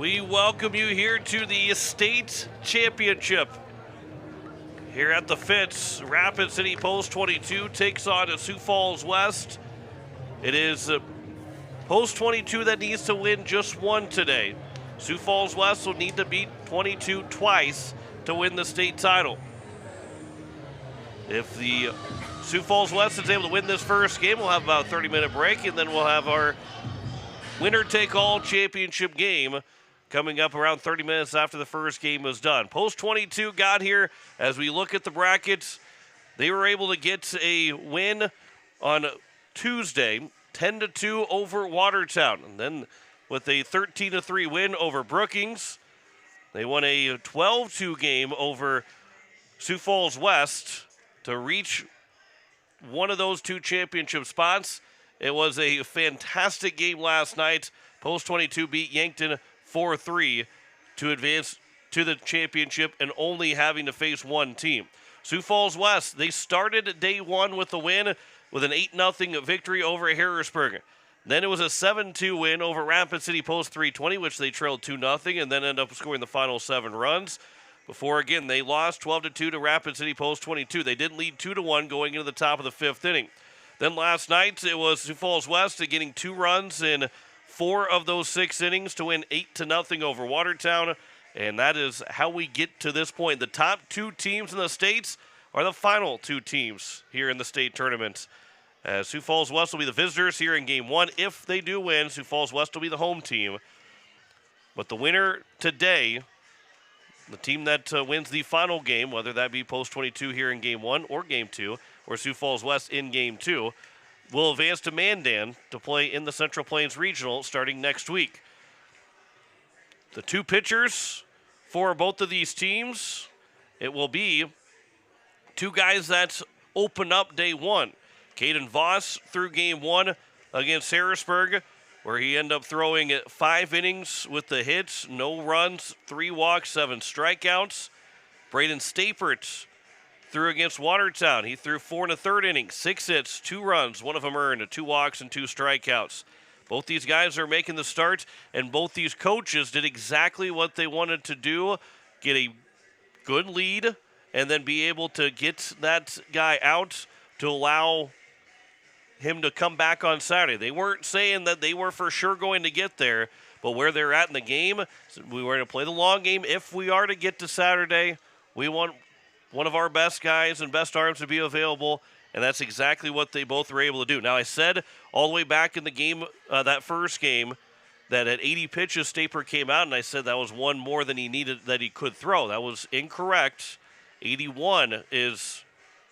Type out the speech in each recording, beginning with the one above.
We welcome you here to the state championship. Here at the Fitz, Rapid City Post 22 takes on Sioux Falls West. It is Post 22 that needs to win just one today. Sioux Falls West will need to beat 22 twice to win the state title. If the Sioux Falls West is able to win this first game, we'll have about a 30-minute break, and then we'll have our winner-take-all championship game coming up around 30 minutes after the first game is done. Post 22 got here. As we look at the brackets, they were able to get a win on Tuesday, 10-2 over Watertown. And then with a 13-3 win over Brookings, they won a 12-2 game over Sioux Falls West to reach one of those two championship spots. It was a fantastic game last night. Post 22 beat Yankton 4-3 to advance to the championship and only having to face one team. Sioux Falls West, they started day one with a win with an 8-0 victory over Harrisburg. Then it was a 7-2 win over Rapid City Post 320, which they trailed 2-0 and then ended up scoring the final 7 runs. Before, again, they lost 12-2 to Rapid City Post 22. They did lead 2-1 going into the top of the 5th inning. Then last night, it was Sioux Falls West getting 2 runs in 4 of those 6 innings to win 8-0 over Watertown. And that is how we get to this point. The top 2 teams in the states are the final 2 teams here in the state tournament. Sioux Falls West will be the visitors here in Game 1. If they do win, Sioux Falls West will be the home team. But the winner today, the team that wins the final game, whether that be Post 22 here in Game 1 or Game 2, or Sioux Falls West in Game 2, will advance to Mandan to play in the Central Plains Regional starting next week. The 2 pitchers for both of these teams, it will be 2 guys that open up day 1. Caden Voss through Game 1 against Harrisburg, where he ended up throwing 5 innings with the hits, no runs, 3 walks, 7 strikeouts. Braden Stapert threw against Watertown. He threw 4 1/3 innings, 6 hits, 2 runs, 1 of them earned, 2 walks and 2 strikeouts. Both these guys are making the start, and both these coaches did exactly what they wanted to do, get a good lead, and then be able to get that guy out to allow him to come back on Saturday. They weren't saying that they were for sure going to get there, but where they're at in the game, we were going to play the long game. If we are to get to Saturday, we want one of our best guys and best arms to be available, and that's exactly what they both were able to do. Now, I said all the way back in the game, that first game, that at 80 pitches, Staper came out, and I said that was 1 more than he needed that he could throw. That was incorrect. 81 is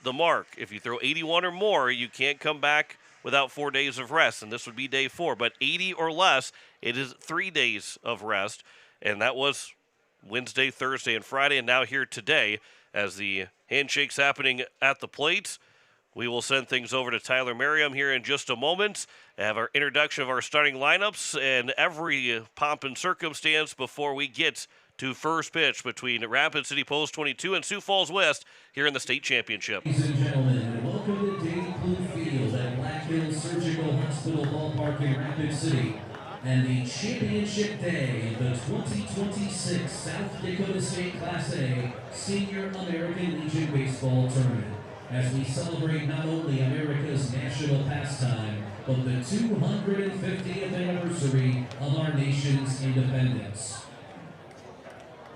the mark. If you throw 81 or more, you can't come back without 4 days of rest, and this would be day 4. But 80 or less, it is 3 days of rest, and that was Wednesday, Thursday, and Friday, and now here today as the handshake's happening at the plate. We will send things over to Tyler Merriam here in just a moment, have our introduction of our starting lineups and every pomp and circumstance before we get to first pitch between Rapid City Post 22 and Sioux Falls West here in the state championship. Ladies and gentlemen, welcome to Dave Blue Field at Black Hills Surgical Hospital Ballpark in Rapid City and the championship day of the 2026 South Dakota State Class A Senior American Legion Baseball Tournament, as we celebrate not only America's national pastime, but the 250th anniversary of our nation's independence.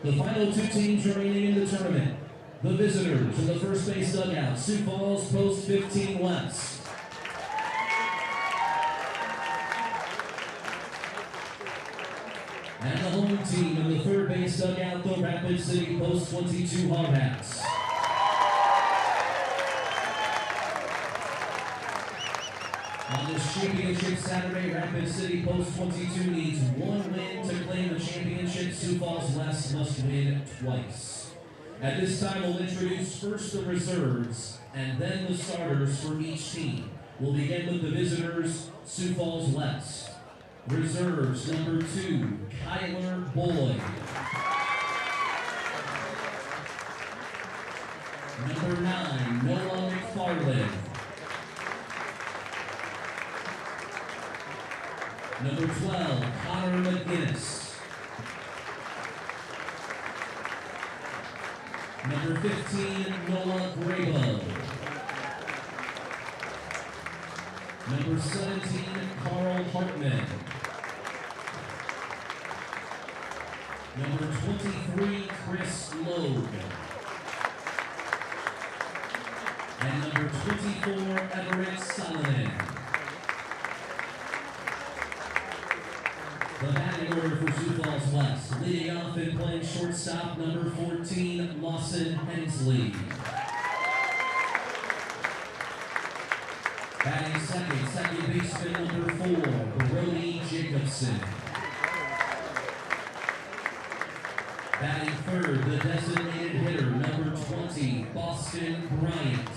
The final 2 teams remaining in the tournament, the visitors in the first base dugout, Sioux Falls Post 15 West. And the home team in the third base dugout, the Rapid City Post 22 Hardhats. On this championship Saturday, Rapid City Post 22 needs 1 win to claim the championship. Sioux Falls West must win twice. At this time, we'll introduce first the reserves and then the starters for each team. We'll begin with the visitors, Sioux Falls West. Reserves, number 2, Kyler Boyd. Number 9, Noah McFarland. Number 12, Connor McGinnis. 15, Noah Grabo. Number 17, Carl Hartman. Number 23, Chris Loeb. And number 24, Everett Solomon. The batting order for Sioux Falls West. Leading off and playing shortstop, number 14, Lawson Hensley. Batting second baseman, number 4, Brody Jacobson. Batting third, the designated hitter, number 20, Boston Bryant.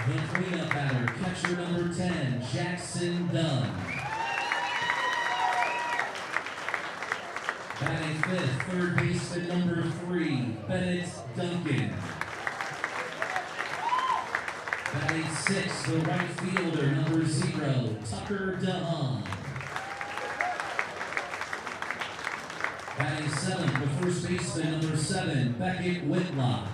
The cleanup batter, catcher number 10, Jackson Dunn. Batting fifth, third baseman number 3, Bennett Duncan. Batting sixth, the right fielder number 0, Tucker DeHaan. Batting seventh, the first baseman number 7, Beckett Whitlock.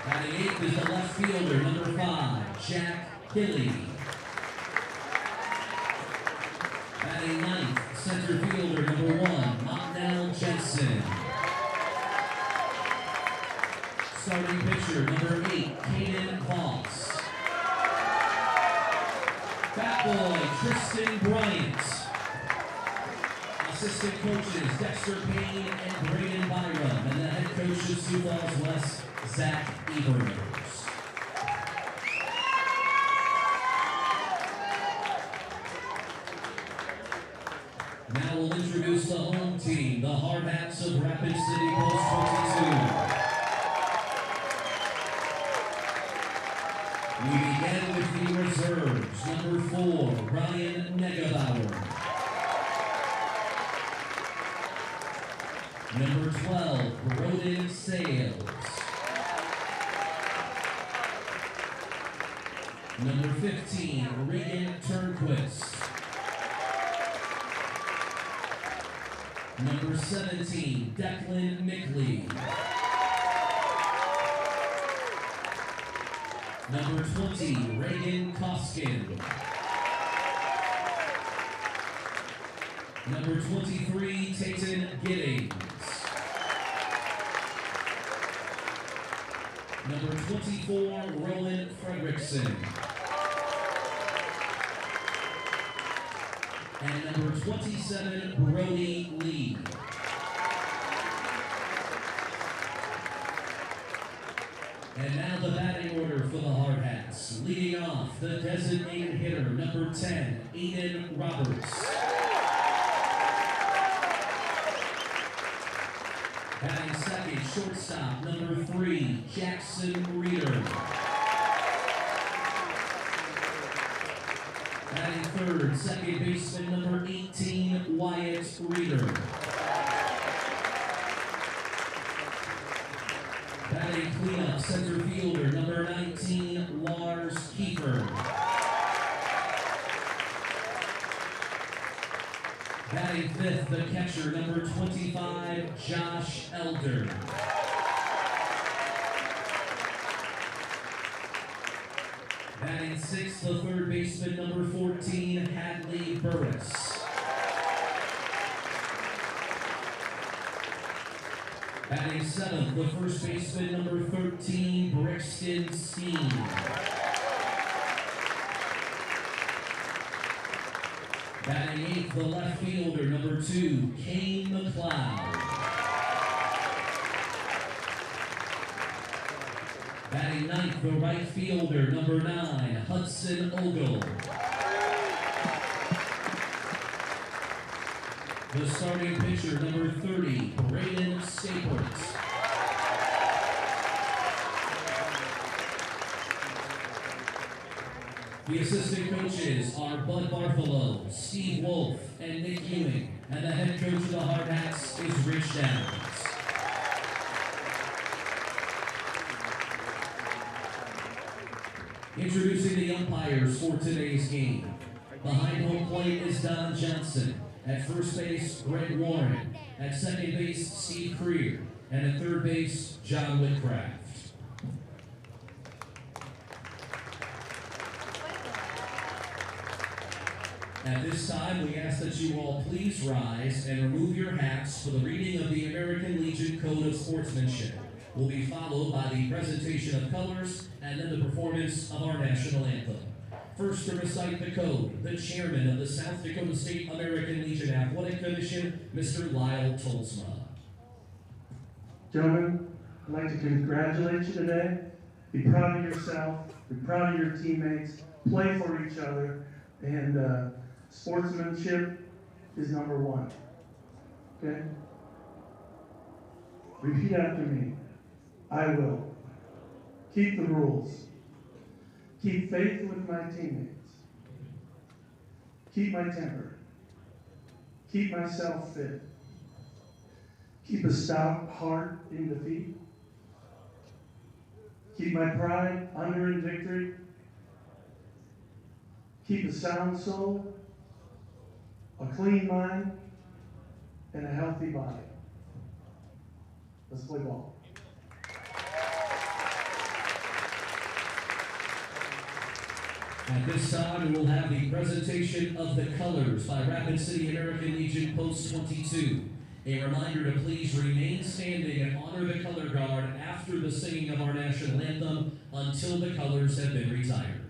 Batting eighth is the left fielder, number 5, Jack Hilly. Batting ninth, center fielder, number 1, Otnell Jensen. Starting pitcher, number 8, Caden Voss. Bat boy, Tristan Bryant. Assistant coaches, Dexter Payne and Braden Byram. And the head coach of Sioux Falls West, Zach Evers. Now we'll introduce the home team, the Hardhats of Rapid City Post 22. We begin with the reserves. Number 4, Ryan Negebauer. Number 12, Broden Sales. Number 15, Regan Turnquist. Number 17, Declan Mickley. Number 20, Reagan Koskin. Number 23, Tayton Giddings. Number 24, Roland Fredrickson. And number 27, Brody Lee. And now the batting order for the Hardhats. Leading off, the designated hitter, number 10, Aiden Roberts. Batting second, shortstop, number 3, Jackson Reeder. Batting third, second baseman, number 18, Wyatt Reeder. Batting cleanup, center fielder, number 19, Lars Kiefer. Batting fifth, the catcher, number 25, Josh Elder. Batting sixth, the third baseman, number 14, Hadley Burris. Batting seventh, the first baseman, number 13, Brixton Steen. Batting eighth, the left fielder, number 2, Kane McLeod. Batting ninth, the right fielder, number 9, Hudson Ogle. The starting pitcher, number 30, Braden Staples. The assistant coaches are Bud Bartholow, Steve Wolf, and Nick Ewing. And the head coach of the Hardhats is Rich Downs. Introducing the umpires for today's game. Behind home plate is Don Johnson. At first base, Greg Warren. At second base, Steve Creer. And at third base, John Whitcraft. At this time, we ask that you all please rise and remove your hats for the reading of the American Legion Code of Sportsmanship. Will be followed by the presentation of colors and then the performance of our national anthem. First to recite the code, the chairman of the South Dakota State American Legion Athletic Commission, Mr. Lyle Tolsma. Gentlemen, I'd like to congratulate you today. Be proud of yourself, be proud of your teammates, play for each other, and sportsmanship is number one. Okay? Repeat after me. I will keep the rules, keep faith with my teammates, keep my temper, keep myself fit, keep a stout heart in defeat, keep my pride under in victory, keep a sound soul, a clean mind, and a healthy body. Let's play ball. At this time, we will have the presentation of the colors by Rapid City American Legion Post 22. A reminder to please remain standing and honor the color guard after the singing of our national anthem until the colors have been retired.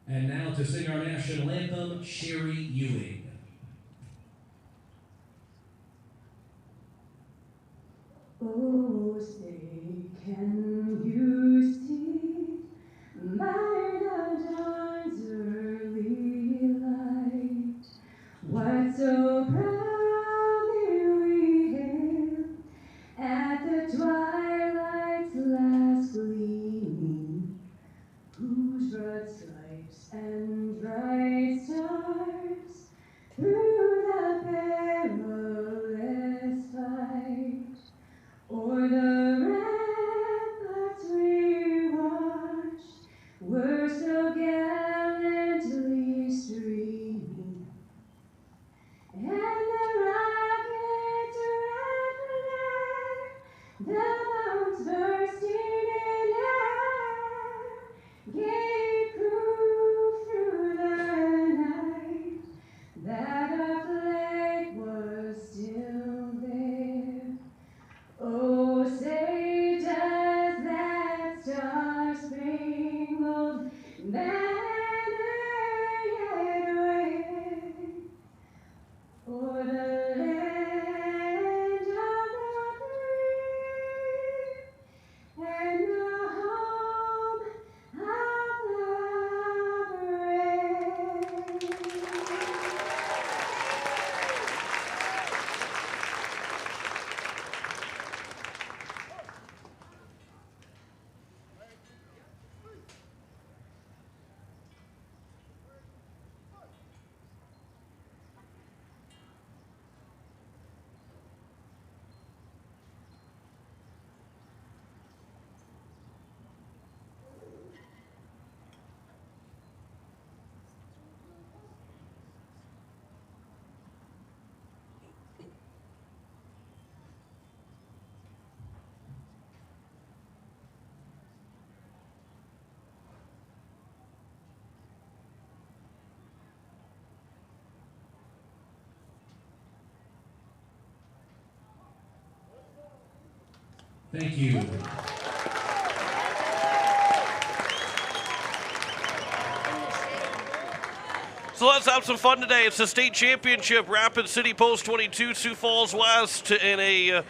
And now to sing our national anthem, Sherry Ewing. Oh, say, can you see by the dawn's early light what so proudly we hailed at the twilight's last gleaming, whose broad stripes and bright stars through the perilous fight o'er the ramparts we watched were so gallantly streaming, and the rocket's red glare, the bombs bursting in air, gave proof through the night that our flag was still there. Oh, say does that star-spangled banner yet wave o'er the land of the free? Thank you. So let's have some fun today. It's the state championship, Rapid City Post 22, Sioux Falls West, in a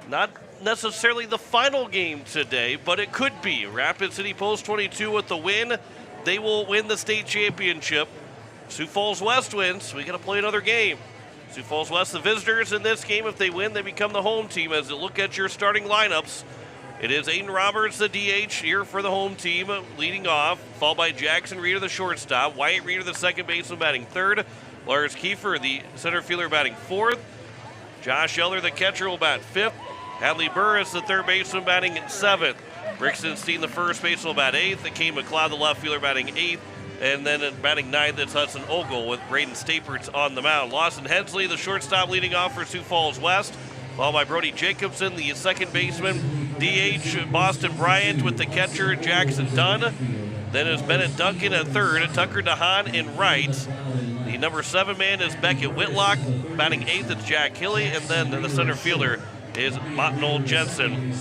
not necessarily the final game today, but it could be. Rapid City Post 22 with the win. They will win the state championship. Sioux Falls West wins. We got to play another game. Sioux Falls West, the visitors in this game. If they win, they become the home team. As you look at your starting lineups, it is Aiden Roberts, the DH, here for the home team, leading off, followed by Jackson Reeder, the shortstop, Wyatt Reeder, the second baseman, batting third, Lars Kiefer, the center fielder, batting fourth, Josh Eller, the catcher, will bat fifth, Hadley Burris, the third baseman, batting seventh, Rickson Steen, the first baseman, will bat eighth, Kane McLeod, the left fielder, batting eighth, and then at batting ninth, it's Hudson Ogle with Braden Staperts on the mound. Lawson Hensley, the shortstop, leading off for Sioux Falls West, followed by Brody Jacobson, the second baseman, DH Boston Bryant with the catcher Jackson Dunn. Then is Bennett Duncan at third, Tucker DeHaan in right. The number 7 man is Beckett Whitlock, batting eighth is Jack Hilly, and then the center fielder is Montanol Jensen.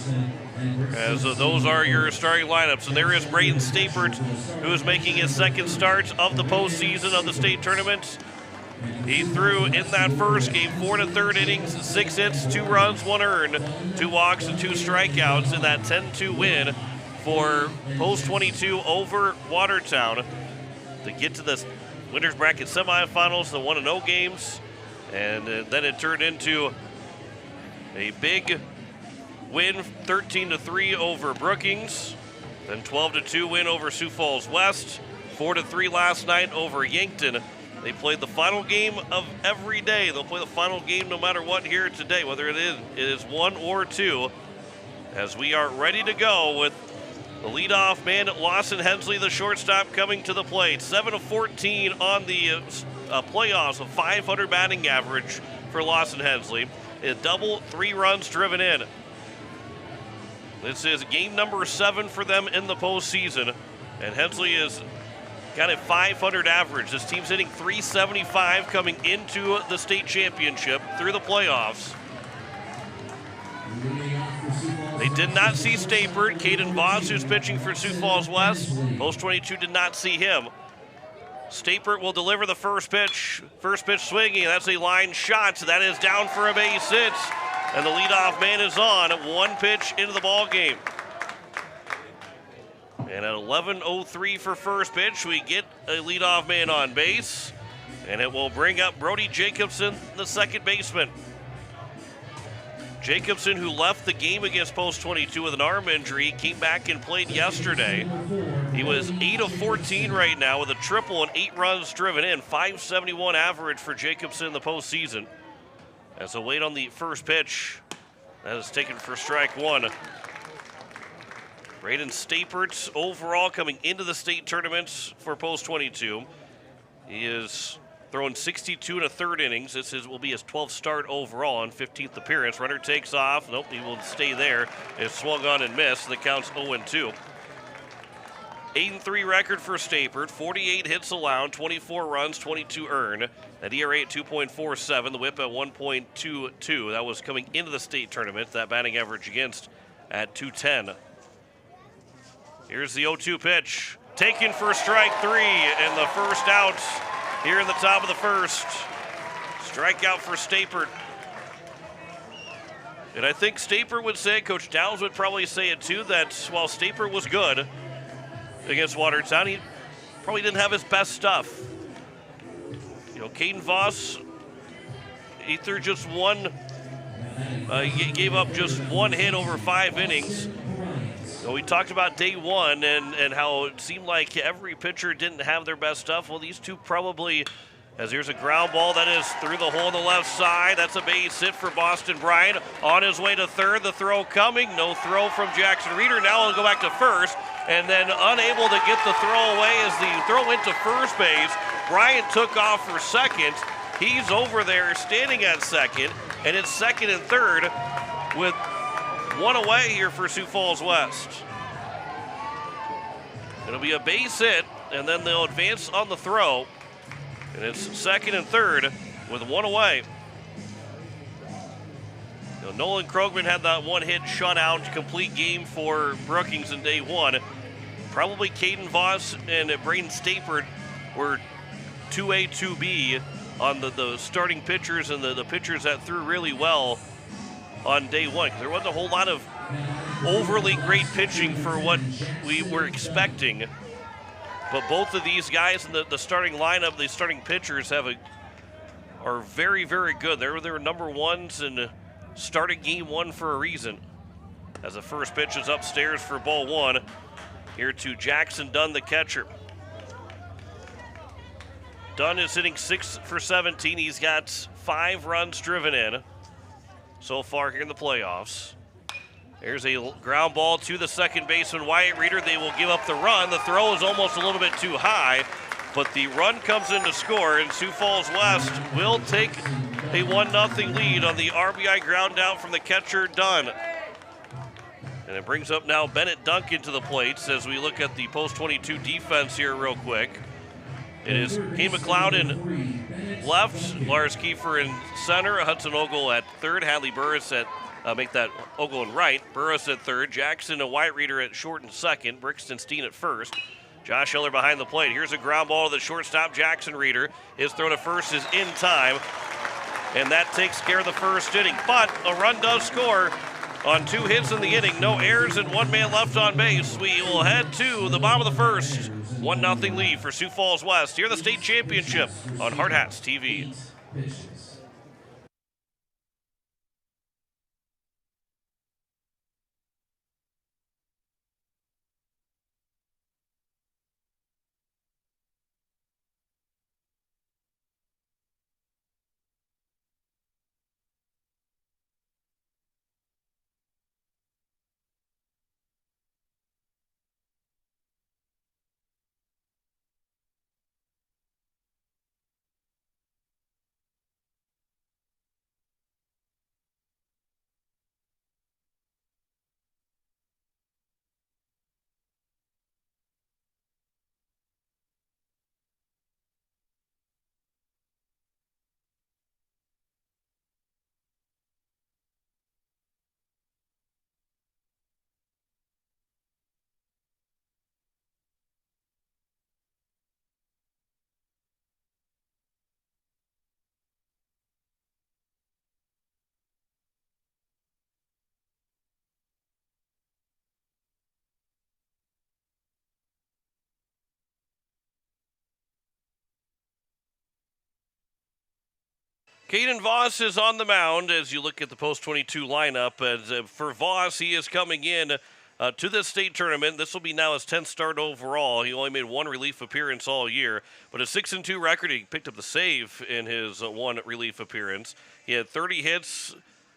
As those are your starting lineups. And there is Braden Stapert, who is making his second start of the postseason of the state tournament. He threw in that first game 4 1/3 innings, 6 hits, 2 runs, 1 earned, 2 walks, and 2 strikeouts in that 10-2 win for Post 22 over Watertown to get to the winners bracket semifinals, the 1-0 games, and then it turned into a big win, 13-3 over Brookings, then 12-2 win over Sioux Falls West, 4-3 last night over Yankton. They played the final game of every day. They'll play the final game no matter what here today, whether it is 1 or 2, as we are ready to go with the leadoff man, Lawson Hensley, the shortstop, coming to the plate. 7 of 14 on the playoffs, a 500 batting average for Lawson Hensley. A double, 3 runs driven in. This is game number 7 for them in the postseason, and Hensley is got a 500 average. This team's hitting .375 coming into the state championship through the playoffs. They did not see Stapert. Caden Voss, who's pitching for Sioux Falls West. Post 22 did not see him. Stapert will deliver the first pitch. First pitch swinging. That's a line shot. That is down for a base hit. And the leadoff man is on. 1 pitch into the ball game. And at 11:03 for first pitch, we get a leadoff man on base. And it will bring up Brody Jacobson, the second baseman. Jacobson, who left the game against Post 22 with an arm injury, came back and played yesterday. He was 8 of 14 right now with a triple and 8 runs driven in. .571 average for Jacobson in the postseason. As a wait on the first pitch, that is taken for strike 1. Braden Stapert overall coming into the state tournaments for Post 22. He is throwing 62 1/3 innings. This will be his 12th start overall on 15th appearance. Runner takes off. Nope, he will stay there. It's swung on and missed. The count's 0-2. 8-3 record for Stapert. 48 hits allowed, 24 runs, 22 earned. That ERA at 2.47. The whip at 1.22. That was coming into the state tournament. That batting average against at 210. Here's the 0-2 pitch. Taken for strike 3 and the first out here in the top of the first. Strikeout for Stapert. And I think Stapert would say, Coach Downs would probably say it too, that while Stapert was good against Watertown, he probably didn't have his best stuff. You know, Caden Voss, he threw just one, he gave up just 1 hit over 5 innings. So we talked about day 1 and how it seemed like every pitcher didn't have their best stuff. Well, these two probably, as here's a ground ball that is through the hole on the left side. That's a base hit for Boston Bryant. On his way to third, the throw coming. No throw from Jackson Reeder. Now he'll go back to first, and then unable to get the throw away as the throw went to first base. Bryant took off for second. He's over there standing at second, and it's second and third with 1 away here for Sioux Falls West. It'll be a base hit, and then they'll advance on the throw. And it's second and third with 1 away. Nolan Krogman had that one-hit shutout complete game for Brookings in day one. Probably Caden Voss and Braden Stapert were 2A, 2B on the starting pitchers and the pitchers that threw really well on day one. There wasn't a whole lot of overly great pitching for what we were expecting. But both of these guys in the starting lineup, the starting pitchers, are very, very good. They were number ones and started game one for a reason. As the first pitch is upstairs for ball one. Here to Jackson Dunn, the catcher. Dunn is hitting 6 for 17. He's got 5 runs driven in so far here in the playoffs. There's a ground ball to the second baseman, Wyatt Reeder. They will give up the run. The throw is almost a little bit too high, but the run comes in to score, and Sioux Falls West will take a 1-0 lead on the RBI ground out from the catcher, Dunn. And it brings up now Bennett Duncan to the plates as we look at the post-22 defense here real quick. It is Kane McLeod in left, Lars Kiefer in center, Hudson Ogle at third, Hadley Burris at, make that Ogle in right, Burris at third, Jackson and White Reader at short and second, Brixton Steen at first. Josh Eller behind the plate. Here's a ground ball to the shortstop, Jackson Reeder. His throw to first is in time, and that takes care of the first inning. But a run does score on 2 hits in the inning. No errors and 1 man left on base. We will head to the bottom of the first. 1-0 lead for Sioux Falls West. Here the state championship on Hardhats TV. Caden Voss is on the mound as you look at the post-22 lineup. As for Voss, he is coming in to this state tournament. This will be now his 10th start overall. He only made 1 relief appearance all year, but a 6-2 record. He picked up the save in his 1 relief appearance. He had 30 hits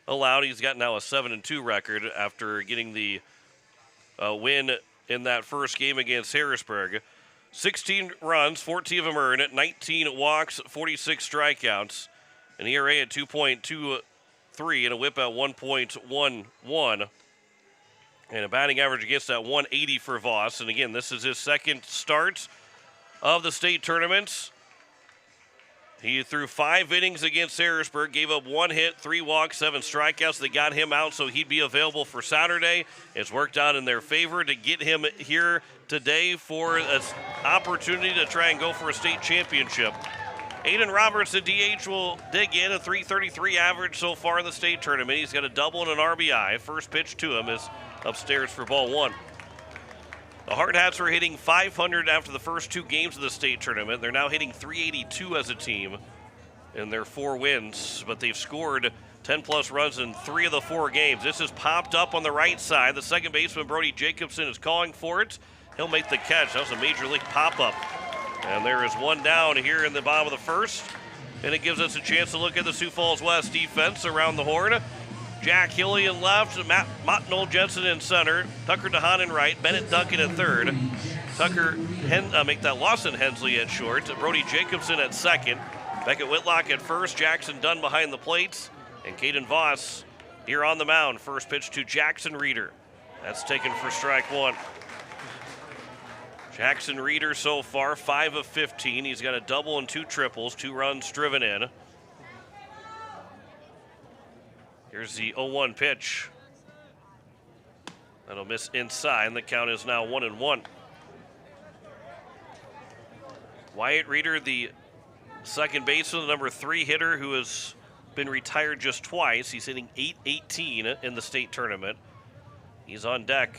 allowed. He's got now a 7-2 record after getting the win in that first game against Harrisburg. 16 runs, 14 of them earned, 19 walks, 46 strikeouts. An ERA at 2.23 and a whip at 1.11. And a batting average against that 180 for Voss. And again, this is his 2nd start of the state tournament. He threw 5 innings against Harrisburg, gave up 1 hit, 3 walks, 7 strikeouts. They got him out so he'd be available for Saturday. It's worked out in their favor to get him here today for an opportunity to try and go for a state championship. Aiden Roberts, the DH, will dig in, a .333 average so far in the state tournament. He's got a double and an RBI. First pitch to him is upstairs for ball 1. The Hardhats were hitting .500 after the first 2 games of the state tournament. They're now hitting .382 as a team in their 4 wins, but they've scored 10-plus runs in 3 of the 4 games. This is popped up on the right side. The second baseman, Brody Jacobson, is calling for it. He'll make the catch. That was a major league pop-up. And there is 1 down here in the bottom of the first. And it gives us a chance to look at the Sioux Falls West defense around the horn. Jack Hilly in left, Mott Noel Jensen in center, Tucker DeHaan in right, Bennett Duncan in third, Lawson Hensley at short, Brody Jacobson at second, Beckett Whitlock at first, Jackson Dunn behind the plates, and Caden Voss here on the mound. First pitch to Jackson Reeder. That's taken for strike 1. Jackson Reeder so far, 5 of 15. He's got a double and 2 triples, 2 runs driven in. Here's the 0-1 pitch. That'll miss inside, and the count is now 1-1. Wyatt Reeder, the second baseman, the number 3 hitter who has been retired just twice. He's hitting .818 in the state tournament. He's on deck,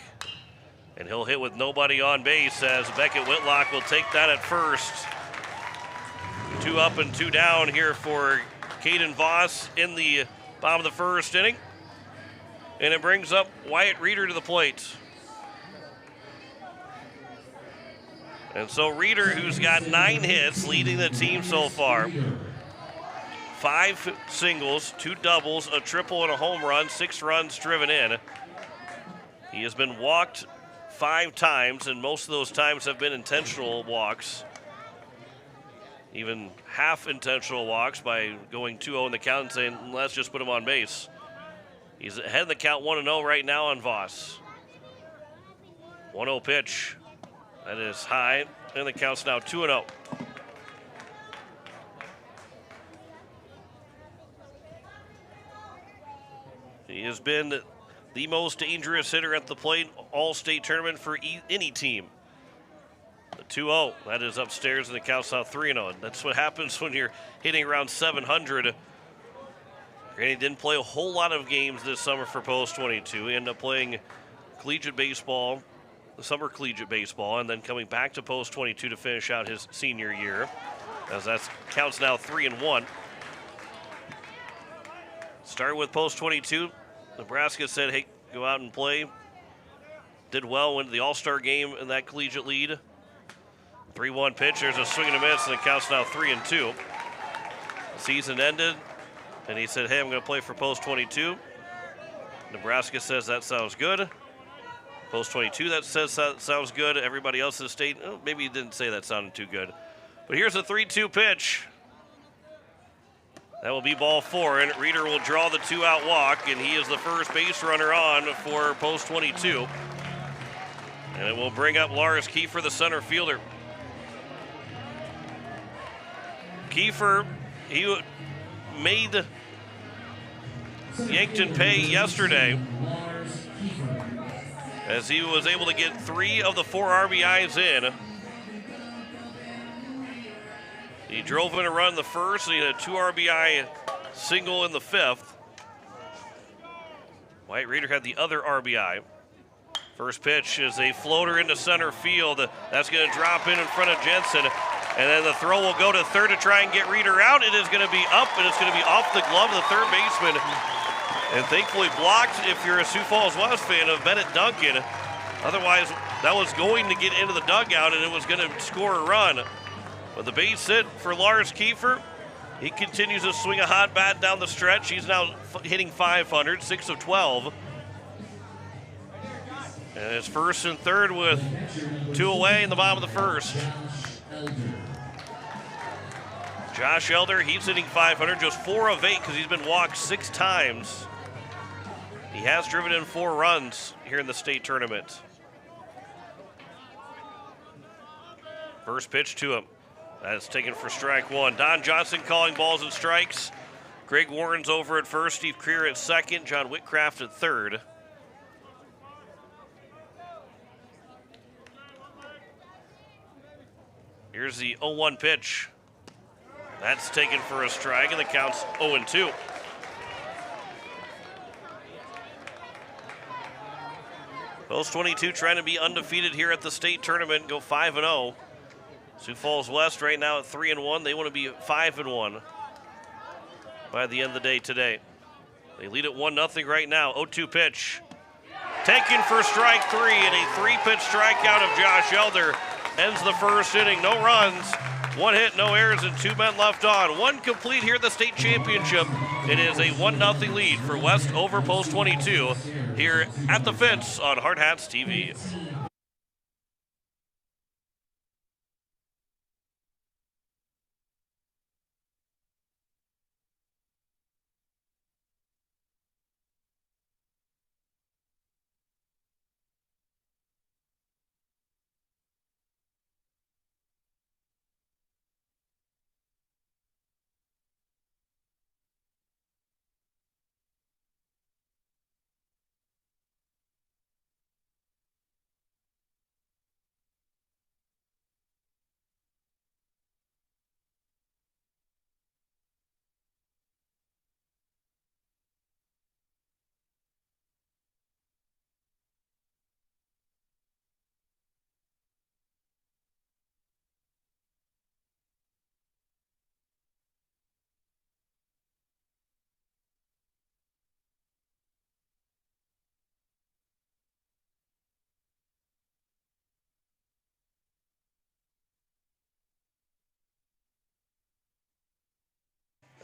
and he'll hit with nobody on base as Beckett Whitlock will take that at first. 2 up and 2 down here for Caden Voss in the bottom of the first inning. And it brings up Wyatt Reeder to the plate. And so Reeder, who's got 9 hits, leading the team so far. 5 singles, 2 doubles, a triple, and a home run, 6 runs driven in. He has been walked 5 times, and most of those times have been intentional walks. Even half intentional walks by going 2-0 in the count and saying, let's just put him on base. He's ahead of the count 1-0 right now on Voss. 1-0 pitch. That is high, and the count's now 2-0. He has been the most dangerous hitter at the plate all-state tournament for any team. The 2-0, that is upstairs, and the count's now 3-0. That's what happens when you're hitting around 700. Granny didn't play a whole lot of games this summer for Post 22. He ended up playing collegiate baseball, summer collegiate baseball, and then coming back to Post 22 to finish out his senior year, as that counts now 3-1. Started with Post 22. Nebraska said, hey, go out and play. Did well, went to the All-Star game in that collegiate lead. 3-1 pitch, there's a swing and a miss, and it counts now 3-2. The season ended, and he said, hey, I'm going to play for Post 22. Nebraska says that sounds good. Post 22, that says that sounds good. Everybody else in the state, maybe he didn't say that sounded too good. But here's a 3-2 pitch. That will be ball 4, and Reeder will draw the 2-out walk, and he is the first base runner on for Post 22. And it will bring up Lars Kiefer, the center fielder. Kiefer, he made Yankton pay yesterday as he was able to get 3 of the 4 RBIs in. He drove in a run in the first, and he had a 2 RBI single in the 5th. Wyatt Reeder had the other RBI. First pitch is a floater into center field. That's going to drop in front of Jensen. And then the throw will go to third to try and get Reeder out. It is going to be up, and it's going to be off the glove of the third baseman. And thankfully blocked, if you're a Sioux Falls West fan, of Bennett Duncan. Otherwise, that was going to get into the dugout, and it was going to score a run. But the base hit for Lars Kiefer. He continues to swing a hot bat down the stretch. He's now hitting .500, 6 of 12. And it's first and third with 2 away in the bottom of the first. Josh Elder, he's hitting .500, just 4 of 8 because he's been walked 6 times. He has driven in 4 runs here in the state tournament. First pitch to him. That's taken for strike 1. Don Johnson calling balls and strikes. Greg Warren's over at first, Steve Creer at second, John Whitcraft at third. Here's the 0-1 pitch. That's taken for a strike, and the count's 0-2. Post 22 trying to be undefeated here at the state tournament, go 5-0. Sioux Falls West right now at 3-1. They want to be 5-1 by the end of the day today. They lead at 1-0 right now. 0-2 pitch. Taken for strike 3, and a 3-pitch strikeout of Josh Elder ends the first inning. No runs, 1 hit, no errors, and 2 men left on. 1 complete here at the state championship. It is a 1-0 lead for West over Post 22 here at the Fence on Hardhats TV.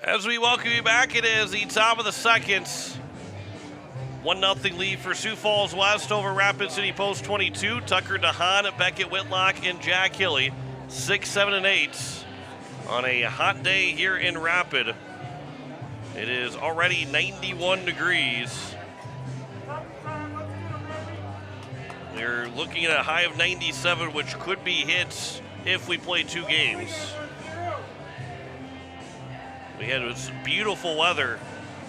As we welcome you back, it is the top of the second. 1-0 lead for Sioux Falls West over Rapid City Post 22. Tucker DeHaan, Beckett Whitlock, and Jack Hilly, 6, 7, and 8 on a hot day here in Rapid. It is already 91 degrees. We're looking at a high of 97, which could be hit if we play 2 games. We had this beautiful weather,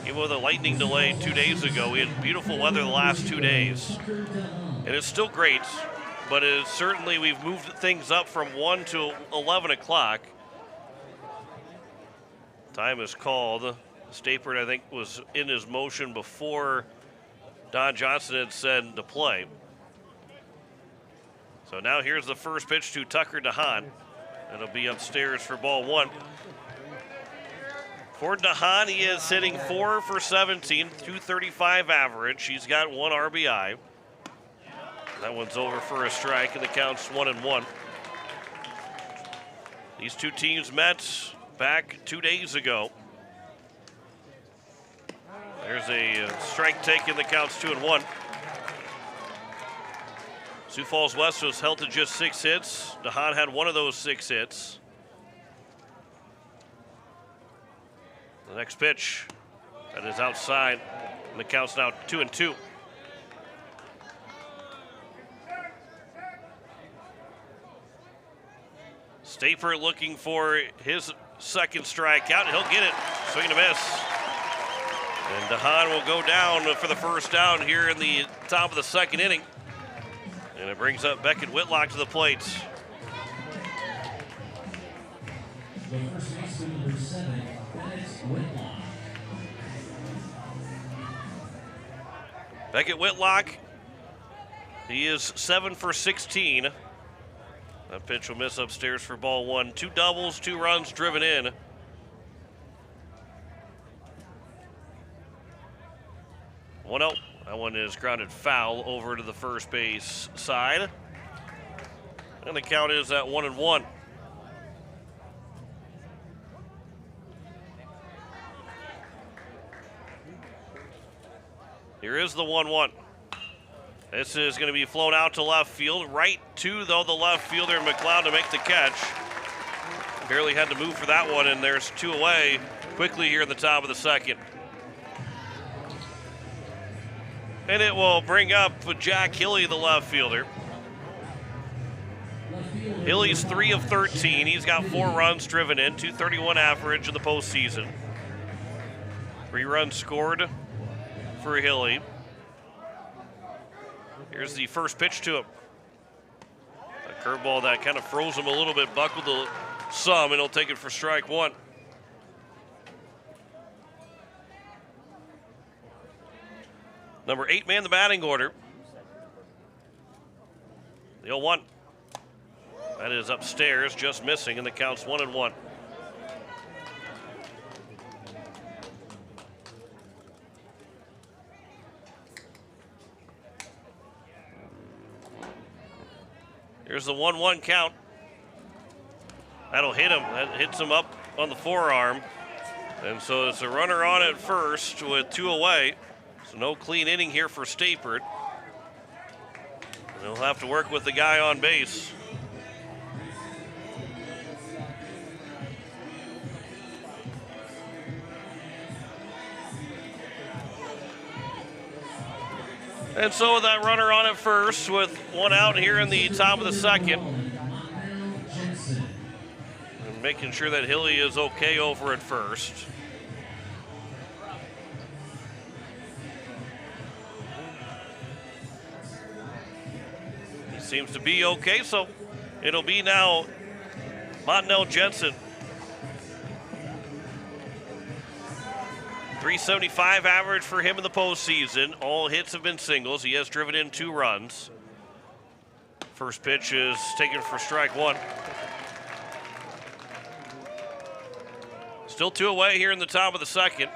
even with a lightning delay 2 days ago. We had beautiful weather the last 2 days. And it's still great, but it is certainly we've moved things up from 1 to 11 o'clock. Time is called. Stapert, I think, was in his motion before Don Johnson had said to play. So now here's the first pitch to Tucker DeHaan. It'll be upstairs for ball 1. For DeHaan, he is hitting 4 for 17, 235 average. He's got 1 RBI. That one's over for a strike, and the count's 1-1. These 2 teams met back 2 days ago. There's a strike taken, the count's 2-1. Sioux Falls West was held to just 6 hits. DeHaan had 1 of those 6 hits. The next pitch, that is outside, and the count's now 2-2. Stapert looking for his second strikeout, and he'll get it. Swing and a miss. And DeHaan will go down for the first down here in the top of the second inning. And it brings up Beckett Whitlock to the plate. The first baseman, number 7, Whitlock. Beckett Whitlock, he is 7 for 16. That pitch will miss upstairs for ball 1. 2 doubles, 2 runs driven in. One out. That one is grounded foul over to the first base side. And the count is at 1-1. Here is the 1-1. This is going to be flown out to left field. Right to, though, the left fielder, McLeod, to make the catch. Barely had to move for that one, and there's 2 away quickly here in the top of the second. And it will bring up Jack Hilly, the left fielder. Hilly's 3 of 13. He's got 4 runs driven in, 231 average in the postseason. 3 runs scored for Hilly. Here's the first pitch to him. A curveball that kind of froze him a little bit, buckled to some, and he'll take it for strike 1. Number 8 man the batting order. The 0-1. That is upstairs, just missing, and the count's 1-1. Here's the 1-1 count. That'll hit him. That hits him up on the forearm. And so it's a runner on at first with 2 away. So no clean inning here for Stapert. And he'll have to work with the guy on base. And so with that runner on at first, with 1 out here in the top of the second. And making sure that Hilly is okay over at first. He seems to be okay, so it'll be now Montanel Jensen. 375 average for him in the postseason. All hits have been singles. He has driven in 2 runs. First pitch is taken for strike 1. Still 2 away here in the top of the second.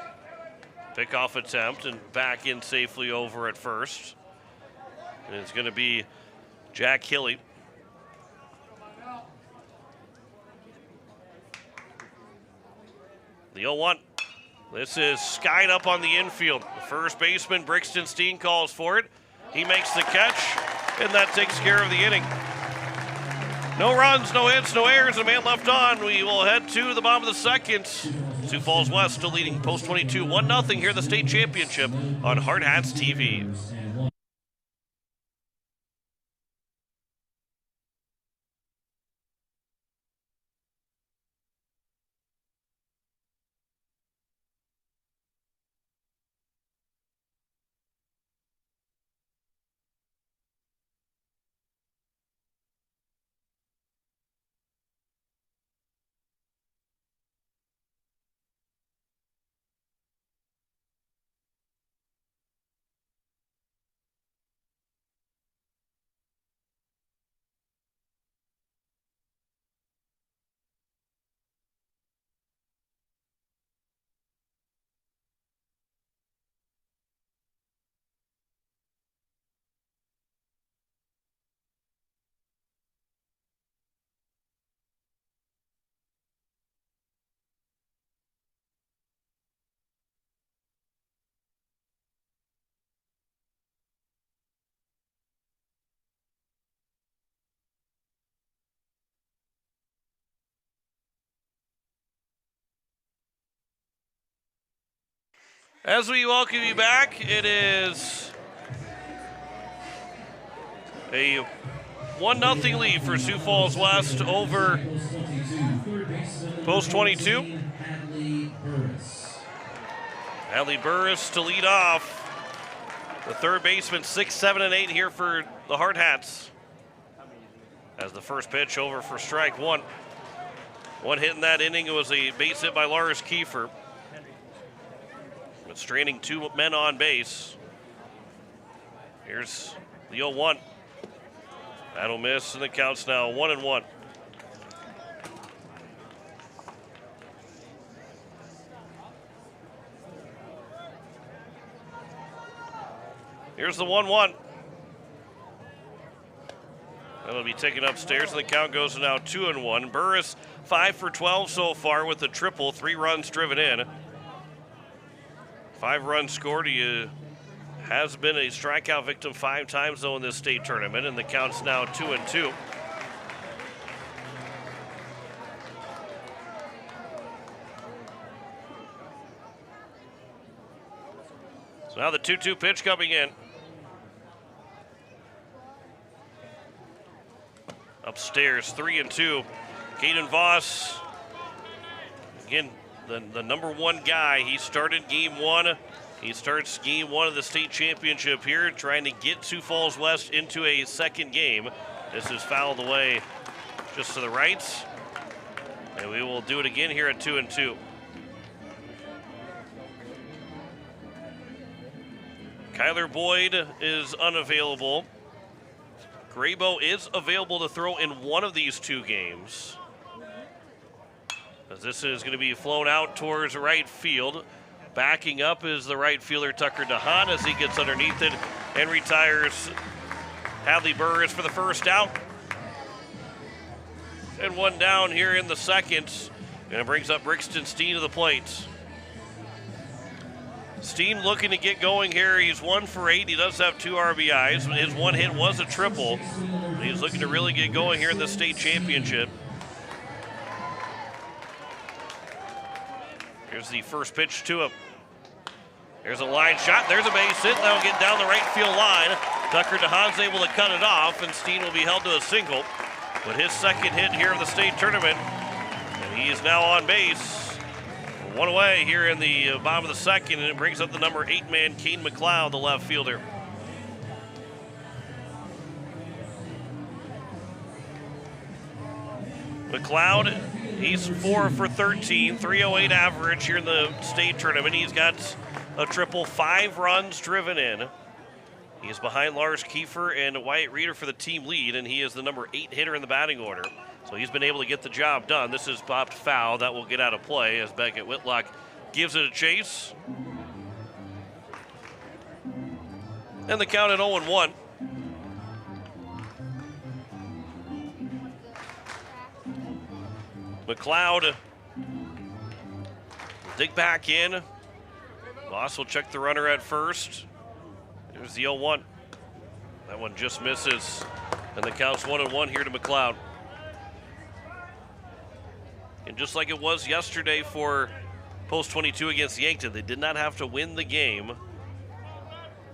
Pickoff attempt and back in safely over at first. And it's going to be Jack Hilly. The 0-1. This is skied up on the infield. The first baseman, Brixton Steen, calls for it. He makes the catch, and that takes care of the inning. No runs, no hits, no errors, and a man left on. We will head to the bottom of the second. Sioux Falls West still leading post 22, 1-0 here in the state championship on Hardhats TV. As we welcome you back, it is a 1-0 lead for Sioux Falls West over post 22. Hadley Burris to lead off. The third baseman, 6, 7, and 8 here for the Hardhats. As the first pitch over for strike one. One hit in that inning, it was a base hit by Lars Kiefer. Straining two men on base. Here's the 0-1. That'll miss, and the count's now 1-1. Here's the 1-1. That'll be taken upstairs, and the count goes to now 2-1. Burris 5 for 12 so far with a triple, 3 runs driven in. 5 runs scored. He has been a strikeout victim 5 times, though, in this state tournament, and the count's now 2-2. So now the 2-2 pitch coming in. Upstairs, 3-2. Caden Voss, again, the number 1 guy. He started game 1. He starts game 1 of the state championship here, trying to get Sioux Falls West into a second game. This is fouled away just to the right. And we will do it again here at 2-2. Kyler Boyd is unavailable. Graybo is available to throw in one of these 2 games, as this is going to be flown out towards right field. Backing up is the right fielder Tucker DeHaan as he gets underneath it and retires Hadley Burris for the first out. And 1 down here in the second, and it brings up Brixton Steen to the plate. Steen looking to get going here. He's 1 for 8. He does have 2 RBIs. His 1 hit was a triple. He's looking to really get going here in the state championship. Here's the first pitch to him. There's a line shot. There's a base hit. That'll get down the right field line. Tucker DeHaan's able to cut it off, and Steen will be held to a single. But his second hit here of the state tournament, and he is now on base. 1 away here in the bottom of the second, and it brings up the number 8 man, Kane McLeod, the left fielder. McLeod, he's 4 for 13, 308 average here in the state tournament. He's got a triple, 5 runs driven in. He's behind Lars Kiefer and Wyatt Reeder for the team lead, and he is the number 8 hitter in the batting order. So he's been able to get the job done. This is popped foul. That will get out of play as Beckett Whitlock gives it a chase. And the count at 0-1. McLeod will dig back in. Voss will check the runner at first. Here's the 0-1. That one just misses. And the count's 1-1 here to McLeod. And just like it was yesterday for Post 22 against Yankton, they did not have to win the game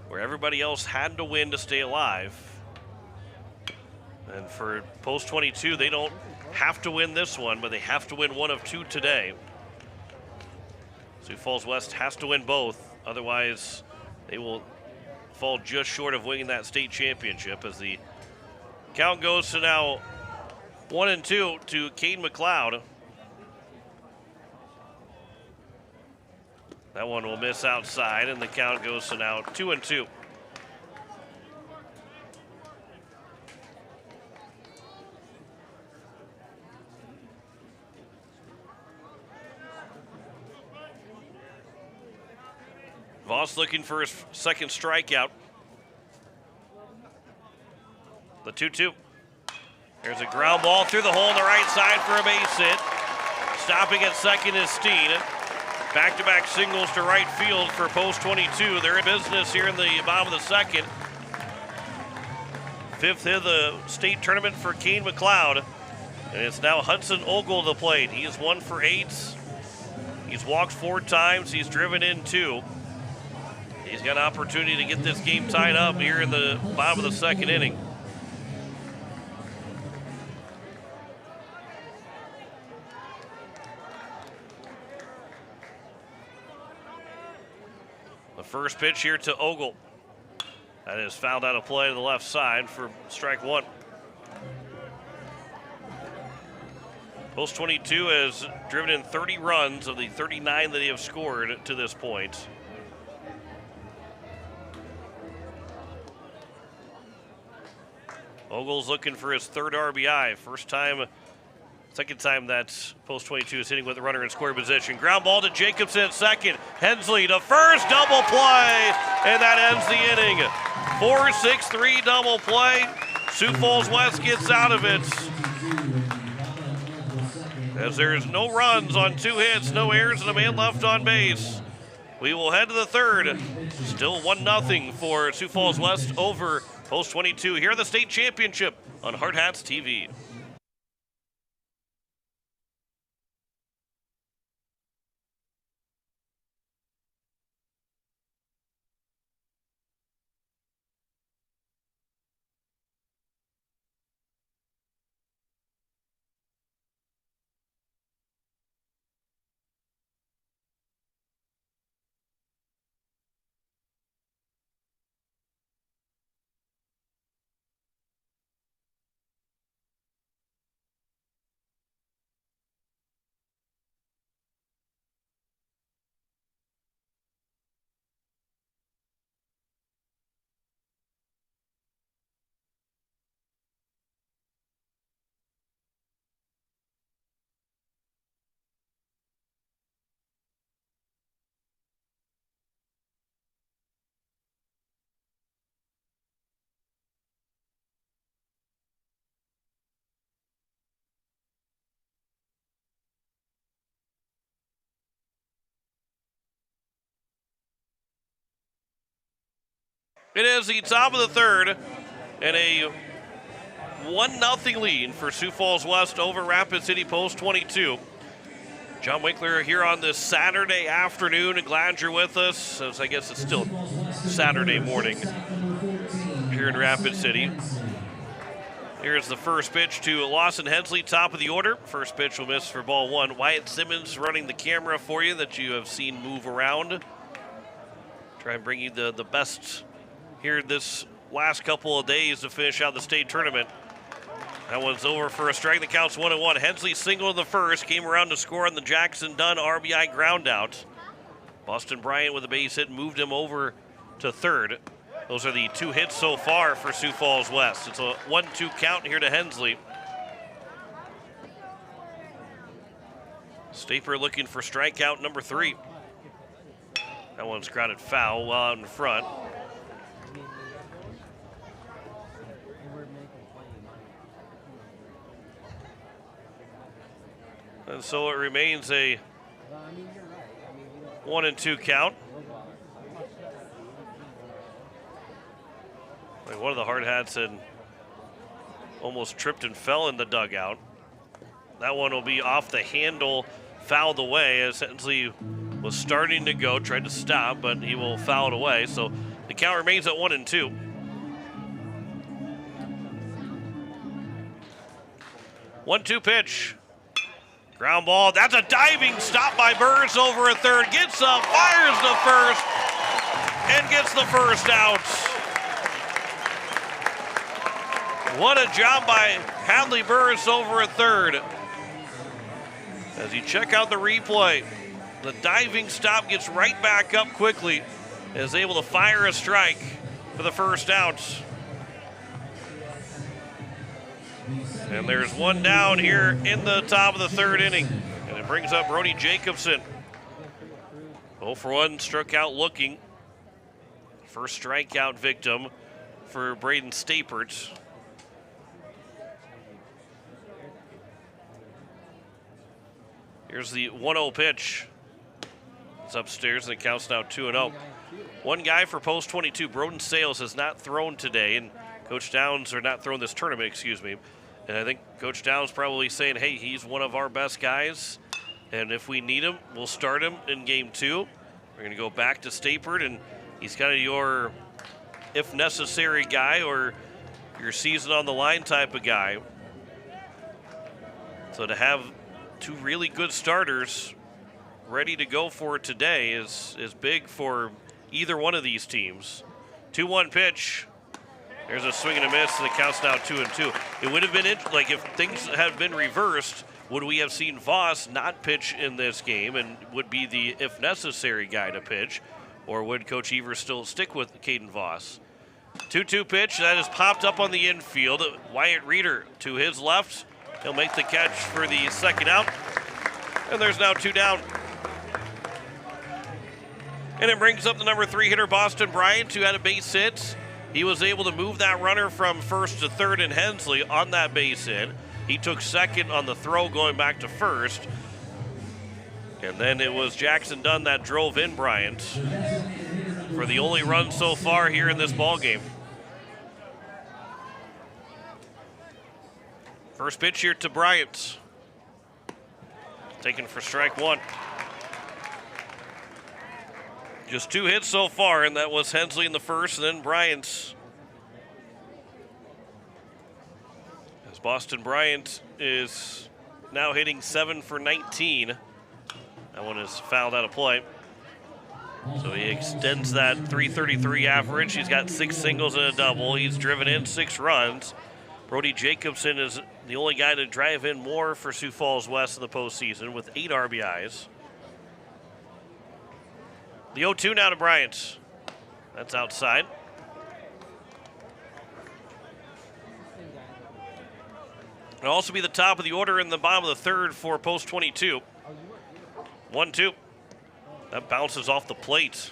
where everybody else had to win to stay alive. And for Post 22, they don't have to win this one, but they have to win one of two today. Sioux Falls West has to win both, otherwise they will fall just short of winning that state championship as the count goes to now 1-2 to Caden McLeod. That one will miss outside, and the count goes to now 2-2. Voss looking for his second strikeout. The 2-2. There's a ground ball through the hole on the right side for a base hit. Stopping at second is Steen. Back-to-back singles to right field for Post 22. They're in business here in the bottom of the second. Fifth hit of the state tournament for Caden McLeod. And it's now Hudson Ogle to the plate. He is 1 for 8. He's walked 4 times. He's driven in 2. He's got an opportunity to get this game tied up here in the bottom of the second inning. The first pitch here to Ogle. That is fouled out of play to the left side for strike 1. Post 22 has driven in 30 runs of the 39 that they have scored to this point. Ogle's looking for his 3rd RBI. Second time that Post 22 is hitting with the runner in scoring position. Ground ball to Jacobson at second. Hensley to first, double play, and that ends the inning. 4-6-3 double play. Sioux Falls West gets out of it. As there's no runs on 2 hits, no errors, and a man left on base. We will head to the 3rd. Still 1-0 for Sioux Falls West over Post 22 here at the state championship on Hardhats TV. It is the top of the 3rd and a 1-0 lead for Sioux Falls West over Rapid City Post 22. John Winkler here on this Saturday afternoon, and glad you're with us, as I guess it's still Saturday morning here in Rapid City. Here's the first pitch to Lawson Hensley, top of the order. First pitch will miss for ball 1. Wyatt Simmons running the camera for you that you have seen move around. Try and bring you the best here this last couple of days to finish out the state tournament. That one's over for a strike. The count's 1-1. Hensley single in the first, came around to score on the Jackson Dunn RBI ground out. Boston Bryant with a base hit moved him over to 3rd. Those are the 2 hits so far for Sioux Falls West. It's a 1-2 count here to Hensley. Staper looking for strikeout number 3. That one's grounded foul well out in front. And so it remains a 1-2 count. One of the Hardhats had almost tripped and fell in the dugout. That one will be off the handle, fouled away as Hensley was starting to go, tried to stop, but he will foul it away. So the count remains at 1-2. One-two pitch. Ground ball. That's a diving stop by Burris over at third. Gets up, fires to first, and gets the first out. What a job by Hadley Burris over at third. As you check out the replay, the diving stop gets right back up quickly and is able to fire a strike for the first out. And there's one down here in the top of the third inning. And it brings up Brody Jacobson. 0 for 1, struck out looking. First strikeout victim for Braden Stapert. Here's the 1-0 pitch. It's upstairs and it counts now 2-0. One guy for post 22, Broden Sales, has not thrown today, and Coach Downs, or not thrown this tournament, excuse me. And I think Coach Downs probably saying, hey, he's one of our best guys, and if we need him, we'll start him in game 2. We're going to go back to Stapert, and he's kind of your, if necessary, guy, or your season on the line type of guy. So to have two really good starters ready to go for today is big for either one of these teams. 2-1 pitch. There's a swing and a miss, and the count's now 2-2. It would have been, like, if things had been reversed, would we have seen Voss not pitch in this game and would be the, if necessary, guy to pitch? Or would Coach Evers still stick with Caden Voss? 2-2 pitch, that is popped up on the infield. Wyatt Reeder to his left. He'll make the catch for the second out. And there's now 2 down. And it brings up the number 3 hitter, Boston Bryant, who had a base hit. He was able to move that runner from first to third in Hensley on that base hit. He took second on the throw going back to first. And then it was Jackson Dunn that drove in Bryant for the only run so far here in this ball game. First pitch here to Bryant. Taken for strike 1. Just 2 hits so far, and that was Hensley in the first, and then Bryant's. As Boston Bryant is now hitting 7 for 19. That one is fouled out of play. So he extends that 333 average. He's got 6 singles and a double. He's driven in 6 runs. Brody Jacobson is the only guy to drive in more for Sioux Falls West in the postseason with 8 RBIs. The 0-2 now to Bryant. That's outside. It'll also be the top of the order in the bottom of the third for post 22. 1-2. That bounces off the plate.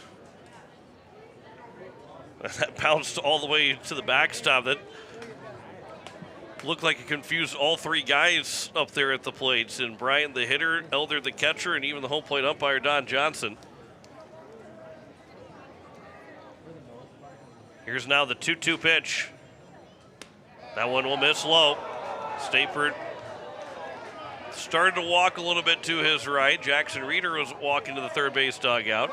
That bounced all the way to the backstop. That looked like it confused all 3 guys up there at the plates. And Bryant, the hitter, Elder, the catcher, and even the home plate umpire, Don Johnson. Here's now the 2-2 pitch. That one will miss low. Stapert started to walk a little bit to his right. Jackson Reeder was walking to the third base dugout.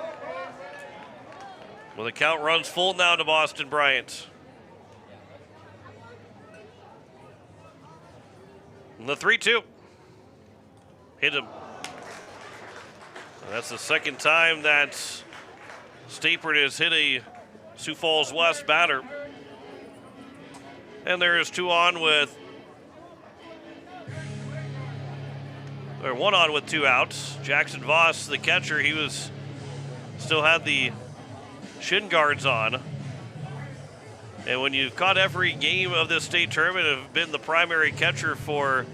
Well, the count runs full now to Boston Bryant. And the 3-2. Hit him. And that's the second time that Stapert has hit a Sioux Falls West batter. And there is 2 on with, or 1 on with 2 outs. Jackson Voss, the catcher, he was still had the shin guards on. And when you've caught every game of this state tournament and have been the primary catcher for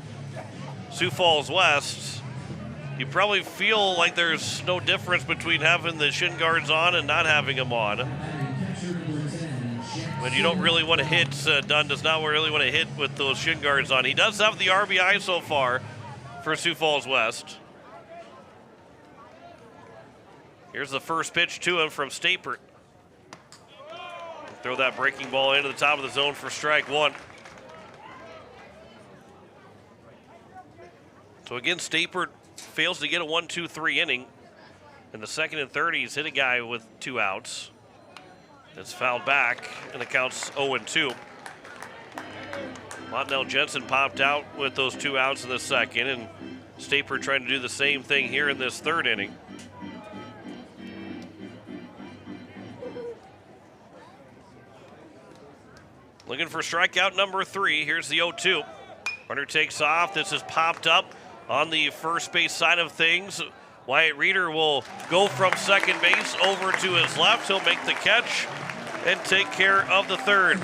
Sioux Falls West, you probably feel like there's no difference between having the shin guards on and not having them on. But you don't really want to hit, Dunn does not really want to hit with those shin guards on. He does have the RBI so far for Sioux Falls West. Here's the first pitch to him from Stapert. Throw that breaking ball into the top of the zone for strike one. So again, Stapert fails to get a 1-2-3 inning. In the second and third, he's hit a guy with 2 outs. It's fouled back, and the count's 0-2. Montanel Jensen popped out with those 2 outs in the second, and Stapert trying to do the same thing here in this third inning. Looking for strikeout number 3. Here's the 0-2. Runner takes off. This is popped up on the first base side of things. Wyatt Reeder will go from second base over to his left. He'll make the catch and take care of the third.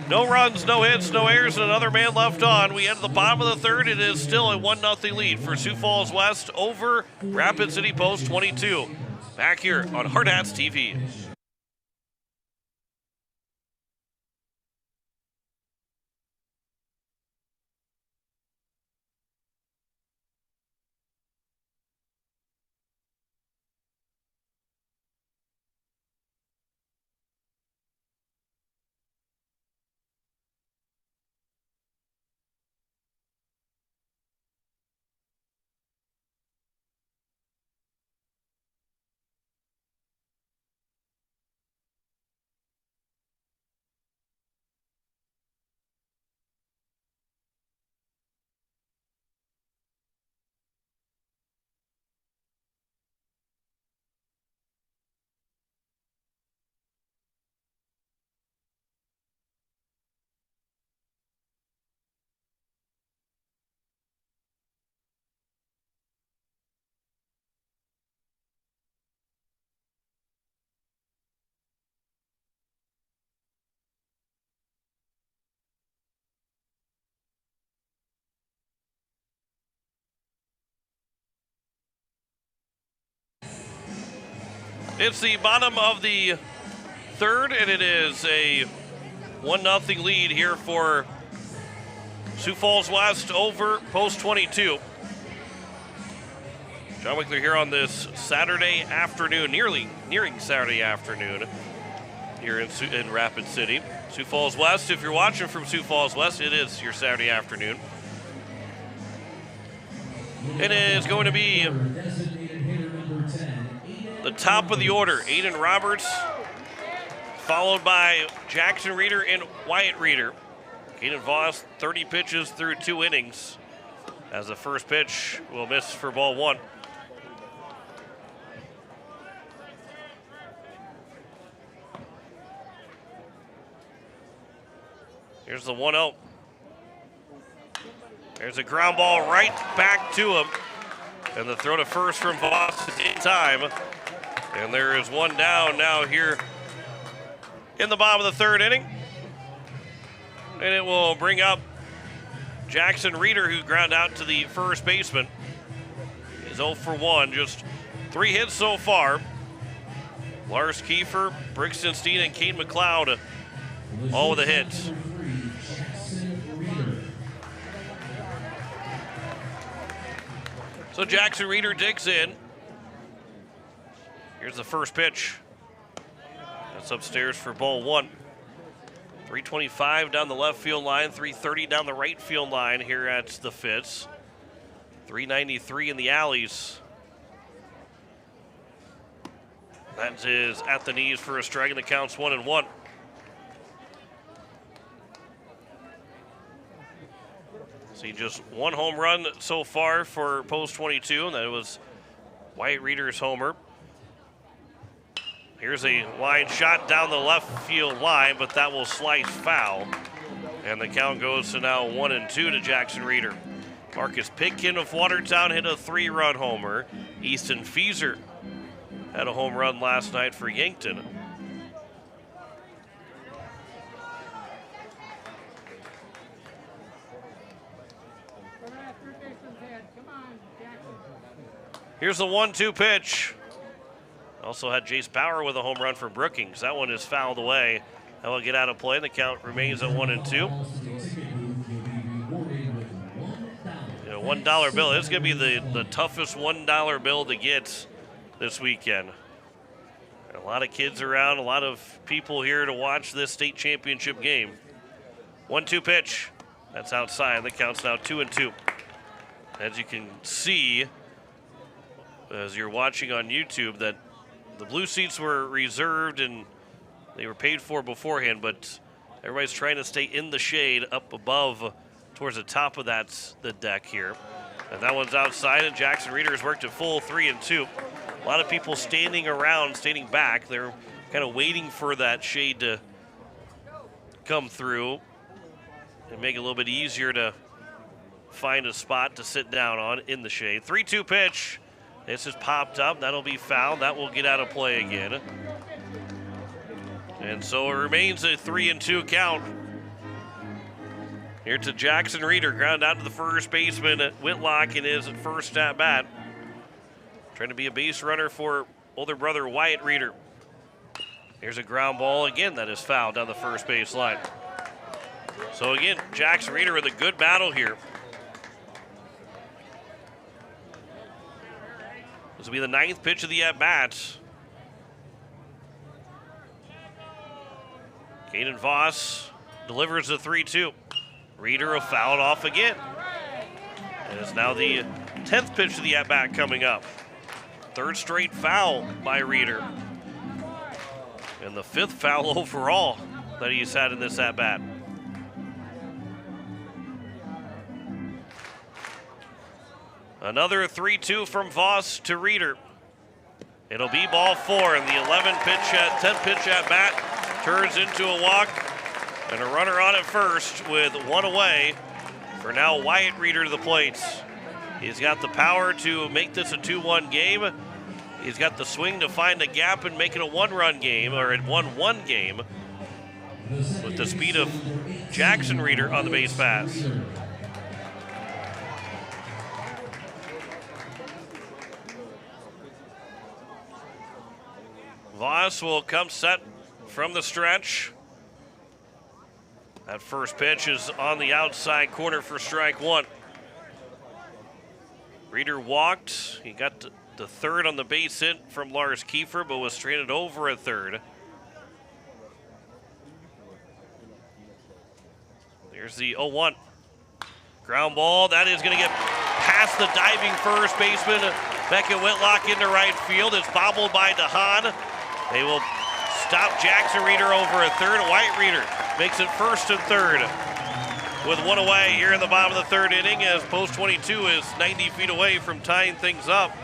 No runs, no hits, no errors, and another man left on. We enter the bottom of the third. It is still a 1-0 lead for Sioux Falls West over Rapid City Post 22. Back here on Hardhats TV. It's the bottom of the third, and it is a 1-0 lead here for Sioux Falls West over Post 22. John Wickler here on this Saturday afternoon, nearing Saturday afternoon here in Rapid City. Sioux Falls West, if you're watching from Sioux Falls West, it is your Saturday afternoon. It is going to be the top of the order, Aiden Roberts, followed by Jackson Reeder and Wyatt Reeder. Aiden Voss, 30 pitches through 2 innings, as the first pitch will miss for ball 1. Here's the 1-0. There's a ground ball right back to him. And the throw to first from Voss in time. And there is one down now here in the bottom of the third inning. And it will bring up Jackson Reeder, who ground out to the first baseman. He's 0 for 1, just 3 hits so far. Lars Kiefer, Brixton Steen, and Kane McLeod, all with the hits. So Jackson Reeder digs in. Here's the first pitch. That's upstairs for ball 1. 325 down the left field line, 330 down the right field line here at the Fitz. 393 in the alleys. That is at the knees for a strike, and the count's 1-1. See, just 1 home run so far for Post 22, and that was Wyatt Reeder's homer. Here's a line shot down the left field line, but that will slice foul. And the count goes to now 1-2 to Jackson Reeder. Marcus Pitkin of Watertown hit a 3-run homer. Easton Fieser had a home run last night for Yankton. Here's the 1-2 pitch. Also had Jace Bauer with a home run for Brookings. That one is fouled away. That will get out of play. The count remains at 1-2. You know, $1 bill. It's going to be the toughest $1 bill to get this weekend. A lot of kids around, a lot of people here to watch this state championship game. 1-2 pitch. That's outside. The count's now 2-2. As you can see, as you're watching on YouTube, that the blue seats were reserved and they were paid for beforehand, but everybody's trying to stay in the shade up above towards the top of the deck here. And that one's outside, and Jackson Reeder has worked at full 3-2. A lot of people standing around, standing back. They're kind of waiting for that shade to come through and make it a little bit easier to find a spot to sit down on in the shade. 3-2 pitch. This has popped up. That'll be fouled. That will get out of play again. And so it remains a 3-2 count. Here to Jackson Reeder, ground out to the first baseman at Whitlock in his first at bat. Trying to be a base runner for older brother Wyatt Reeder. Here's a ground ball again that is fouled down the first base line. So again, Jackson Reeder with a good battle here. This will be the 9th pitch of the at-bat. Caden Voss delivers the 3-2. Reeder will foul it off again. And it's now the 10th pitch of the at-bat coming up. 3rd straight foul by Reeder. And the 5th foul overall that he's had in this at-bat. Another 3-2 from Voss to Reeder. It'll be ball 4, and the 10th pitch at bat turns into a walk. And a runner on at first with one away for now Wyatt Reeder to the plate. He's got the power to make this a 2-1 game. He's got the swing to find a gap and make it a 1-run game, or a 1-1 game, with the speed of Jackson Reeder on the base pass. Voss will come set from the stretch. That first pitch is on the outside corner for strike 1. Reeder walked. He got the 3rd on the base hit from Lars Kiefer, but was stranded over at 3rd. There's the 0-1. Ground ball. That is going to get past the diving first baseman, Beckett Whitlock, into right field. It's bobbled by DeHaan. They will stop Jackson Reeder over at 3rd. Wyatt Reeder makes it 1st and 3rd with one away here in the bottom of the 3rd inning, as post 22 is 90 feet away from tying things up.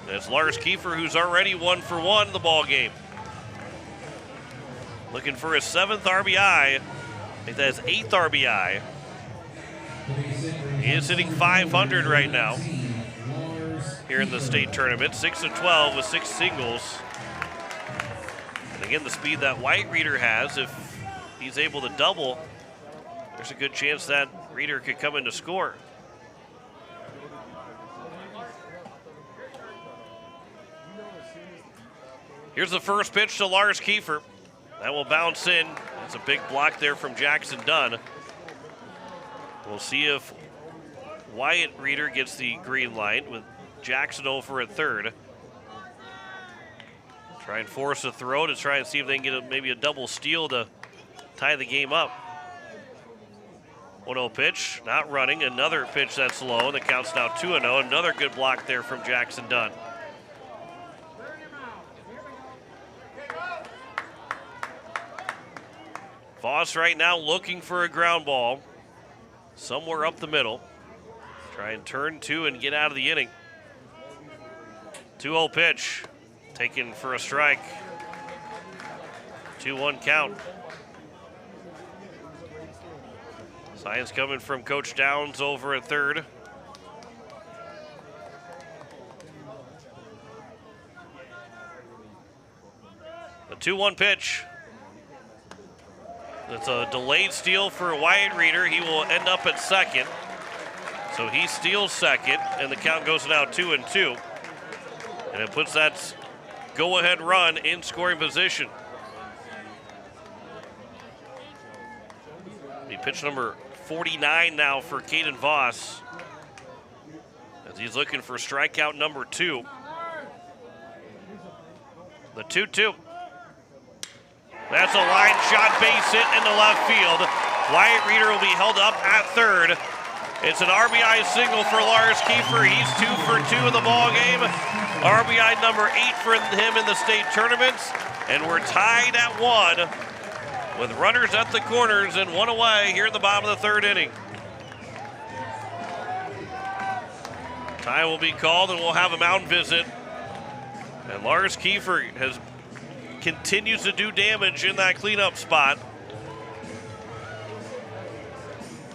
It's Lars Kiefer, who's already 1 for 1 in the ball game. Looking for his 7th RBI. I think that's 8th RBI. He is hitting .500 right now here in the state tournament. 6-12 with 6 singles. And again, the speed that Wyatt Reeder has, if he's able to double, there's a good chance that Reeder could come in to score. Here's the first pitch to Lars Kiefer. That will bounce in. It's a big block there from Jackson Dunn. We'll see if Wyatt Reeder gets the green light with Jackson over at 3rd. Try and force a throw to try and see if they can get maybe a double steal to tie the game up. 1-0 pitch, not running. Another pitch that's low. The count's now 2-0. Another good block there from Jackson Dunn. Voss right now looking for a ground ball somewhere up the middle. Try and turn 2 and get out of the inning. 2-0 pitch. Taken for a strike. 2-1 count. Signs coming from Coach Downs over at 3rd. The 2-1 pitch. It's a delayed steal for Wyatt Reeder. He will end up at 2nd. So he steals 2nd, and the count goes now 2-2. And it puts that go-ahead run in scoring position. The pitch number 49 now for Caden Voss, as he's looking for strikeout number 2. The 2-2. That's a line shot, base hit into left field. Wyatt Reeder will be held up at third. It's an RBI single for Lars Kiefer. He's 2 for 2 in the ball game. RBI number 8 for him in the state tournaments. And we're tied at 1 with runners at the corners and 1 away here in the bottom of the 3rd inning. Time will be called and we'll have a mound visit. And Lars Kiefer continues to do damage in that cleanup spot.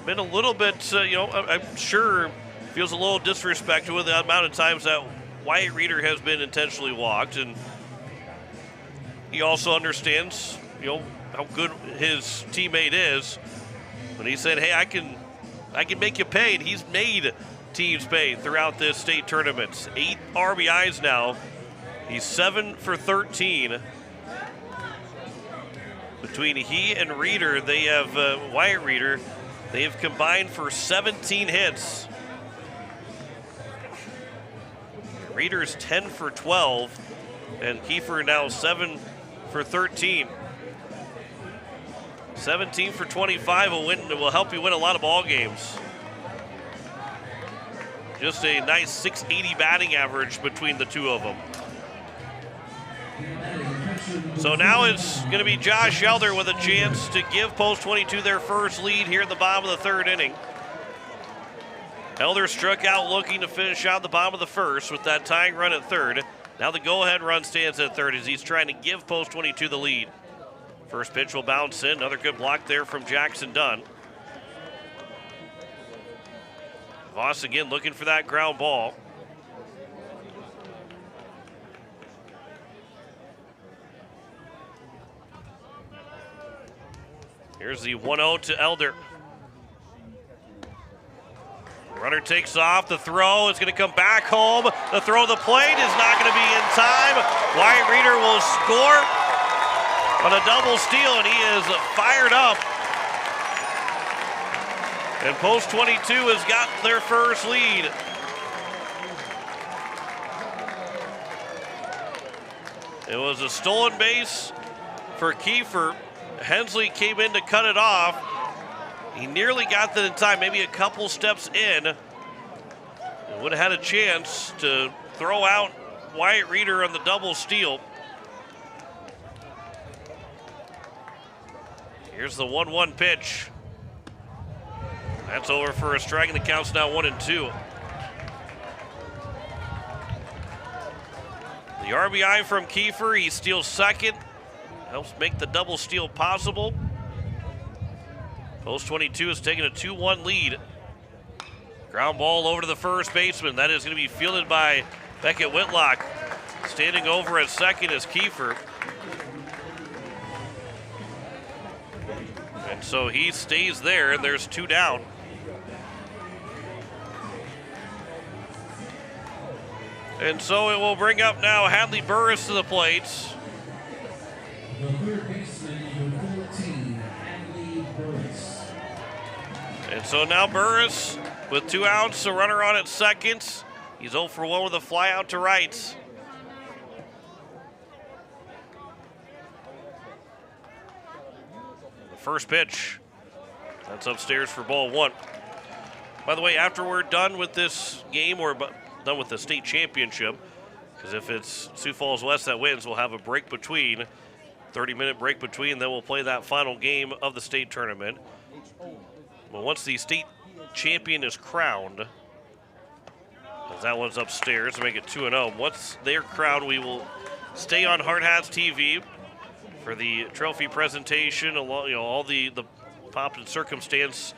Been a little bit, I'm sure feels a little disrespected with the amount of times that Wyatt Reeder has been intentionally walked, and he also understands, how good his teammate is. When he said, "Hey, I can make you pay," and he's made teams pay throughout this state tournament. 8 RBIs now. He's 7 for 13. Between he and Reeder, they have Wyatt Reeder. They have combined for 17 hits. Reeder's 10 for 12, and Kiefer now 7 for 13. 17 for 25 will help you win a lot of ball games. Just a nice 680 batting average between the two of them. So now it's going to be Josh Elder with a chance to give Post 22 their first lead here in the bottom of the 3rd inning. Elder struck out looking to finish out the bottom of the 1st with that tying run at 3rd. Now the go-ahead run stands at 3rd as he's trying to give Post 22 the lead. First pitch will bounce in. Another good block there from Jackson Dunn. Voss again looking for that ground ball. Here's the 1-0 to Elder. Runner takes off. The throw is going to come back home. The throw to the plate is not going to be in time. Wyatt Reeder will score on a double steal, and he is fired up. And Post 22 has got their first lead. It was a stolen base for Kiefer. Hensley came in to cut it off. He nearly got that in time, maybe a couple steps in. And would have had a chance to throw out Wyatt Reeder on the double steal. Here's the 1-1 pitch. That's over for a strike, and the count's now 1-2. The RBI from Kiefer, he steals second. Helps make the double steal possible. Post 22 has taken a 2-1 lead. Ground ball over to the first baseman. That is going to be fielded by Beckett Whitlock. Standing over at second is Kiefer. And so he stays there, and there's 2 down. And so it will bring up now Hadley Burris to the plate. The third baseman, number 14, Hadley Burris. And so now Burris with 2 outs, a runner on at second. He's 0 for 1 with a fly out to right. The first pitch. That's upstairs for ball 1. By the way, after we're done with this game, or done with the state championship, because if it's Sioux Falls West that wins, we'll have a break between, 30-minute break between, then we'll play that final game of the state tournament. Well, once the state champion is crowned, as that one's upstairs to make it 2-0. Once they're crowned, we will stay on Hardhats TV for the trophy presentation, all the pomp and circumstance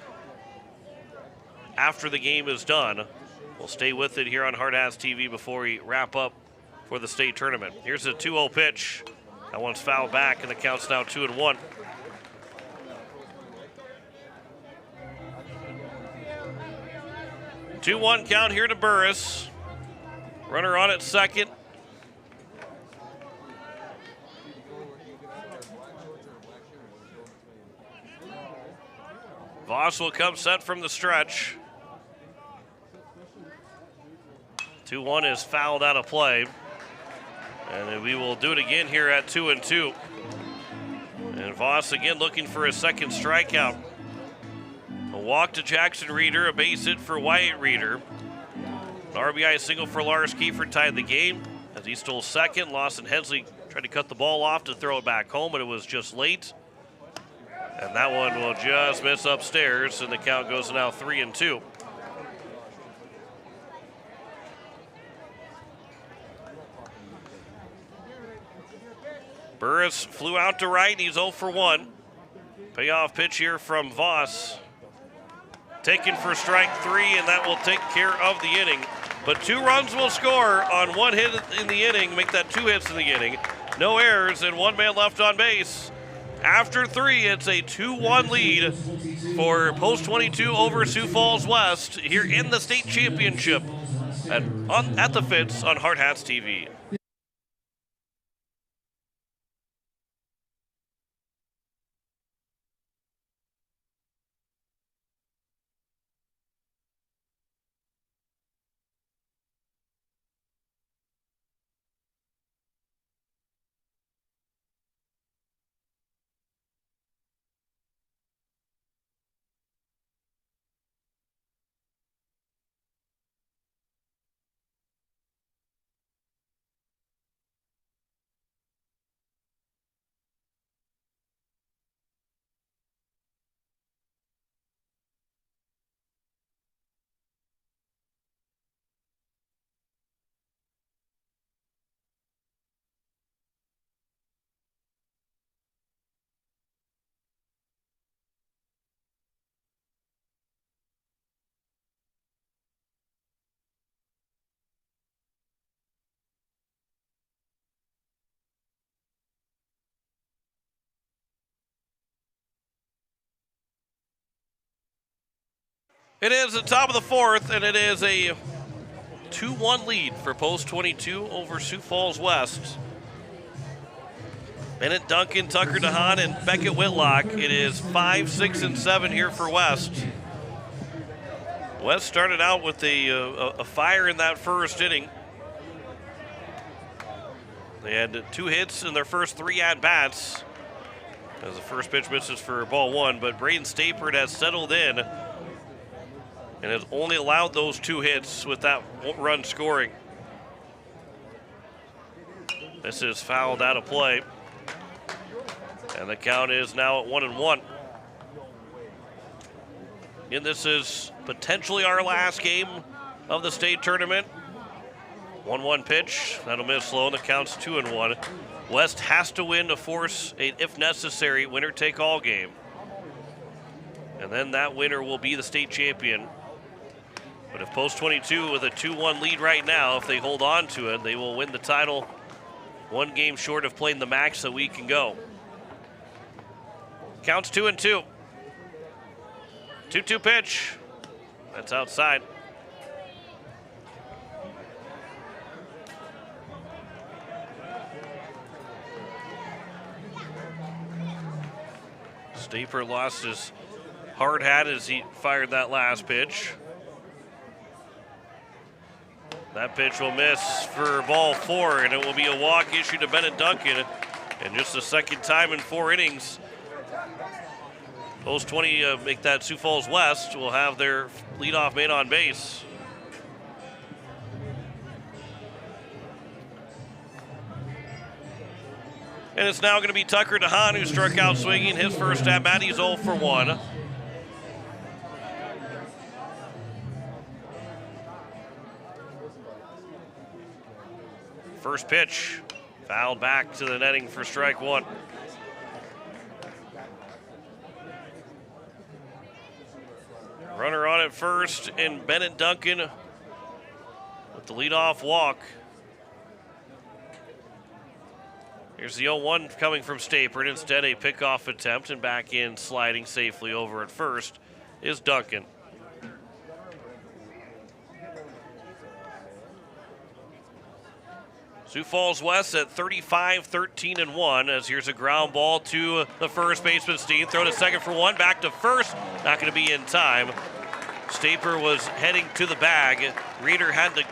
after the game is done. We'll stay with it here on Hardhats TV before we wrap up for the state tournament. Here's a 2-0 pitch. That one's fouled back, and the count's now 2-1. Two-1 count here to Burris. Runner on at second. Voss will come set from the stretch. 2-1 is fouled out of play. And we will do it again here at 2-2. And Voss again looking for a second strikeout. A walk to Jackson Reeder, a base hit for Wyatt Reeder. An RBI single for Lars Kiefer tied the game as he stole second. Lawson Hensley tried to cut the ball off to throw it back home, but it was just late. And that one will just miss upstairs, and the count goes now 3-2. Burris flew out to right. He's 0 for 1. Payoff pitch here from Voss. Taken for strike 3, and that will take care of the inning. But 2 runs will score on 1 hit in the inning, make that 2 hits in the inning. No errors and 1 man left on base. After 3, it's a 2-1 lead for Post 22 over Sioux Falls West here in the state championship at the Fitz on Hardhats TV. It is the top of the 4th, and it is a 2-1 lead for Post 22 over Sioux Falls West. Bennett Duncan, Tucker DeHaan, and Beckett Whitlock. It is 5, 6, and 7 here for West. West started out with a fire in that first inning. They had 2 hits in their first 3 at-bats as the first pitch misses for ball 1, but Braden Stapert has settled in and has only allowed those 2 hits with that run scoring. This is fouled out of play. And the count is now at 1-1. And this is potentially our last game of the state tournament. 1-1 pitch, that'll miss low, and the count's 2-1. West has to win to force a, if necessary, winner-take-all game. And then that winner will be the state champion. But if Post 22 with a 2-1 lead right now, if they hold on to it, they will win the title 1 game short of playing the max that we can go. Counts 2-2. 2-2 pitch. That's outside. Stapert lost his hard hat as he fired that last pitch. That pitch will miss for ball 4, and it will be a walk issued to Bennett Duncan. And just the second time in 4 innings, Post 20 make that Sioux Falls West will have their leadoff man on base. And it's now going to be Tucker DeHaan who struck out swinging his first at-bat. He's 0 for 1. First pitch, fouled back to the netting for strike 1. Runner on at first, and Bennett Duncan with the leadoff walk. Here's the 0-1 coming from Stapert. Instead, a pickoff attempt, and back in sliding safely over at first is Duncan. Sioux Falls West at 35-13-1 as here's a ground ball to the first baseman Steen. Throw to second for 1, back to first. Not going to be in time. Stapert was heading to the bag. Reeder had to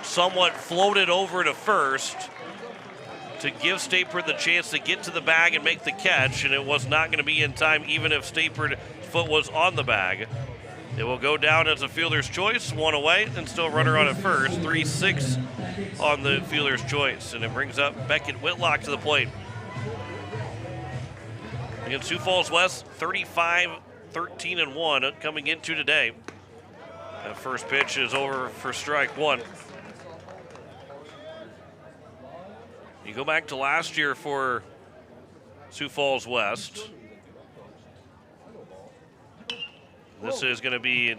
somewhat float it over to first. to give Stapert the chance to get to the bag and make the catch, and it was not going to be in time even if Stapert's foot was on the bag. It will go down as a fielder's choice, 1 away, and still runner on at first, 3-6 on the fielder's choice, and it brings up Beckett Whitlock to the plate. Against Sioux Falls West, 35-13-1 coming into today. That first pitch is over for strike 1. You go back to last year for Sioux Falls West. This is going to be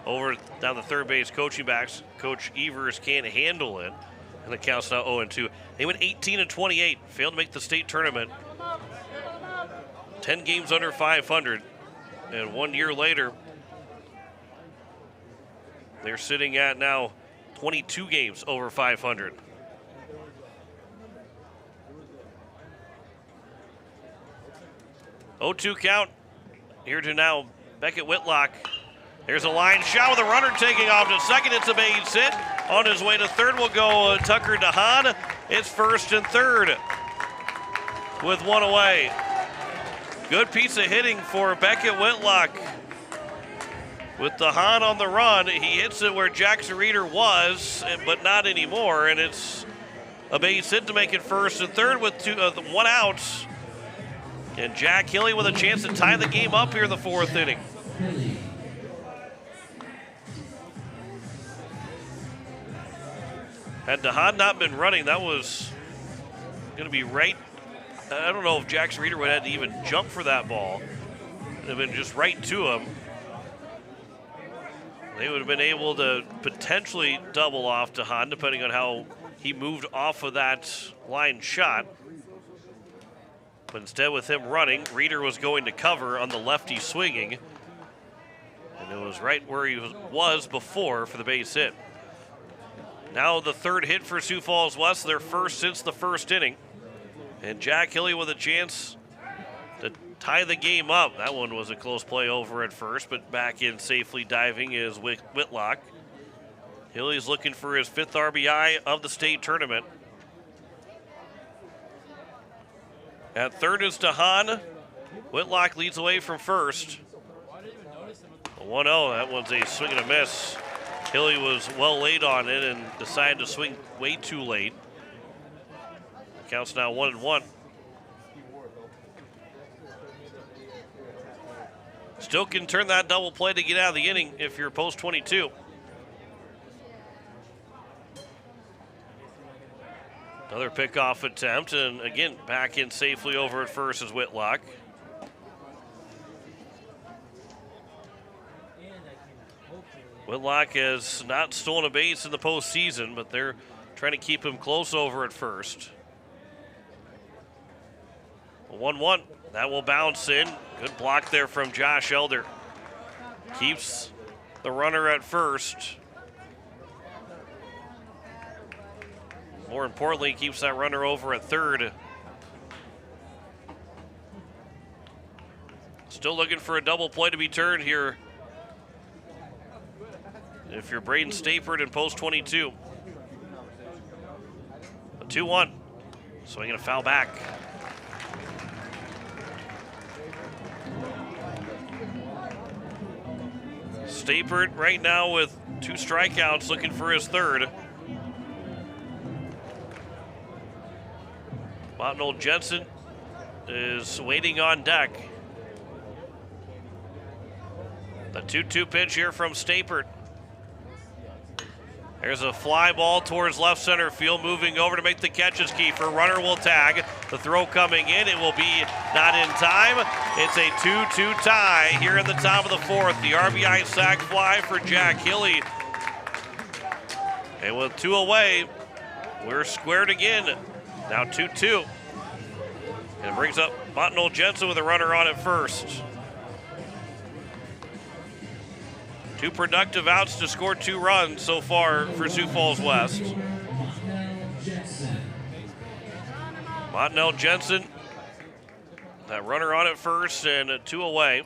over down the third base coaching backs. Coach Evers can't handle it, and the count's now 0-2. They went 18-28, failed to make the state tournament. 10 games under 500, and 1 year later, they're sitting at now 22 games over 500. Oh-2 count. Here to now Beckett Whitlock. There's a line shot with a runner taking off to second. It's a base hit. On his way to third will go Tucker DeHaan. It's first and third with 1 away. Good piece of hitting for Beckett Whitlock. With DeHaan on the run, he hits it where Jackson Reeder was, but not anymore, and it's a base hit to make it first and third with 1 out. And Jack Hilly with a chance to tie the game up here in the 4th inning. Had DeHaan not been running, that was going to be right. I don't know if Jackson Reeder would have had to even jump for that ball. It would have been just right to him. They would have been able to potentially double off DeHaan depending on how he moved off of that line shot. But instead, with him running, Reeder was going to cover on the lefty swinging. And it was right where he was before for the base hit. Now the third hit for Sioux Falls West, their first since the first inning. And Jack Hilly with a chance to tie the game up. That one was a close play over at first, but back in safely diving is Whitlock. Hilly's looking for his 5th RBI of the state tournament. At third is DeHaan. Whitlock leads away from first. 1-0, that one's a swing and a miss. Hilly was well late on it and decided to swing way too late. The count's now 1-1. Still can turn that double play to get out of the inning if you're post 22. Another pickoff attempt, and again, back in safely over at first is Whitlock. Whitlock has not stolen a base in the postseason, but they're trying to keep him close over at first. 1-1, that will bounce in. Good block there from Josh Elder. Keeps the runner at first. More importantly, keeps that runner over at third. Still looking for a double play to be turned here. If you're Braden Stapert in post 22. A 2-1. Swinging a foul back. Stapert right now with 2 strikeouts, looking for his third. Montanol Jensen is waiting on deck. The 2-2 pitch here from Stapert. There's a fly ball towards left center field. Moving over to make the catch is Kiefer. Runner will tag. The throw coming in. It will be not in time. It's a 2-2 tie here in the top of the 4th. The RBI sac fly for Jack Hilly. And with 2 away, we're squared again. Now 2-2. And it brings up Montanol Jensen with a runner on at first. 2 productive outs to score 2 runs so far for Sioux Falls West. Montanol Jensen, that runner on at first and 2 away.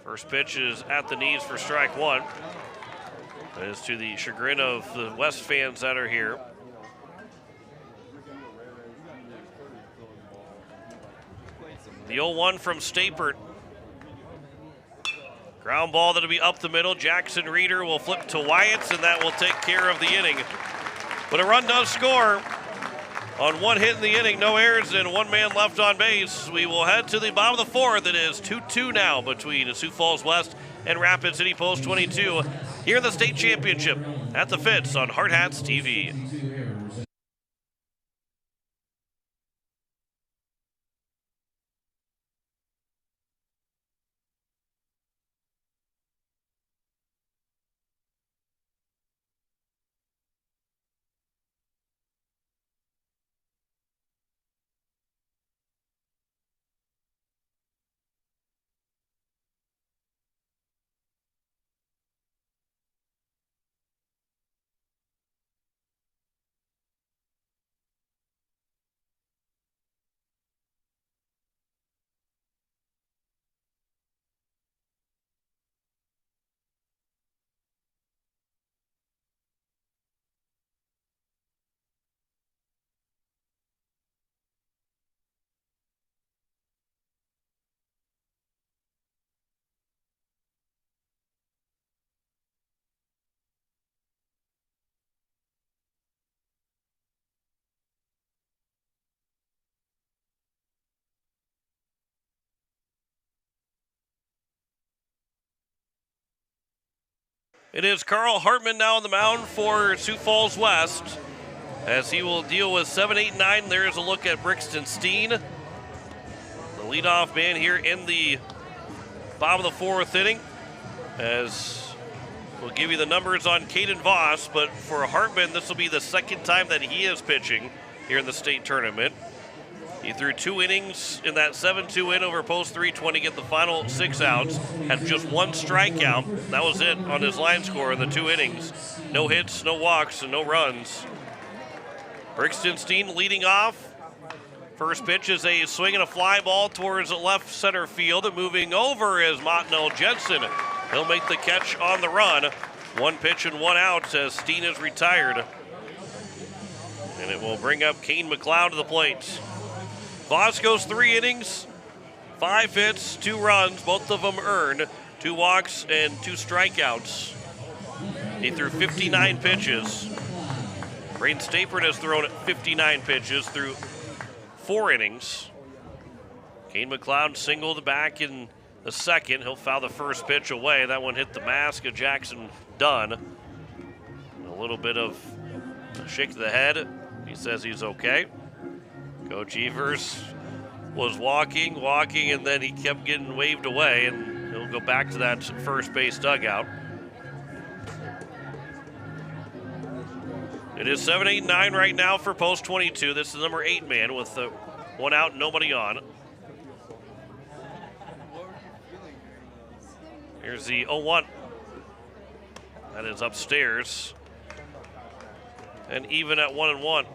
First pitch is at the knees for strike 1. That is to the chagrin of the West fans that are here. The 0-1 from Stapert. Ground ball that'll be up the middle. Jackson Reeder will flip to Wyatts, and that will take care of the inning. But a run does score on one hit in the inning, no errors, and one man left on base. We will head to the bottom of the fourth. It is 2-2 now between Sioux Falls West and Rapid City Post 22 here in the state championship at the Fitz on Hardhats TV. It is Carl Hartman now on the mound for Sioux Falls West as he will deal with 7, 8, 9. There's a look at Brixton Steen, the leadoff man here in the bottom of the fourth inning, as we'll give you the numbers on Caden Voss. But for Hartman, this will be the second time that he is pitching here in the state tournament. He threw 2 innings in that 7-2 win over Post 320, get the final 6 outs, had just 1 strikeout. That was it on his line score in the 2 innings. No hits, no walks, and no runs. Brixton Steen leading off. First pitch is a swing and a fly ball towards left center field. Moving over is Montanel Jensen. He'll make the catch on the run. 1 pitch and 1 out as Steen is retired. And it will bring up Kane McLeod to the plate. Voss goes 3 innings, 5 hits, 2 runs, both of them earned, 2 walks and 2 strikeouts. He threw 59 pitches. Braden Stapert has thrown 59 pitches through 4 innings. Kane McLeod singled back in the second. He'll foul the first pitch away. That one hit the mask of Jackson Dunn. A little bit of a shake of the head. He says he's okay. Coach Evers was walking, and then he kept getting waved away, and he'll go back to that first base dugout. It is 7, 8, 9 right now for Post 22. This is the number 8 man with 1 out and nobody on. Here's the 0-1. That is upstairs. And even at 1-1.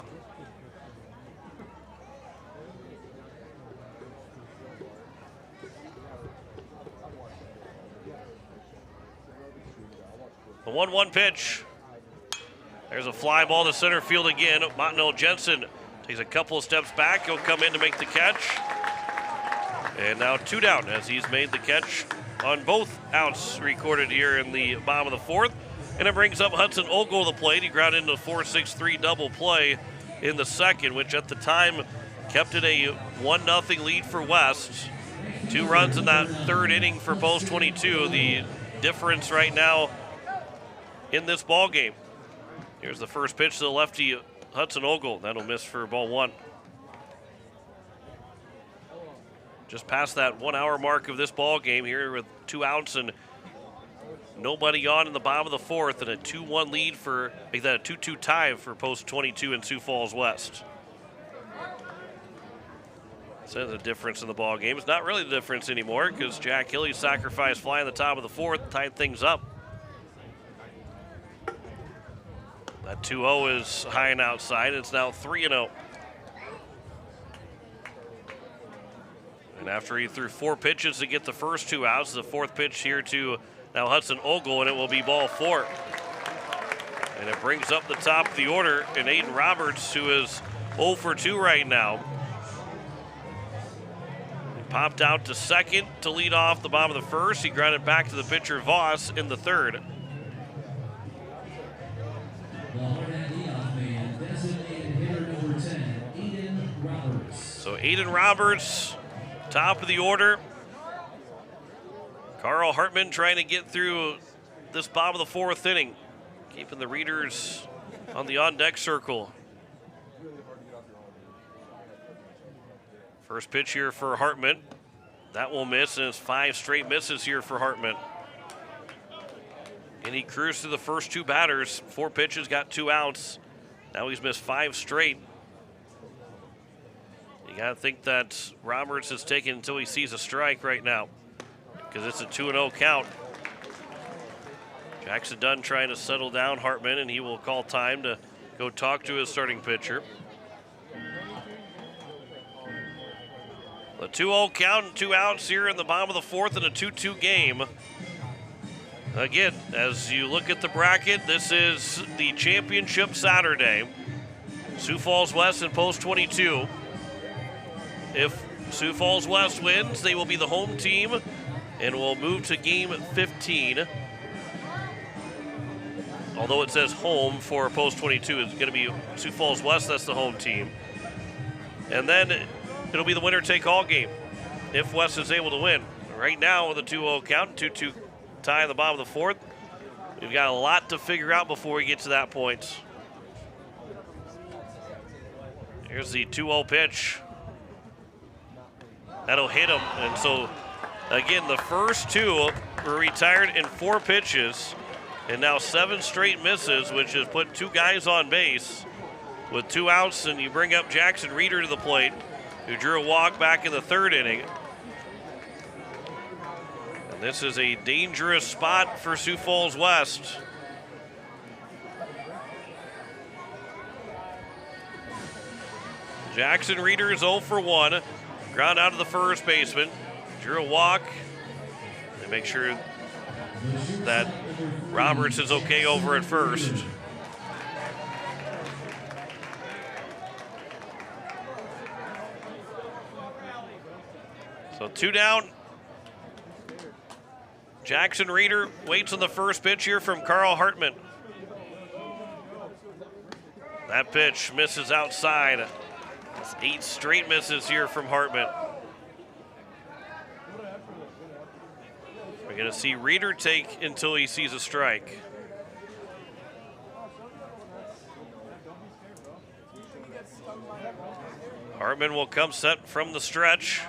The 1-1 pitch. There's a fly ball to center field again. Montanel Jensen takes a couple of steps back. He'll come in to make the catch. And now 2 down as he's made the catch on both outs recorded here in the bottom of the fourth. And it brings up Hudson Ogle to the plate. He grounded into a 4-6-3 double play in the second, which at the time kept it a 1-0 lead for West. 2 runs in that 3rd inning for Post 22. The difference right now in this ball game. Here's the first pitch to the lefty, Hudson Ogle. That'll miss for ball 1. Just past that 1 hour mark of this ball game here with 2 outs and nobody on in the bottom of the fourth, and a 2-1 lead for, make that a 2-2 tie for Post 22 in Sioux Falls West. So the difference in the ball game. It's not really the difference anymore because Jack Hilly's sacrifice fly in the top of the fourth tied things up. That 2-0 is high and outside. It's now 3-0. And after he threw 4 pitches to get the first 2 outs, the 4th pitch here to now Hudson Ogle, and it will be ball 4. And it brings up the top of the order, and Aiden Roberts, who is 0 for 2 right now. popped out to second to lead off the bottom of the first. He grounded back to the pitcher Voss in the third. The Hardhat leadoff man, designated hitter number 10, Aiden Roberts. So Aiden Roberts, top of the order. Carl Hartman trying to get through this bottom of the fourth inning, keeping the Readers on the on-deck circle. First pitch here for Hartman. That will miss, and it's 5 straight misses here for Hartman. And he cruised through the first 2 batters. 4 pitches, got 2 outs. Now he's missed 5 straight. You got to think that Roberts is taking until he sees a strike right now, because it's a 2-0 count. Jackson Dunn trying to settle down Hartman, and he will call time to go talk to his starting pitcher. The 2-0 count and 2 outs here in the bottom of the fourth in a 2-2 game. Again, as you look at the bracket, this is the championship Saturday. Sioux Falls West in post 22. If Sioux Falls West wins, they will be the home team and will move to game 15. Although it says home for post 22, it's going to be Sioux Falls West, that's the home team. And then it'll be the winner-take-all game if West is able to win. Right now with a 2-0 count, 2-2 tie in the bottom of the fourth. We've got a lot to figure out before we get to that point. Here's the 2-0 pitch. That'll hit him. And so, again, the first 2 were retired in 4 pitches, and now 7 straight misses, which has put 2 guys on base with 2 outs, and you bring up Jackson Reeder to the plate, who drew a walk back in the 3rd inning. And this is a dangerous spot for Sioux Falls West. Jackson Reeder is 0 for 1. Ground out to the first baseman. Drew a walk. They make sure that Roberts is okay over at first. So 2 down. Jackson Reeder waits on the first pitch here from Carl Hartman. That pitch misses outside. It's 8 straight misses here from Hartman. We're going to see Reeder take until he sees a strike. Hartman will come set from the stretch.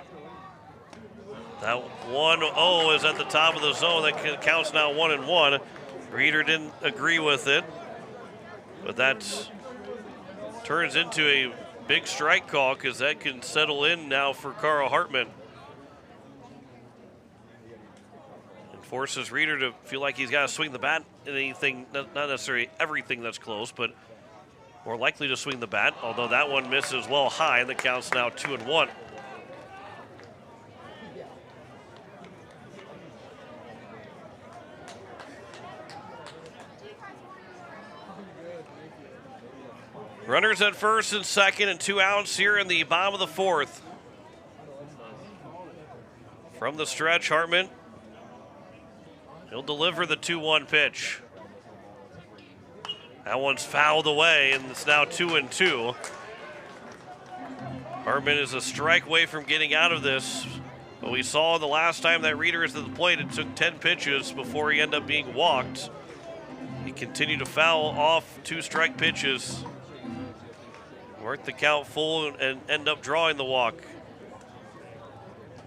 That 1-0 is at the top of the zone. That counts now 1-1. Reeder didn't agree with it, but that turns into a big strike call because that can settle in now for Carl Hartman. And forces Reeder to feel like he's got to swing the bat in anything, not necessarily everything that's close, but more likely to swing the bat, although that one misses well high, and the count's now 2-1. Runners at first and second and 2 outs here in the bottom of the fourth. From the stretch, Hartman. He'll deliver the 2-1 pitch. That one's fouled away, and it's now 2-2. Hartman is a strike away from getting out of this. But we saw the last time that Reeder is at the plate, it took 10 pitches before he ended up being walked. He continued to foul off 2 strike pitches. Work the count full and end up drawing the walk.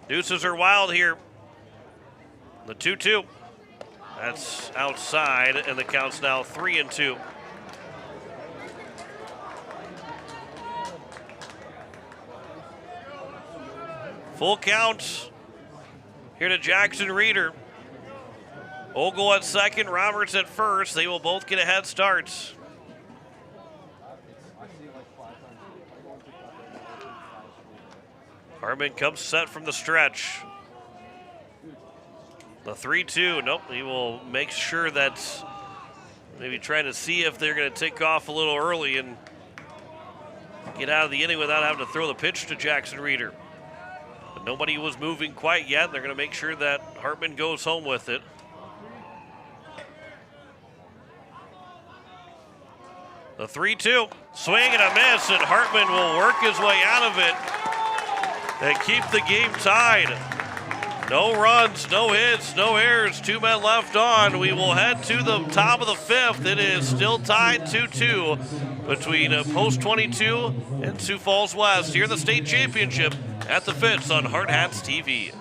Deuces are wild here. The 2-2. That's outside, and the count's now 3-2. Full count here to Jackson Reeder. Ogle at second, Roberts at first. They will both get a head start. Hartman comes set from the stretch. The 3-2, nope, he will make sure that's maybe trying to see if they're going to take off a little early and get out of the inning without having to throw the pitch to Jackson Reeder. nobody was moving quite yet. They're going to make sure that Hartman goes home with it. The 3-2, swing and a miss, and Hartman will work his way out of it and keep the game tied. No runs, no hits, no errors, 2 men left on. We will head to the top of the 5th. It is still tied 2-2 between Post 22 and Sioux Falls West here in the state championship at the Fitz on Hardhats TV.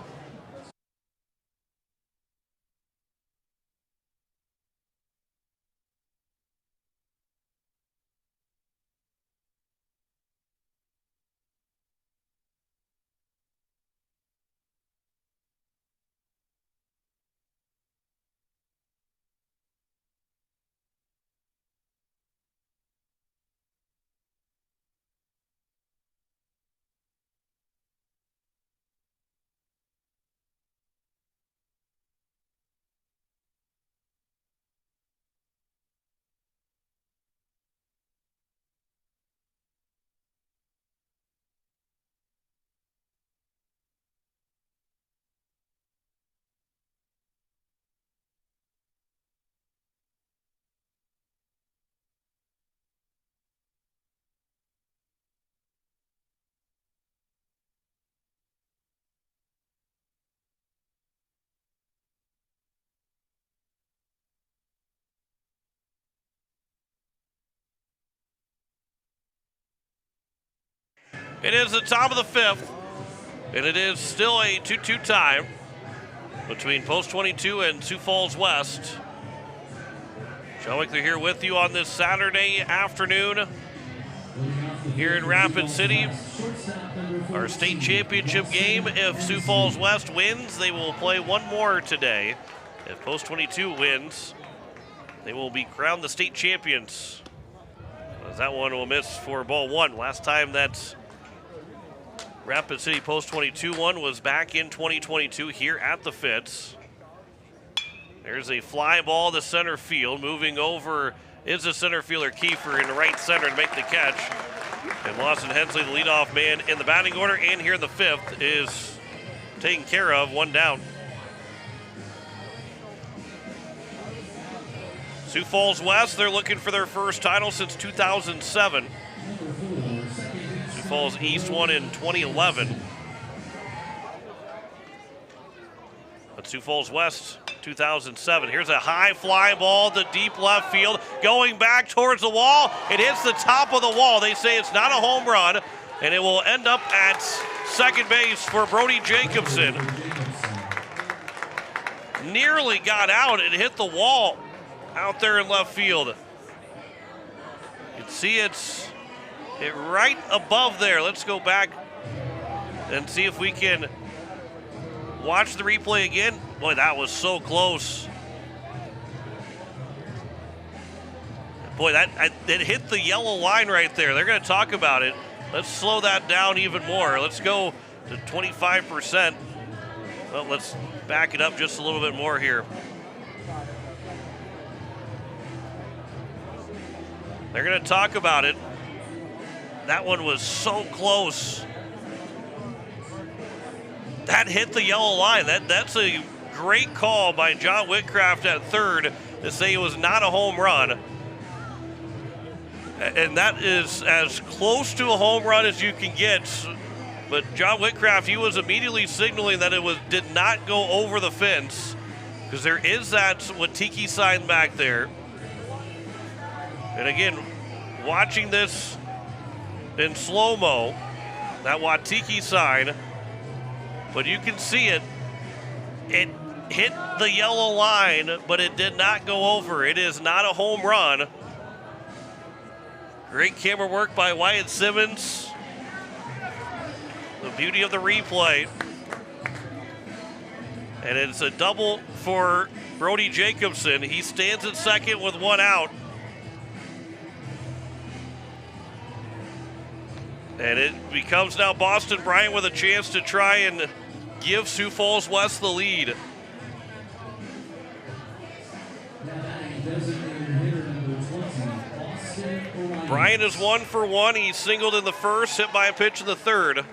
It is the top of the 5th, and it is still a 2-2 tie between Post 22 and Sioux Falls West. Sean Wickler here with you on this Saturday afternoon here in Rapid City. Our state championship game, if Sioux Falls West wins, they will play one more today. If Post 22 wins, they will be crowned the state champions. As that one will miss for ball one. Last time that Rapid City Post 22 one was back in 2022 here at the Fitz. There's a fly ball to center field. Moving over is the center fielder Kiefer in the right center to make the catch. And Lawson Hensley, the leadoff man in the batting order and here in the 5th, is taken care of, one down. Sioux Falls West, they're looking for their first title since 2007. Sioux Falls East won in 2011. But Sioux Falls West, 2007. Here's a high fly ball to deep left field, going back towards the wall. It hits the top of the wall. They say it's not a home run, and it will end up at second base for Brody Jacobson. Nearly got out. It hit the wall out there in left field. You can see it right above there. Let's go back and see if we can watch the replay again. Boy, that was so close. Boy, it hit the yellow line right there. They're going to talk about it. Let's slow that down even more. Let's go to 25%. Well, let's back it up just a little bit more here. They're going to talk about it. That one was so close. That hit the yellow line. That's a great call by John Whitcraft at third to say it was not a home run. And that is as close to a home run as you can get. But John Whitcraft, he was immediately signaling that it did not go over the fence, because there is that Watiki sign back there. And again, watching this in slow-mo, that Watiki sign, but you can see it. It hit the yellow line, but it did not go over. It is not a home run. Great camera work by Wyatt Simmons. The beauty of the replay. And it's a double for Brody Jacobson. He stands at second with one out. And it becomes now Boston Bryant with a chance to try and give Sioux Falls West the lead. Bryant is 1 for 1. He singled in the first, hit by a pitch in the third.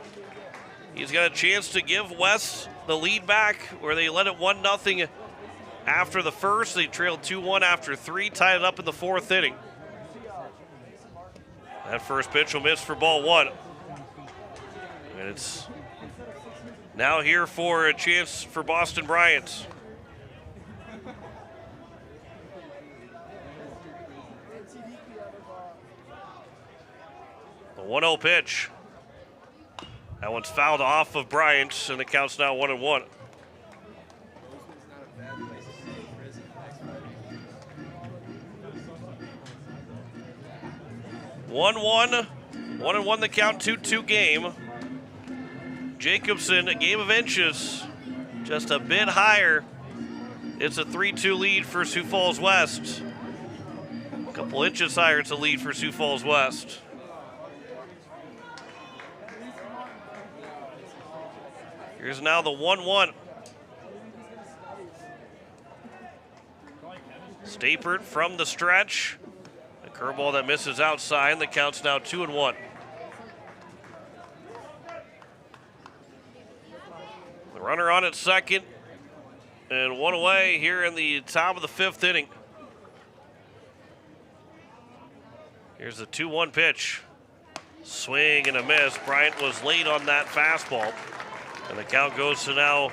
He's got a chance to give West the lead back where they led it 1-0 after the first. They trailed 2-1 after 3, tied it up in the 4th inning. That first pitch will miss for ball 1. And it's now here for a chance for Boston Bryant. The 1-0 pitch. That one's fouled off of Bryant, and the count's now 1-1. One the count, 2-2 game. Jacobson, a game of inches, just a bit higher. It's a 3-2 lead for Sioux Falls West. A couple inches higher, it's a lead for Sioux Falls West. Here's now the 1-1. Stapert from the stretch. A curveball that misses outside. The count's now 2-1. The runner on at second. And 1 away here in the top of the 5th inning. Here's the 2-1 pitch. Swing and a miss. Bryant was late on that fastball. And the count goes to now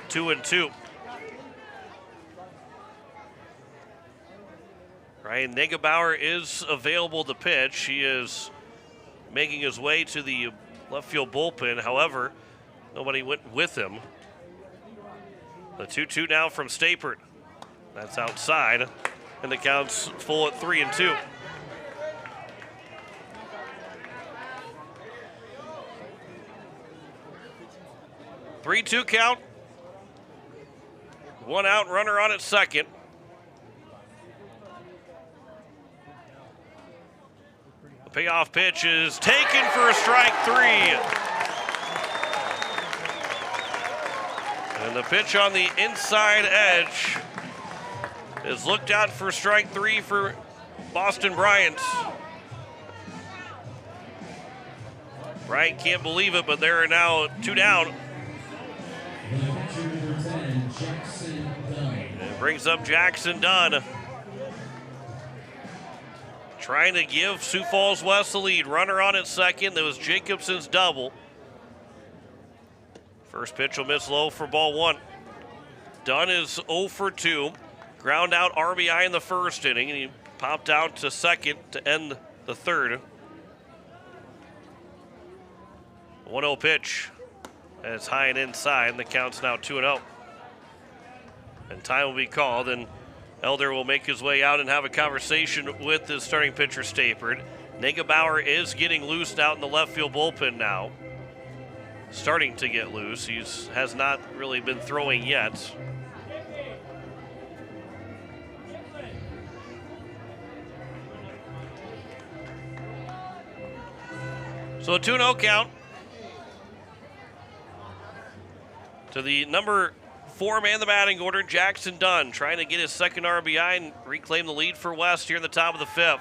2-2. Ryan Negebauer is available to pitch. He is making his way to the left field bullpen. However, nobody went with him. The 2-2 now from Stapert. That's outside. And the count's full at 3-2. Three-two count. 1 out, runner on at second. The payoff pitch is taken for a strike 3. And the pitch on the inside edge is looked out for strike 3 for Boston Bryant. Bryant can't believe it, but there are now 2 down. It brings up Jackson Dunn. Trying to give Sioux Falls West the lead. Runner on at second. That was Jacobson's double. First pitch will miss low for ball 1. Dunn is 0 for 2. Ground out RBI in the 1st inning, and he popped out to second to end the 3rd. 1-0 pitch. And it's high and inside, and the count's now 2-0. And time will be called, and Elder will make his way out and have a conversation with the starting pitcher, Stapert. Negebauer is getting loose out in the left field bullpen now. Starting to get loose. He has not really been throwing yet. So a 2-0 count to the number 4 man in the batting order, Jackson Dunn, trying to get his second RBI and reclaim the lead for West here in the top of the 5th.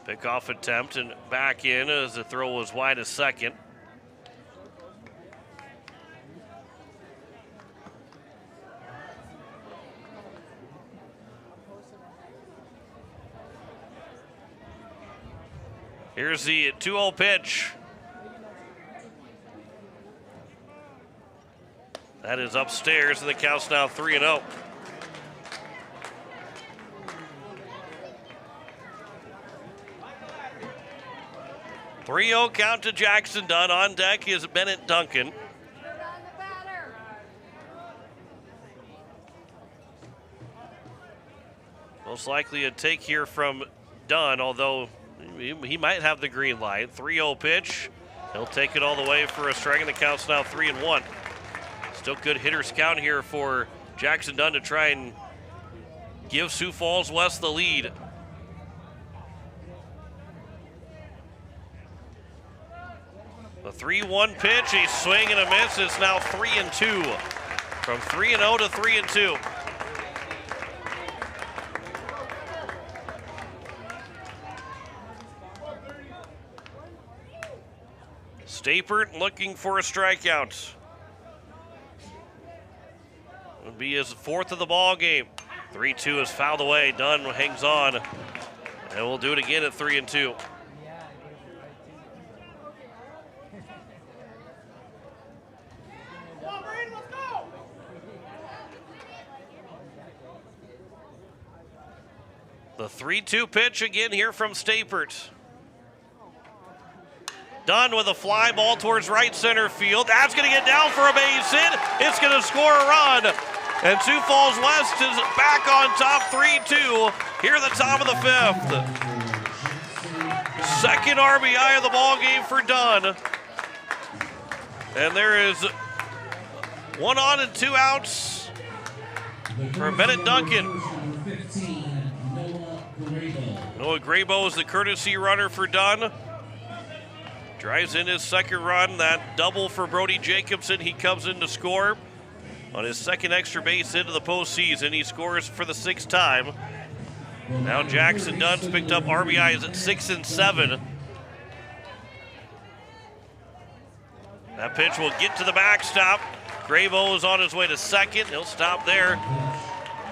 Pickoff attempt and back in as the throw was wide as second. Here's the 2-0 pitch. That is upstairs, and the count's now 3-0. (3-0) count to Jackson Dunn. On deck is Bennett Duncan. Most likely a take here from Dunn, although he might have the green light. 3-0 pitch. He'll take it all the way for a strike, and the count's now 3-1. Still good hitter's count here for Jackson Dunn to try and give Sioux Falls West the lead. The 3-1 pitch, a swing and a miss. It's now 3-2. From 3-0 to 3-2. Stapert looking for a strikeout. Would be his 4th of the ball game. 3-2 is fouled away. Dunn hangs on. And we'll do it again at 3-2. The 3-2 pitch again here from Stapert. Dunn with a fly ball towards right center field. That's going to get down for a base hit. It's going to score a run. And Sioux Falls West is back on top 3-2 here at the top of the 5th. Second RBI of the ball game for Dunn. And there is 1 on and 2 outs for Bennett Duncan. Noah Graybo is the courtesy runner for Dunn. Drives in his second run, that double for Brody Jacobson. He comes in to score on his second extra base into the postseason. He scores for the 6th time. Now Jackson Dunn's picked up RBIs at 6 and 7. That pitch will get to the backstop. Graybo is on his way to second. He'll stop there.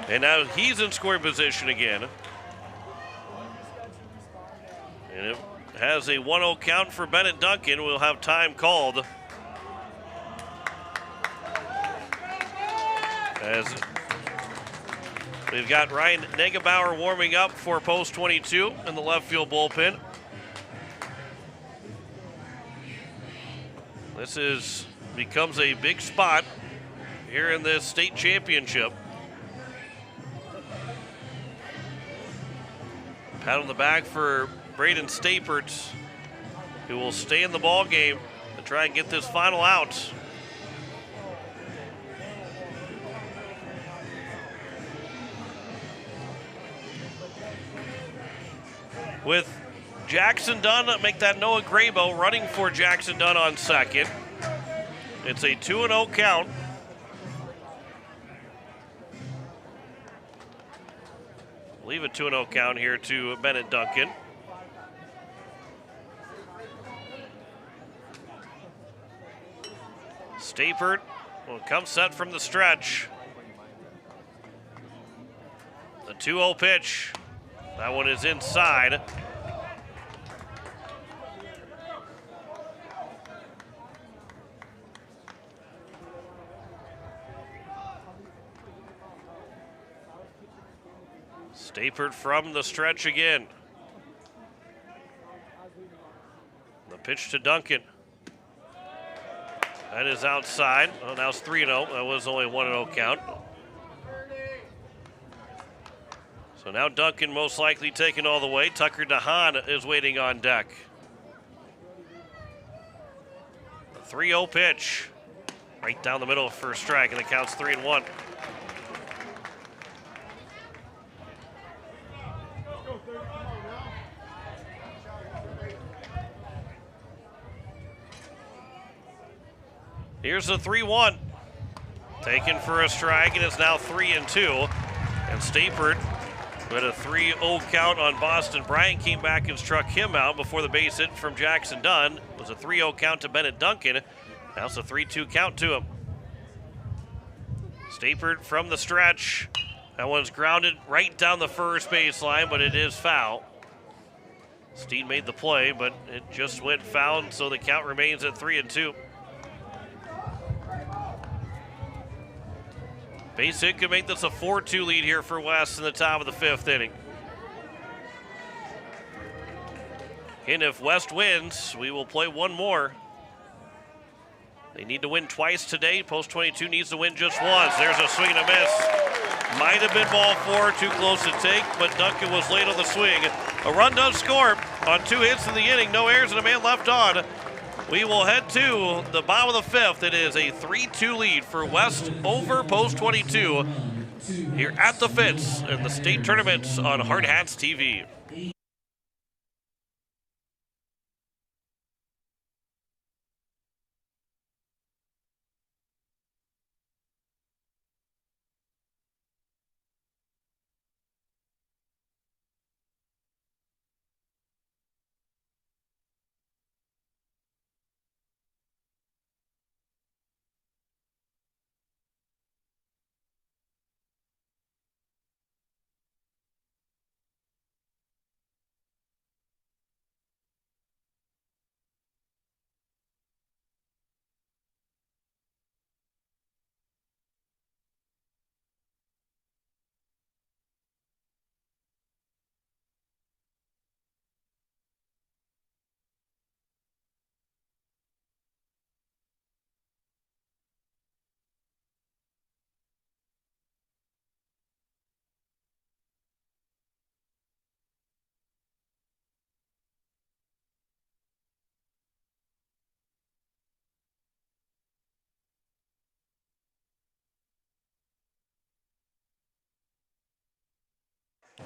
And now he's in scoring position again. And it has a 1-0 count for Bennett Duncan. We'll have time called. As we've got Ryan Negebauer warming up for post 22 in the left field bullpen. This becomes a big spot here in this state championship. Pat on the back for Braden Stapert, who will stay in the ball game to try and get this final out. With Jackson Dunn, make that Noah Graybo running for Jackson Dunn on second. It's a 2-0 count. Leave a 2-0 count here to Bennett Duncan. Stapert will come set from the stretch. The 2-0 pitch. That one is inside. Stapert from the stretch again. The pitch to Duncan. That is outside. Well, now it's 3-0. That was only a 1-0 count. So now Duncan most likely taken all the way. Tucker DeHaan is waiting on deck. The 3-0 pitch. Right down the middle for a strike, and it counts 3-1. Here's the 3-1. Taken for a strike, and it's now 3-2. And Stapert, who had a 3-0 count on Boston Bryant, came back and struck him out before the base hit from Jackson Dunn. It was a 3-0 count to Bennett Duncan. Now it's a 3-2 count to him. Stapert from the stretch. That one's grounded right down the first baseline, but it is foul. Steen made the play, but it just went foul, so the count remains at 3-2. Base hit could make this a 4-2 lead here for West in the top of the 5th inning. And if West wins, we will play one more. They need to win twice today. Post 22 needs to win just once. There's a swing and a miss. Might have been ball 4, too close to take, but Duncan was late on the swing. A run does score on 2 hits in the inning. No errors and a man left on. We will head to the bottom of the 5th. It is a 3-2 lead for West over Post 22 here at the Fitz in the state tournaments on Hardhats TV.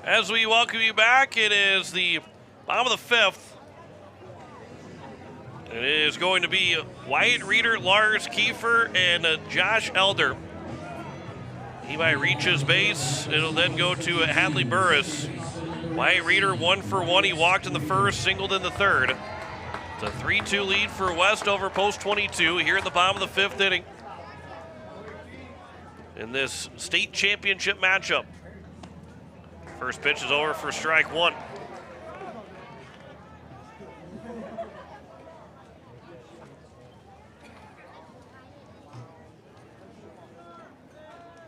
As we welcome you back, it is the bottom of the fifth. It is going to be Wyatt Reeder, Lars Kiefer, and Josh Elder. He might reach his base. It'll then go to Hadley Burris. Wyatt Reeder 1 for 1. He walked in the first, singled in the third. It's a 3-2 lead for West over post 22 here in the bottom of the fifth inning in this state championship matchup. First pitch is over for strike one.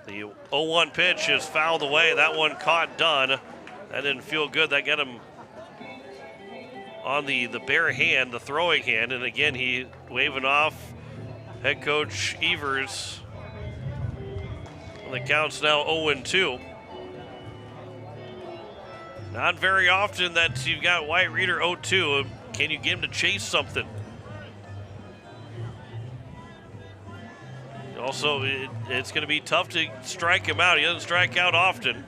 The 0-1 pitch is fouled away. That one caught Dunn. That didn't feel good. That got him on the bare hand, the throwing hand. And again, he waving off head coach Evers. And the count's now 0-2. Not very often that you've got Wyatt Reeder 0-2. Can you get him to chase something? Also, it's going to be tough to strike him out. He doesn't strike out often.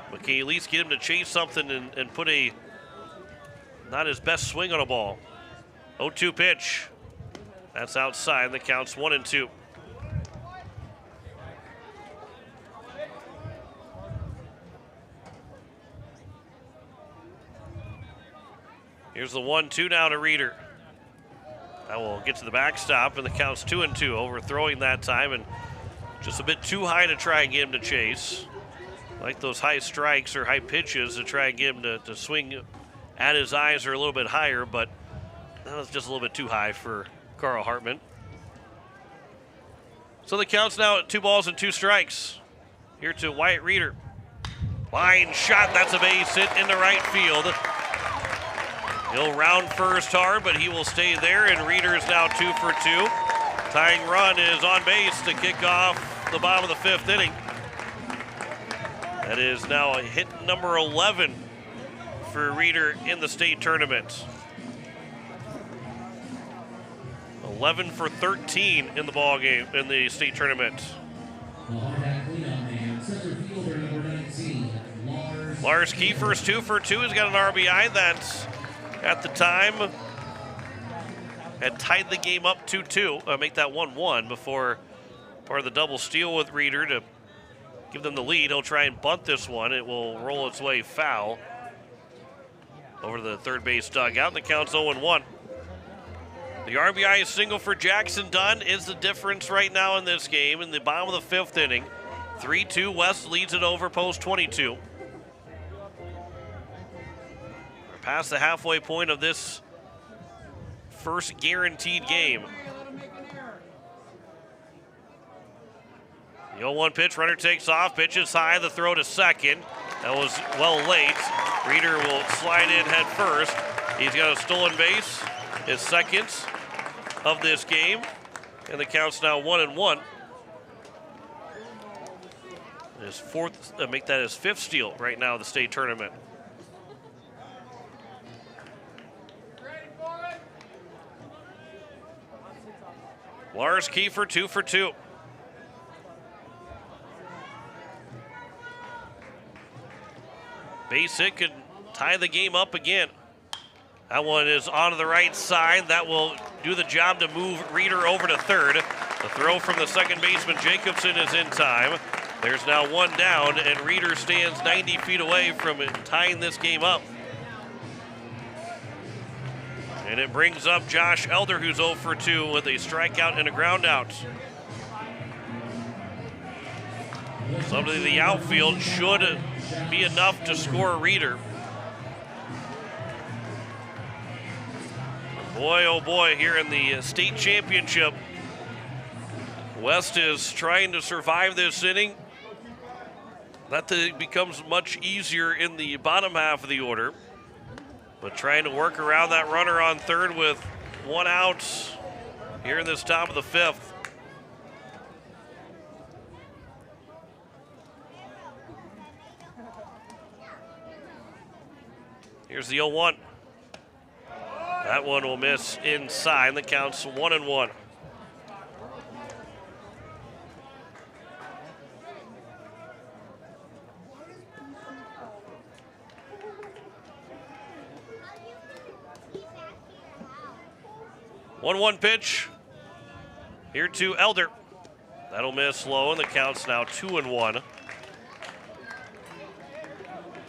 But can you at least get him to chase something and put a not his best swing on a ball? 0-2 pitch. That's outside. The count's 1-2. Here's the 1-2 now to Reeder. That will get to the backstop, and the count's 2-2. Overthrowing that time, and just a bit too high to try and get him to chase. Like those high strikes or high pitches to try and get him to swing at his eyes or a little bit higher, but that was just a little bit too high for Carl Hartman. So the count's now at 2-2 strikes. Here to Wyatt Reeder. Line shot, that's a base hit into right field. He'll round first hard, but he will stay there, and Reeder is now 2 for 2. Tying run is on base to kick off the bottom of the fifth inning. That is now a hit number 11 for Reeder in the state tournament. 11 for 13 in the ball game in the state tournament. Lars Kiefer's 2 for 2. He's got an RBI. That's at the time had tied the game up 2-2. Make that 1-1 before part of the double steal with Reeder to give them the lead. He'll try and bunt this one. It will roll its way foul over the third base dugout, and the count's 0-1. The RBI single for Jackson Dunn is the difference right now in this game in the bottom of the fifth inning. 3-2, West leads it over post 22. We're past the halfway point of this first guaranteed game. The 0-1 pitch, runner takes off, pitches high, the throw to second. That was well late. Reeder will slide in head first. He's got a stolen base, his second of this game, and the count's now 1-1. His fourth, make that his fifth steal right now in the state tournament. Lars Kiefer 2 for 2. Base hit could tie the game up again. That one is onto the right side. That will do the job to move Reeder over to third. The throw from the second baseman Jacobson is in time. There's now one down, and Reeder stands 90 feet away from tying this game up. And it brings up Josh Elder, who's 0 for 2 with a strikeout and a ground out. Somebody in the outfield should be enough to score Reeder. Boy, oh boy, here in the state championship, West is trying to survive this inning. That becomes much easier in the bottom half of the order, but trying to work around that runner on third with one out here in this top of the fifth. Here's the 0-1. That one will miss inside. The count's 1-1. 1-1 pitch here to Elder. That'll miss low, and the count's now 2-1.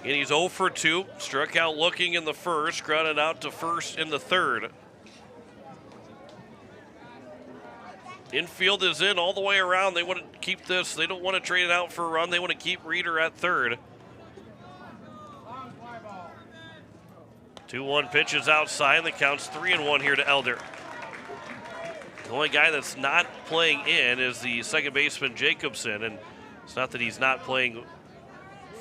And he's 0 for 2. Struck out looking in the first, grounded out to first in the third. Infield is in all the way around. They want to keep this. They don't want to trade it out for a run. They want to keep Reeder at third. 2-1 pitches outside. The count's 3-1 here to Elder. The only guy that's not playing in is the second baseman Jacobson, and it's not that he's not playing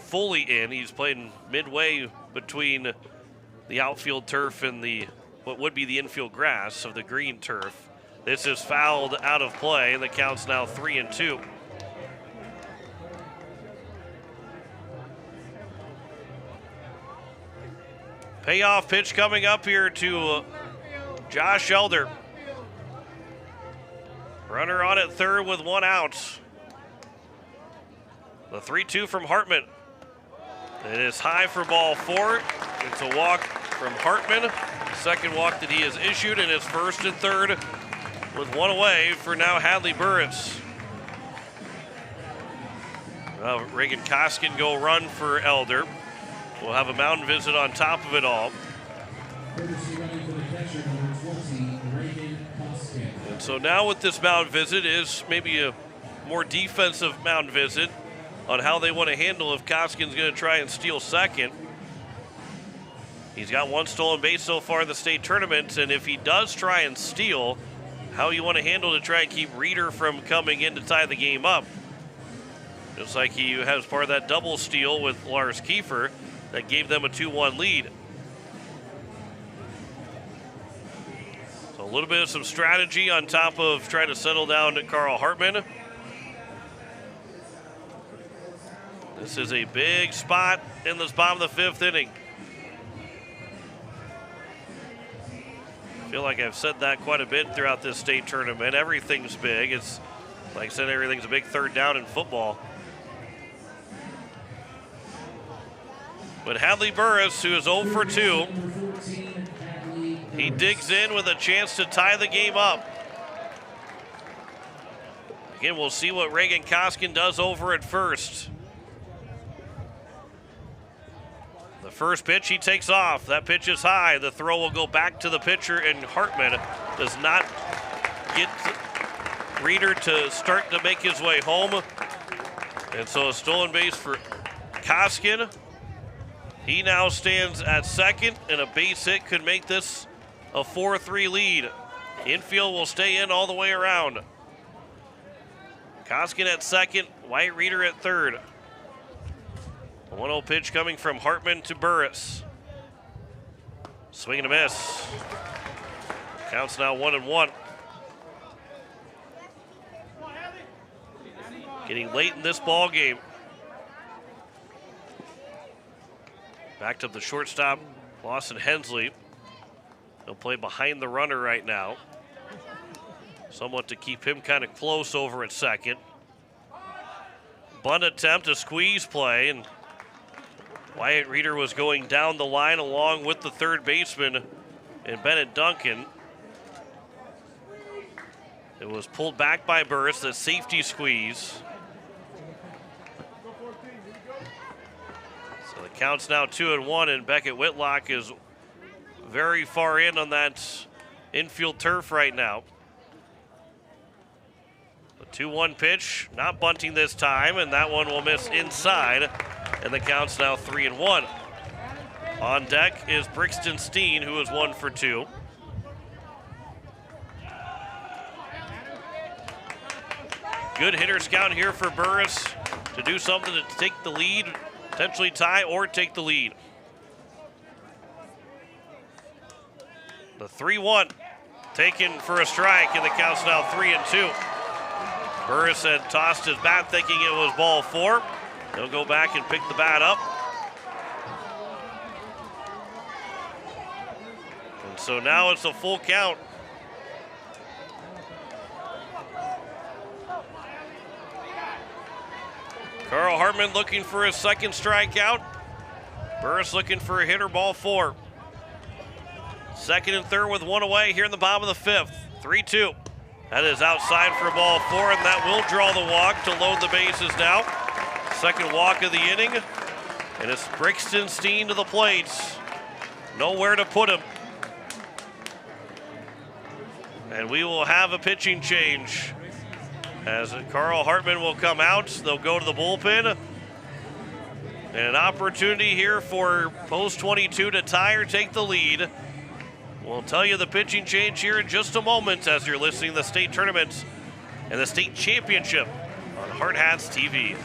fully in. He's playing midway between the outfield turf and the what would be the infield grass of the green turf. This is fouled out of play, and the count's now 3-2. Payoff pitch coming up here to Josh Elder. Runner on at third with 1 out. The 3-2 from Hartman. It is high for ball 4. It's a walk from Hartman. Second walk that he has issued, and it's first and third with 1 away for now Hadley Burris. Reagan Koskin go run for Elder. We'll have a mound visit on top of it all. And so now with this mound visit is maybe a more defensive mound visit on how they want to handle if Koskin's going to try and steal second. He's got 1 stolen base so far in the state tournament, and if he does try and steal, how you want to handle to try and keep Reeder from coming in to tie the game up. Just like he has part of that double steal with Lars Kiefer that gave them a 2-1 lead. So a little bit of some strategy on top of trying to settle down to Carl Hartman. This is a big spot in this bottom of the 5th inning. I feel like I've said that quite a bit throughout this state tournament. Everything's big. It's, like I said, everything's a big third down in football. But Hadley Burris, who is 0 for 2, he digs in with a chance to tie the game up. Again, we'll see what Reagan Koskin does over at first. The first pitch, he takes off. That pitch is high. The throw will go back to the pitcher, and Hartman does not get Reeder to start to make his way home. And so a stolen base for Koskin. He now stands at second, and a base hit could make this a 4-3 lead. Infield will stay in all the way around. Koskin at second, White Reeder at third. A 1-0 pitch coming from Hartman to Burris. Swing and a miss. Counts now 1-1. Getting late in this ball game. Back to the shortstop, Lawson Hensley. He'll play behind the runner right now. Somewhat to keep him kind of close over at second. Bunt attempt, a squeeze play, and Wyatt Reeder was going down the line along with the third baseman and Bennett Duncan. It was pulled back by Burris, the safety squeeze. So the count's now 2-1, and Beckett Whitlock is very far in on that infield turf right now. The 2-1 pitch, not bunting this time, and that one will miss inside, and the count's now 3-1. On deck is Brixton Steen, who is 1 for 2. Good hitter scout here for Burris to do something to take the lead, potentially tie or take the lead. The 3-1 taken for a strike, and the count's now 3-2. Burris had tossed his bat thinking it was ball 4. He'll go back and pick the bat up. And so now it's a full count. Carl Hartman looking for his second strikeout. Burris looking for a hitter, ball 4. Second and third with one away here in the bottom of the fifth. 3-2. That is outside for ball four, and that will draw the walk to load the bases now. Second walk of the inning, and it's Brixton Steen to the plate. Nowhere to put him. And we will have a pitching change as Carl Hartman will come out. They'll go to the bullpen. And an opportunity here for Post 22 to tie or take the lead. We'll tell you the pitching change here in just a moment as you're listening to the state tournament and the state championship on Hardhats TV.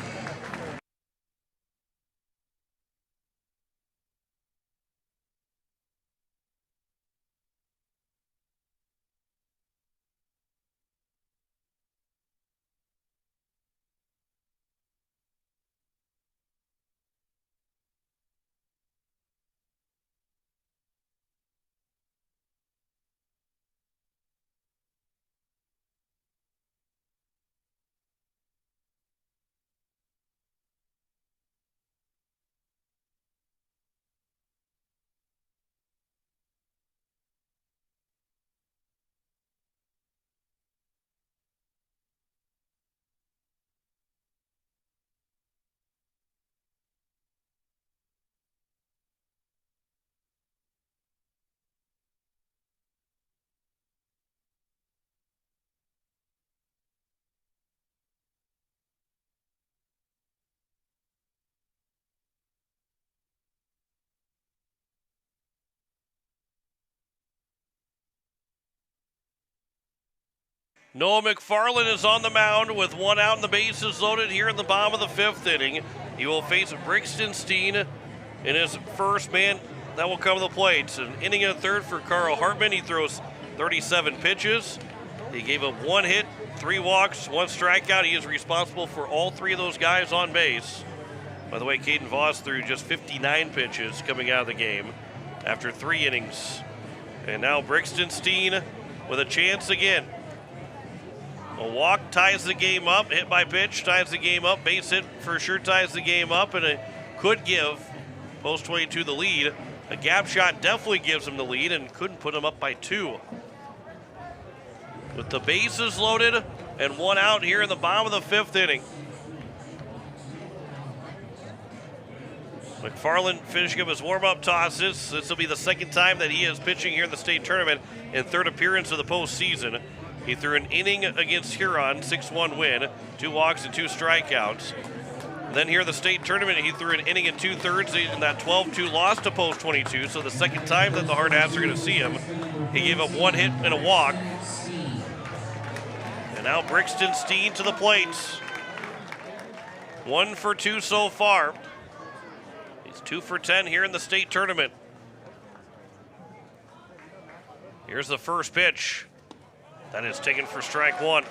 Noah McFarland is on the mound with one out and the bases loaded here in the bottom of the fifth inning. He will face Brixton Steen in his first man that will come to the plate. An inning and a third for Carl Hartman. He throws 37 pitches. He gave up one hit, 3 walks, 1 strikeout. He is responsible for all 3 of those guys on base. By the way, Caden Voss threw just 59 pitches coming out of the game after 3 innings. And now Brixton Steen with a chance again. A walk ties the game up, hit by pitch ties the game up, base hit for sure ties the game up, and it could give Post 22 the lead. A gap shot definitely gives him the lead and couldn't put him up by 2. With the bases loaded and 1 out here in the bottom of the fifth inning. McFarland finishing up his warm-up tosses. This will be the second time that he is pitching here in the state tournament and 3rd appearance of the postseason. He threw an inning against Huron, 6-1 win, 2 walks and 2 strikeouts. Then here in the state tournament, he threw an inning and 2/3 in that 12-2 loss to Post 22. So the second time that the Hardhats are going to see him, he gave up 1 hit and a walk. And now Brixton Steen to the plate. 1 for 2 so far. He's 2 for 10 here in the state tournament. Here's the first pitch. That is taken for strike 1.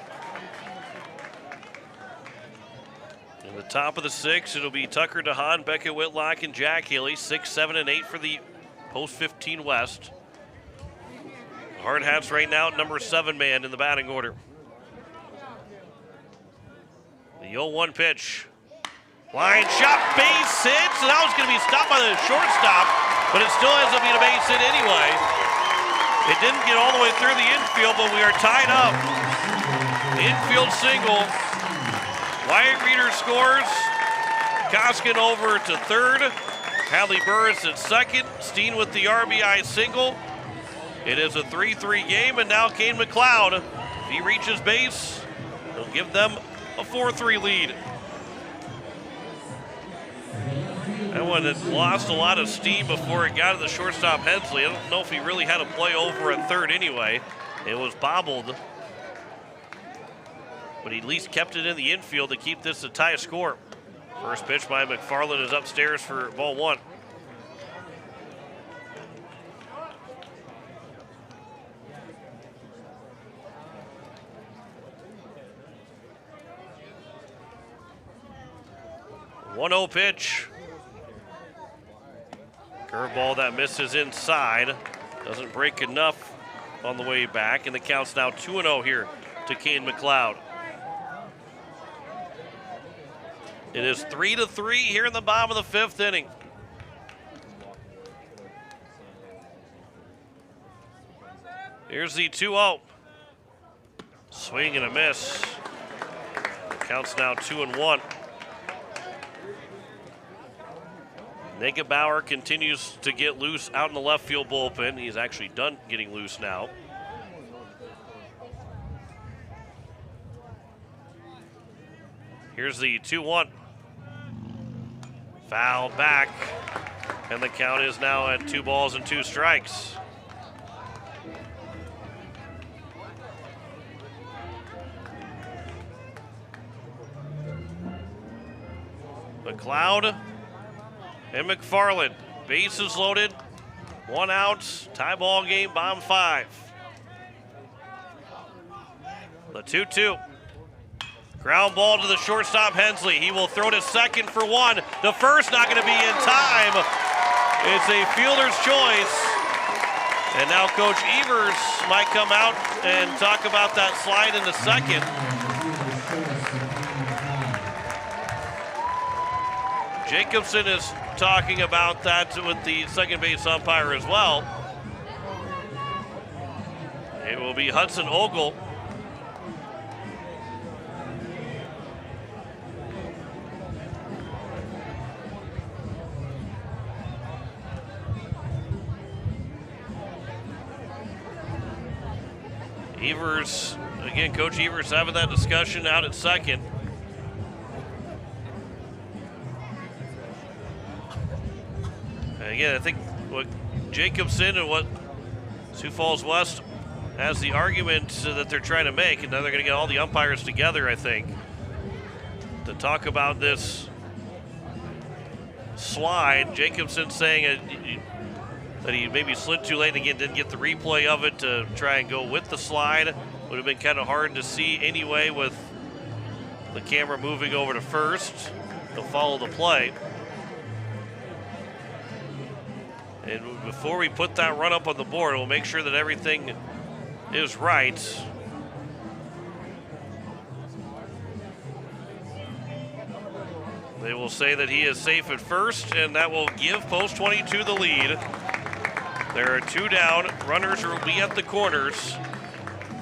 In the top of the 6th, it'll be Tucker DeHaan, Becca Whitlock, and Jack Haley. 6, 7, and 8 for the Post 15 West. The Hardhats right now at number 7 man in the batting order. The 0-1 pitch. Line shot, base hit. So that was going to be stopped by the shortstop, but it still ends up being a base hit anyway. It didn't get all the way through the infield, but we are tied up. Infield single. Wyatt Reeder scores. Koskin over to 3rd. Hadley Burris at 2nd. Steen with the RBI single. It is a 3-3 game, and now Kane McLeod, if he reaches base, he'll give them a 4-3 lead. That one had lost a lot of steam before it got to the shortstop Hensley. I don't know if he really had a play over at 3rd anyway. It was bobbled. But he at least kept it in the infield to keep this a tie score. First pitch by McFarland is upstairs for ball 1. One-0 pitch. Curveball that misses inside. Doesn't break enough on the way back, and the count's now 2-0 here to Kane McLeod. It is 3-3 here in the bottom of the 5th inning. Here's the 2-0. Swing and a miss. Counts now 2-1. Negebauer continues to get loose out in the left field bullpen. He's actually done getting loose now. Here's the 2-1. Fouled back, and the count is now at 2 balls and 2 strikes. McLeod and McFarland. Bases loaded, 1 out, tie ball game, bottom 5. The 2-2. Ground ball to the shortstop, Hensley. He will throw to second for 1. The first not going to be in time. It's a fielder's choice. And now Coach Evers might come out and talk about that slide in the second. Jacobson is talking about that with the second base umpire as well. It will be Hudson Ogle. Evers, again, Coach Evers having that discussion out at second. And again, I think what Jacobson and what Sioux Falls West has the argument that they're trying to make, and now they're going to get all the umpires together, I think, to talk about this slide. Jacobson saying that he maybe slid too late, again, didn't get the replay of it to try and go with the slide. Would have been kind of hard to see anyway with the camera moving over to first to follow the play. And before we put that run up on the board, we'll make sure that everything is right. They will say that he is safe at first, and that will give Post 22 the lead. There are 2 down. Runners will be at the corners.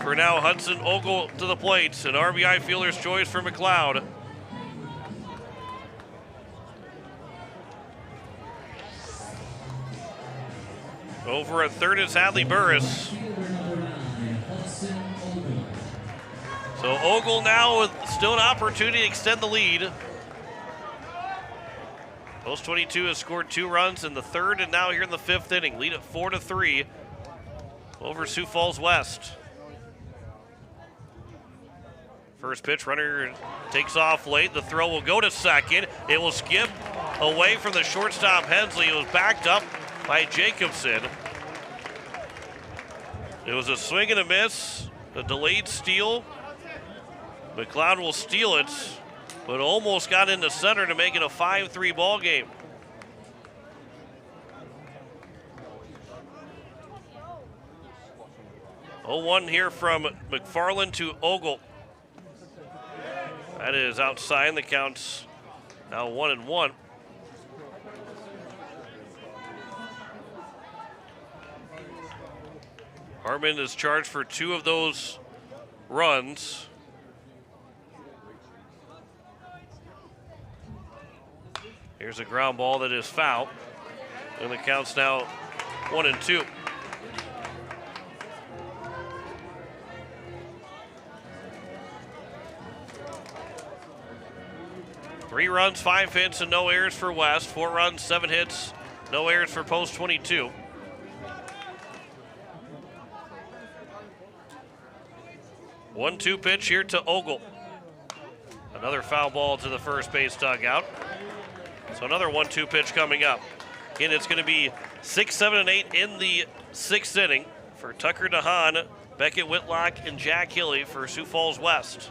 For now, Hudson Ogle to the plate. An RBI fielder's choice for McLeod. Over at third is Hadley Burris. So Ogle now with still an opportunity to extend the lead. Post 22 has scored 2 runs in the 3rd and now here in the 5th inning. Lead at 4-3 over Sioux Falls West. First pitch, runner takes off late. The throw will go to second. It will skip away from the shortstop Hensley. It was backed up by Jacobson. It was a swing and a miss, a delayed steal. McLeod will steal it, but almost got into center to make it a 5-3 ball game. Oh, 1 here from McFarland to Ogle. That is outside. The count's now 1-1. Hartman is charged for 2 of those runs. Here's a ground ball that is foul. And the count's now 1-2. Three runs, 5 hits, and no errors for West. 4 runs, 7 hits, no errors for Post 22. One-two pitch here to Ogle. Another foul ball to the first base dugout. So another 1-2 pitch coming up. Again, it's going to be 6, 7, and 8 in the 6th inning for Tucker DeHaan, Beckett Whitlock, and Jack Hilly for Sioux Falls West.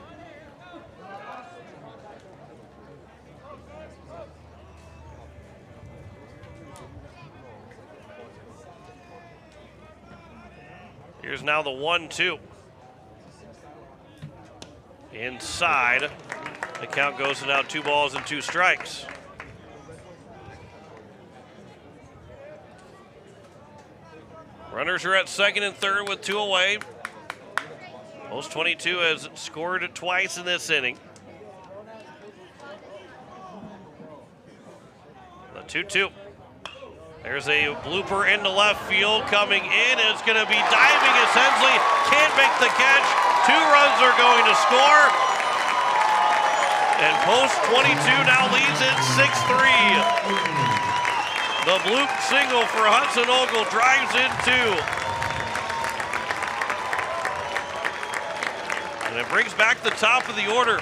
Here's now the 1-2. Inside. The count goes to now 2 balls and 2 strikes. Runners are at second and third with 2 away. Post 22 has scored twice in this inning. The 2-2. There's a blooper into left field coming in. It's going to be diving as Hensley can't make the catch. 2 runs are going to score. And Post 22 now leads it 6-3. The bloop single for Hudson Ogle drives in 2. And it brings back the top of the order.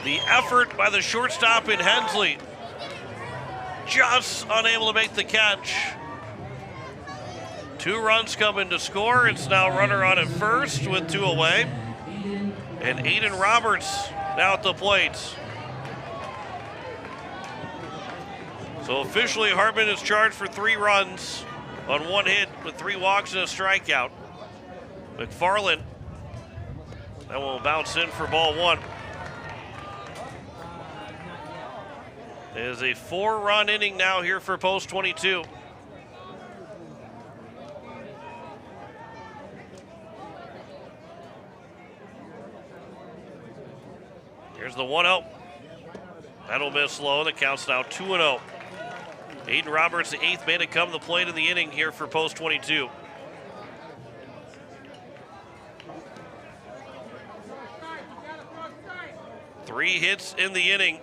The effort by the shortstop in Hensley. Just unable to make the catch. 2 runs coming to score. It's now runner on at first with 2 away. And Aiden Roberts now at the plate. So officially Hartman is charged for 3 runs on 1 hit with 3 walks and a strikeout. McFarland, that will bounce in for ball 1. It is a 4-run inning now here for Post 22. Here's the 1-0. That'll miss low. The count's now 2-0. Aiden Roberts, the 8th man to come to the plate in the inning here for Post 22. Three hits in the inning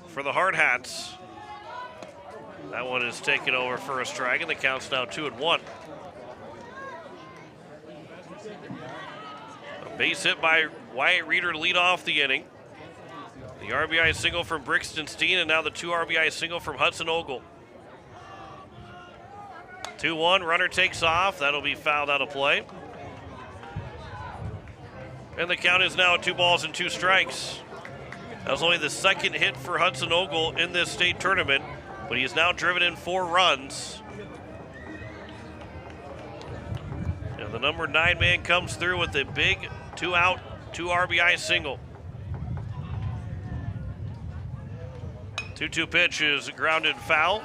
for the Hardhats. That one is taken over for a strike, and the count's now 2-1. A base hit by Wyatt Reeder to lead off the inning. The RBI single from Brixton Steen, and now the 2 RBI single from Hudson Ogle. 2-1, runner takes off. That'll be fouled out of play. And the count is now at 2 balls and 2 strikes. That was only the 2nd hit for Hudson Ogle in this state tournament, but he has now driven in 4 runs. And the number 9 man comes through with a big 2-out, 2 RBI single. 2-2 pitch is grounded foul.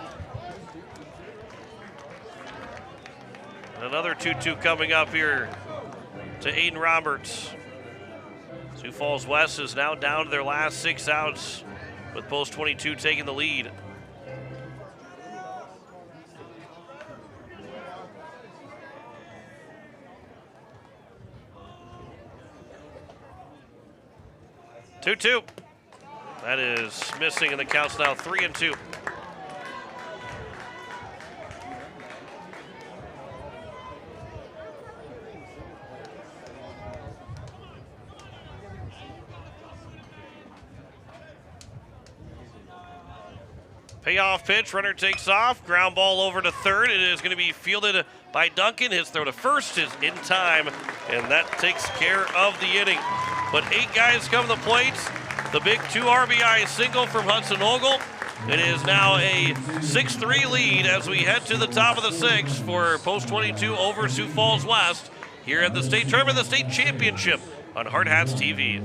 Another 2-2 coming up here to Aiden Roberts. Sioux Falls West is now down to their last 6 outs, with Post 22 taking the lead. Two-two. That is missing, and the count's now 3-2. Payoff pitch, runner takes off, ground ball over to third. It is going to be fielded by Duncan. His throw to first is in time, and that takes care of the inning. But 8 guys come to the plate. The big 2 RBI single from Hudson Ogle. It is now a 6-3 lead as we head to the top of the 6th for Post 22 over Sioux Falls West here at the state tournament, the state championship on Hardhats TV.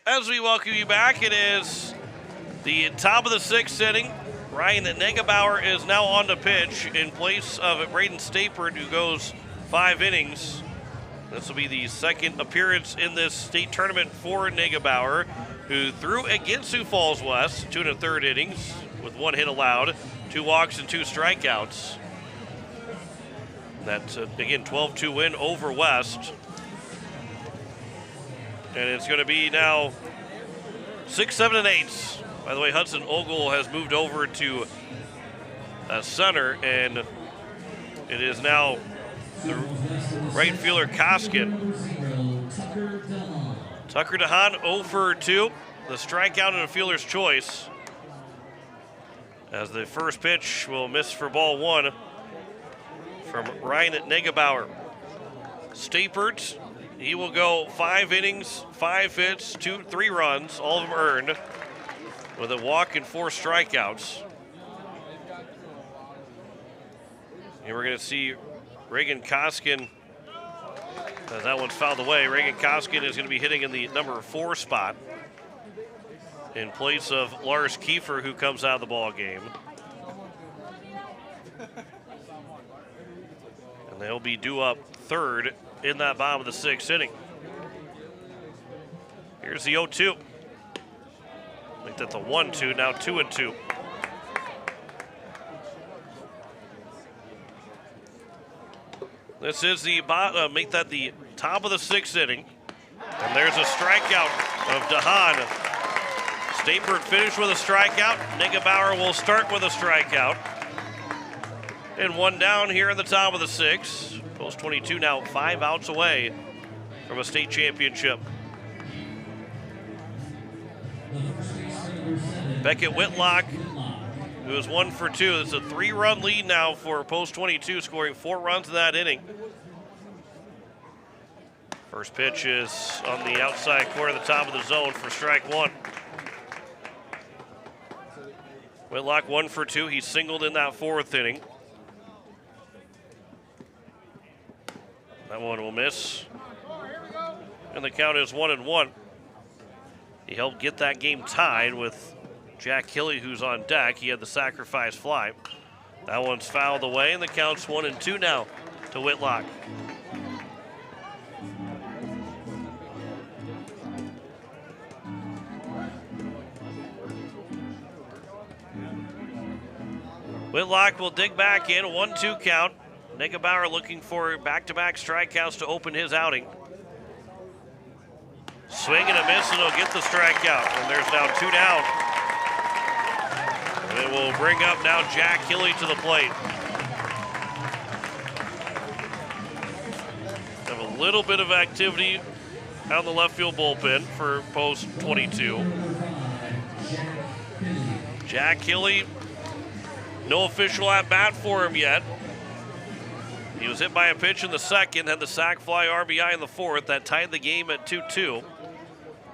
As we welcome you back, it is the top of the 6th inning. Ryan Negebauer is now on the pitch in place of Braden Stapert, who goes 5 innings. This will be the second appearance in this state tournament for Negebauer, who threw against Sioux Falls West, 2 1/3 innings with 1 hit allowed, 2 walks and 2 strikeouts. That's, again, 12-2 win over West. And it's going to be now 6, 7, and 8. By the way, Hudson Ogle has moved over to center, and it is now the right fielder Koskin. Tucker DeHaan 0 for 2. The strikeout and a fielder's choice. As the first pitch will miss for ball 1 from Ryan Negebauer. Stapert, he will go 5 innings, 5 hits, 3 runs, all of them earned, with a walk and 4 strikeouts. And we're going to see Reagan Koskin, as that one's fouled away. Reagan Koskin is going to be hitting in the number 4 spot in place of Lars Kiefer, who comes out of the ball game. And they'll be due up 3rd in that bottom of the 6th inning. Here's the 0-2. I think that's a 1-2, now 2-2. This is the make that the top of the 6th inning. And there's a strikeout of DeHaan. Stapert finished with a strikeout. Negebauer will start with a strikeout. And 1 down here in the top of the 6th. Post 22 now 5 outs away from a state championship. Beckett Whitlock, who is 1 for 2. It's a 3-run lead now for Post 22, scoring 4 runs in that inning. First pitch is on the outside corner of the top of the zone for strike 1. Whitlock 1 for 2. He singled in that 4th inning. That one will miss. And the count is 1-1. He helped get that game tied with Jack Hilly, who's on deck. He had the sacrifice fly. That one's fouled away, and the count's 1-2 now to Whitlock. Whitlock will dig back in, 1-2 count. Negebauer looking for back-to-back strikeouts to open his outing. Swing and a miss, and he'll get the strikeout. And there's now 2 down. And it will bring up now Jack Hilly to the plate. Have a little bit of activity out in the left field bullpen for Post 22. Jack Hilly, no official at-bat for him yet. He was hit by a pitch in the 2nd, had the sac fly RBI in the 4th. That tied the game at 2-2.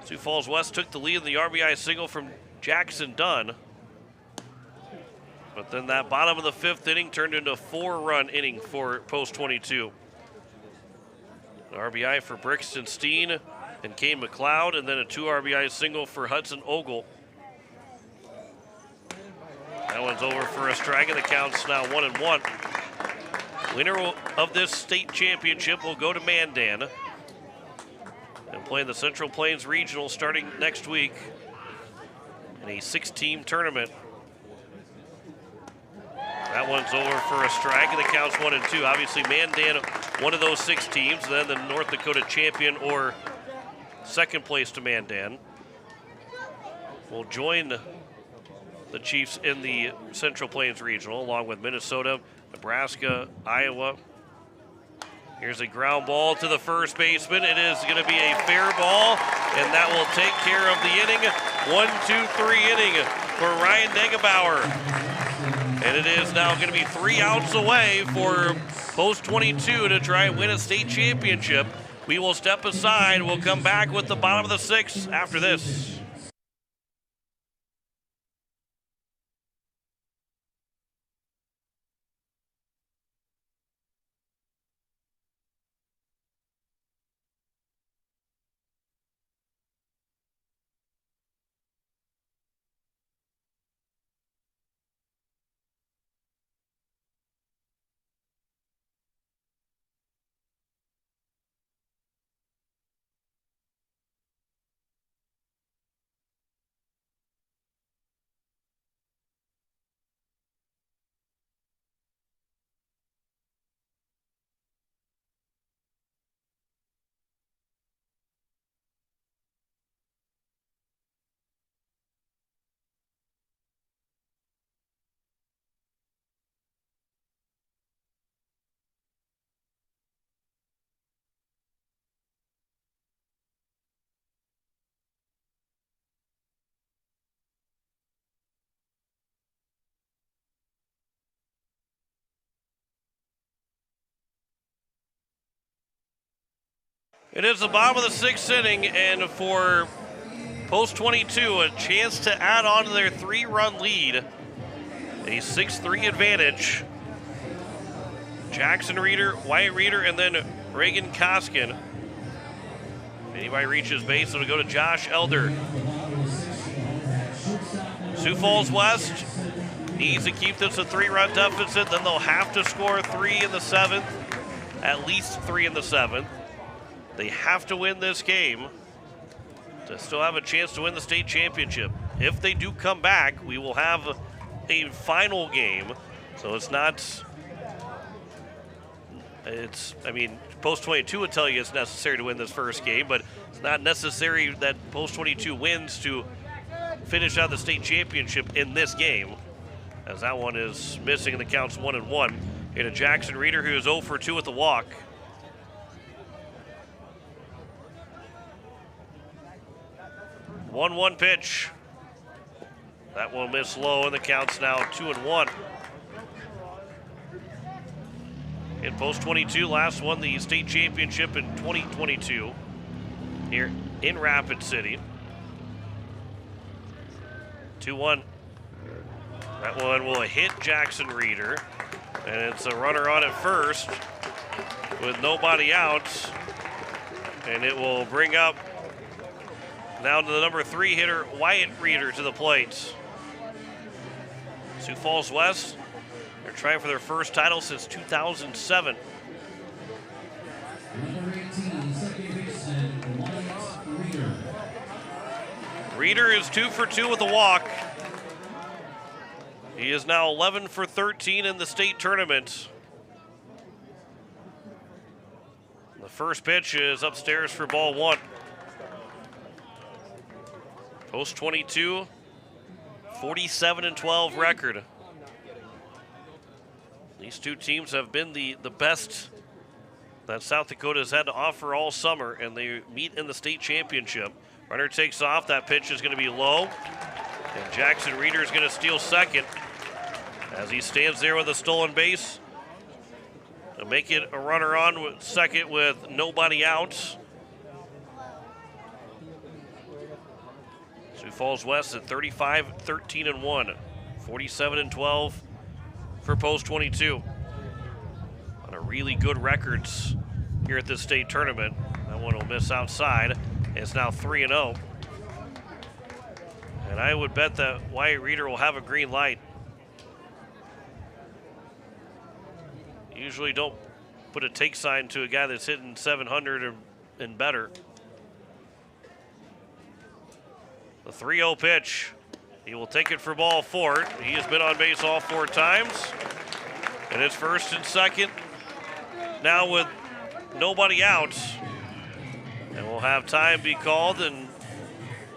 Sioux Falls West took the lead in the RBI single from Jackson Dunn. But then that bottom of the 5th inning turned into a 4-run inning for Post 22. An RBI for Brixton Steen and Kane McLeod, and then a 2 RBI single for Hudson Ogle. That one's over for a strike, and the count's now 1-1. Winner of this state championship will go to Mandan and play in the Central Plains Regional starting next week in a 6-team tournament. That one's over for a strike, and the count's 1-2. Obviously, Mandan, one of those 6 teams, then the North Dakota champion or second place to Mandan will join the Chiefs in the Central Plains Regional, along with Minnesota, Nebraska, Iowa. Here's a ground ball to the first baseman. It is going to be a fair ball, and that will take care of the inning. 1-2-3 inning for Ryan Negebauer. And it is now going to be 3 outs away for Post 22 to try and win a state championship. We will step aside. We'll come back with the bottom of the 6th after this. It is the bottom of the 6th inning, and for Post 22, a chance to add on to their 3-run lead. A 6-3 advantage. Jackson Reeder, Wyatt Reeder, and then Reagan Koskin. If anybody reaches base, it'll go to Josh Elder. Sioux Falls West needs to keep this a 3-run deficit. Then they'll have to score 3 in the 7th, at least 3 in the 7th. They have to win this game to still have a chance to win the state championship. If they do come back, we will have a final game. So it's not, Post 22 would tell you it's necessary to win this first game, but it's not necessary that Post 22 wins to finish out the state championship in this game, as that one is missing and the count's 1-1. Here to Jackson Reeder, who is 0 for 2 with the walk. 1-1 pitch. That will miss low, and the count's now 2-1. In Post 22, last won the state championship in 2022 here in Rapid City. 2-1. That one will hit Jackson Reeder, and it's a runner on at first with nobody out, and it will bring up now to the number 3 hitter, Wyatt Reeder, to the plate. Sioux Falls West, they're trying for their first title since 2007. Number 18, second baseman, Wyatt Reeder. Reeder is 2 for 2 with a walk. He is now 11 for 13 in the state tournament. The first pitch is upstairs for ball 1. Post 22, 47-12 record. These two teams have been the best that South Dakota has had to offer all summer, and they meet in the state championship. Runner takes off. That pitch is going to be low, and Jackson Reeder is going to steal second as he stands there with a stolen base to make it a runner on with second with nobody out. Sioux Falls West at 35-13-1, 47-12 for Post 22. On a really good records here at this state tournament. That one will miss outside. It's now 3-0. And I would bet that Wyatt Reeder will have a green light. Usually don't put a take sign to a guy that's hitting 700 and better. The 3-0 pitch. He will take it for ball 4. He has been on base all 4 times. And it's first and second. Now with nobody out. And we'll have time be called, and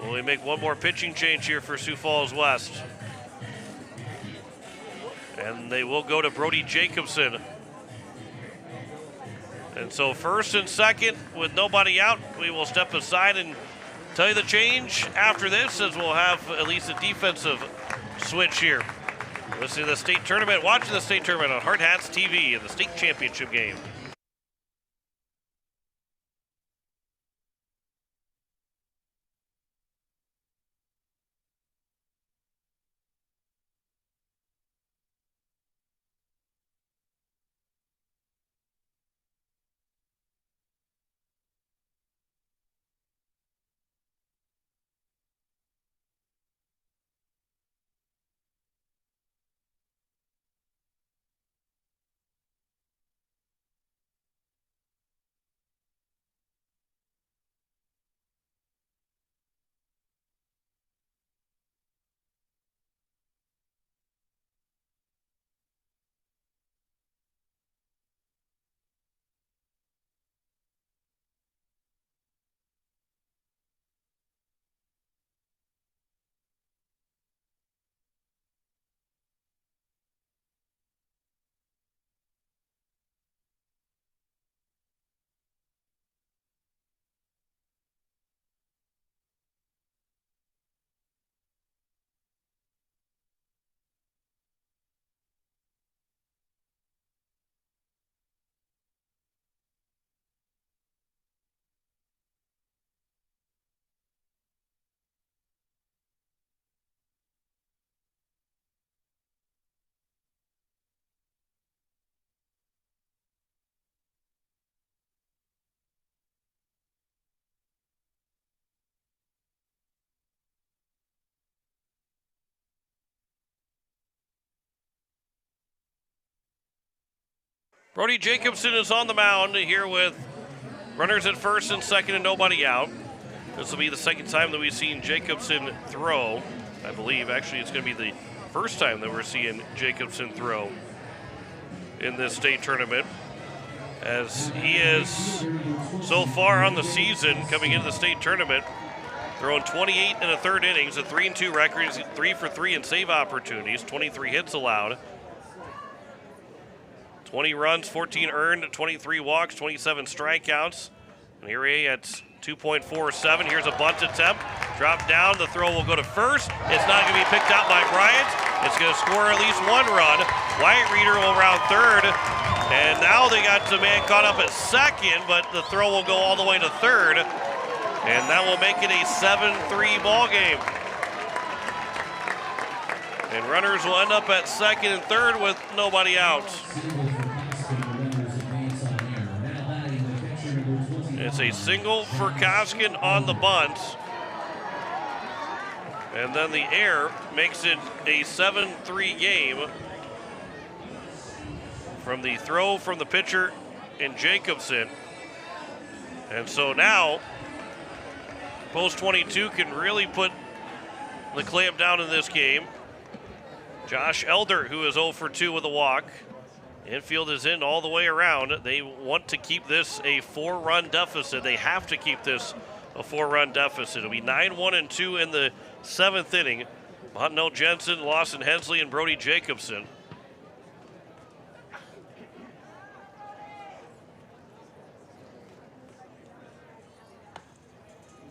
will we make one more pitching change here for Sioux Falls West. And they will go to Brody Jacobson. And so first and second with nobody out, we will step aside and tell you the change after this, as we'll have at least a defensive switch here. Listening to the state tournament, watching the state tournament on Hardhats TV in the state championship game. Brody Jacobson is on the mound here with runners at first and second and nobody out. This will be the second time that we've seen Jacobson throw, I believe. Actually, it's going to be the first time that we're seeing Jacobson throw in this state tournament, as he is so far on the season coming into the state tournament, throwing 28 and a third innings, a 3-2 record. He's 3 for 3 in save opportunities, 23 hits allowed, 20 runs, 14 earned, 23 walks, 27 strikeouts. And here he at 2.47. Here's a bunt attempt. Drop down. The throw will go to first. It's not going to be picked out by Bryant. It's going to score at least one run. White Reader will round third. And now they got the man caught up at second, but the throw will go all the way to third. And that will make it a 7-3 ball game. And runners will end up at second and third with nobody out. It's a single for Koskin on the bunt. And then the error makes it a 7-3 game from the throw from the pitcher in Jacobson. And so now, Post 22 can really put the clamp down in this game. Josh Elder, who is 0 for 2 with a walk. Infield is in all the way around. They want to keep this a 4-run deficit. They have to keep this a 4-run deficit. It'll be 9-1-2 in the 7th inning. Montanel Jensen, Lawson Hensley, and Brody Jacobson.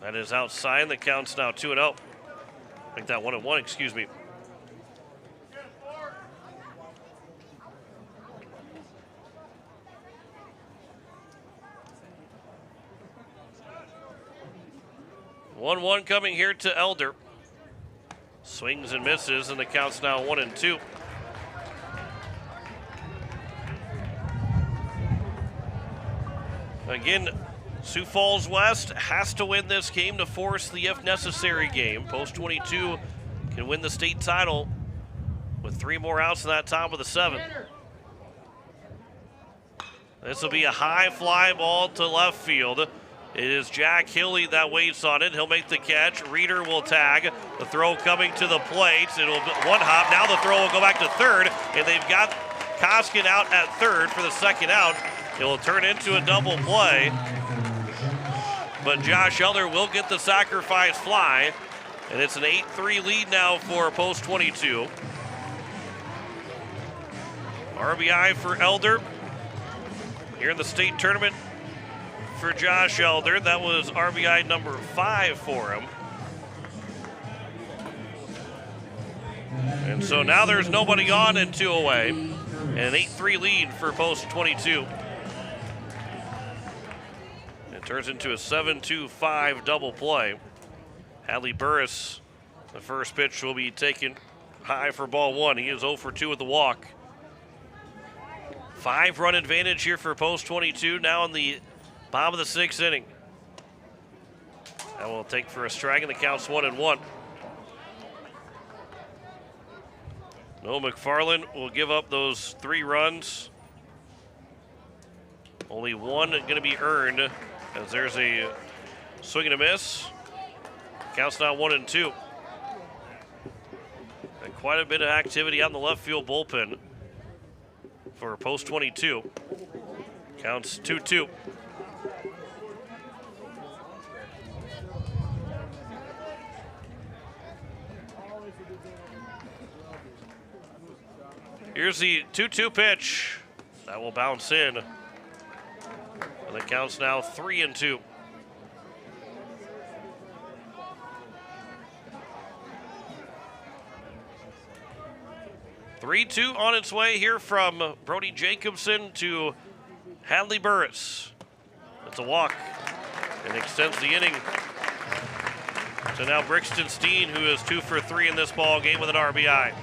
That is outside. The count's now 2-0. Make that 1-1, excuse me. One coming here to Elder. Swings and misses, and the count's now 1-2. Again, Sioux Falls West has to win this game to force the if necessary game. Post 22 can win the state title with 3 more outs in that top of the 7th. This will be a high fly ball to left field. It is Jack Hilly that waits on it. He'll make the catch. Reader will tag. The throw coming to the plate. It'll one hop. Now the throw will go back to third, and they've got Koskin out at third for the second out. It will turn into a double play, but Josh Elder will get the sacrifice fly, and it's an 8-3 lead now for Post 22. RBI for Elder here in the state tournament. For Josh Elder, that was RBI number 5 for him. And so now there's nobody on and 2 away. And an 8-3 lead for Post 22. It turns into a 7-2-5 double play. Hadley Burris, the first pitch will be taken high for ball 1. He is 0 for 2 with the walk. 5-run advantage here for Post 22, now in the bottom of the 6th inning. That will take for a strike, and the count's 1-1. Noah McFarland will give up those 3 runs. Only 1 going to be earned, as there's a swing and a miss. Count's now 1-2. And quite a bit of activity out in the left field bullpen for Post 22. Counts 2-2. Here's the 2-2 pitch. That will bounce in. And the count's now 3-2. (3-2) on its way here from Brody Jacobson to Hadley Burris. It's a walk and extends the inning to now Brixton Steen, who is 2 for 3 in this ball game with an RBI.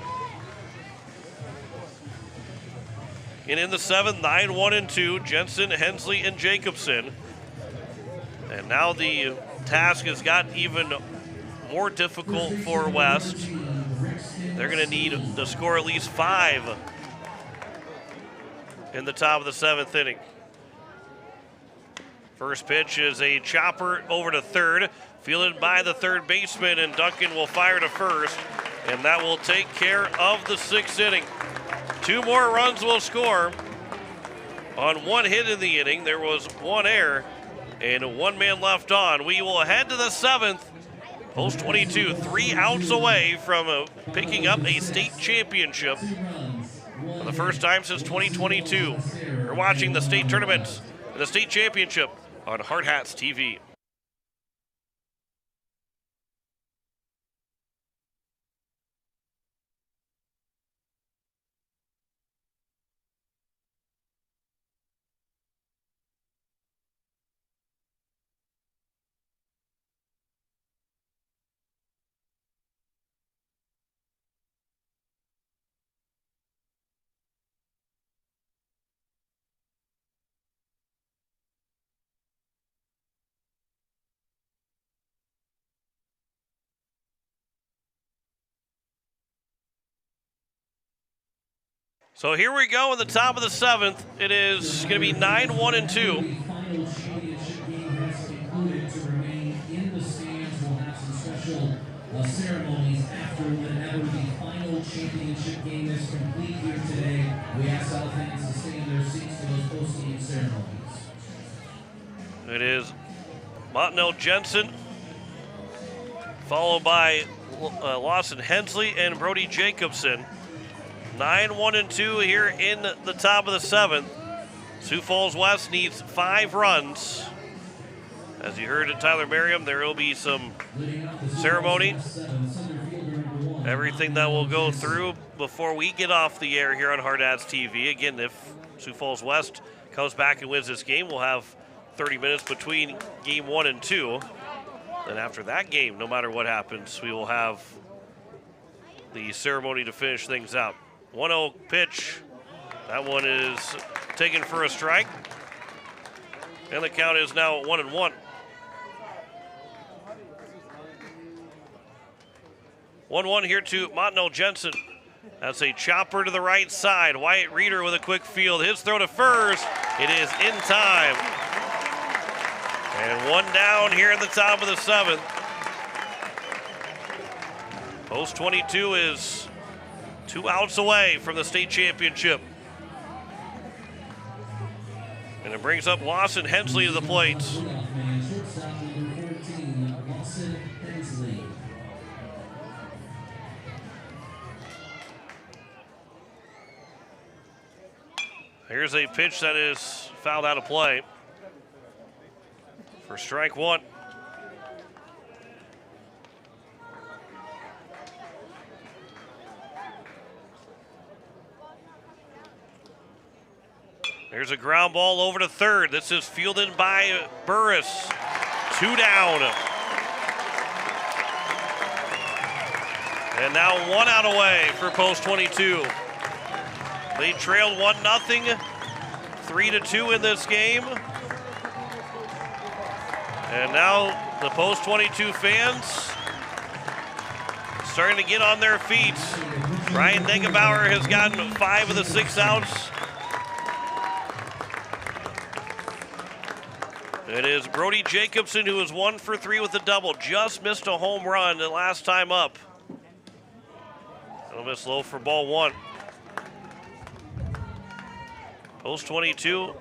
And in the 7th, 9-1-2, Jensen, Hensley, and Jacobson. And now the task has gotten even more difficult for West. They're going to need to score at least 5 in the top of the 7th inning. First pitch is a chopper over to third, fielded by the third baseman, and Duncan will fire to first, and that will take care of the 6th inning. 2 more runs will score on 1 hit in the inning. There was 1 error and 1 man left on. We will head to the 7th. Post 22, 3 outs away from picking up a state championship for the first time since 2022. We're watching the state tournament and the state championship on Hardhats TV. So here we go in the top of the 7th. It is going to be 9-1-2. The final championship game has concluded. To remain in the stands, we'll have some special ceremonies after whenever the final championship game is complete here today. We ask all fans to stay in their seats for those post-game ceremonies. It is Montanel Jensen, followed by Lawson Hensley and Brody Jacobson. 9-1-2 here in the top of the 7th. Sioux Falls West needs 5 runs. As you heard at Tyler Merriam, there will be some ceremony. Everything that will go through before we get off the air here on Hardhats TV. Again, if Sioux Falls West comes back and wins this game, we'll have 30 minutes between game 1 and 2. Then after that game, no matter what happens, we will have the ceremony to finish things out. 1-0 pitch. That one is taken for a strike. And the count is now 1-1. 1-1 here to Montanel Jensen. That's a chopper to the right side. Wyatt Reeder with a quick field. His throw to first. It is in time. And 1 down here in the top of the 7th. Post 22 is 2 outs away from the state championship. And it brings up Lawson Hensley to the plate. Here's a pitch that is fouled out of play for strike 1. There's a ground ball over to third. This is fielded by Burris. 2 down. And now 1 out away for Post 22. They trailed 1-0, 3-2 in this game. And now the Post 22 fans starting to get on their feet. Ryan Degebauer has gotten 5 of the 6 outs. It is Brody Jacobson, who is 1 for 3 with a double. Just missed a home run the last time up. It'll miss low for ball 1. Post 22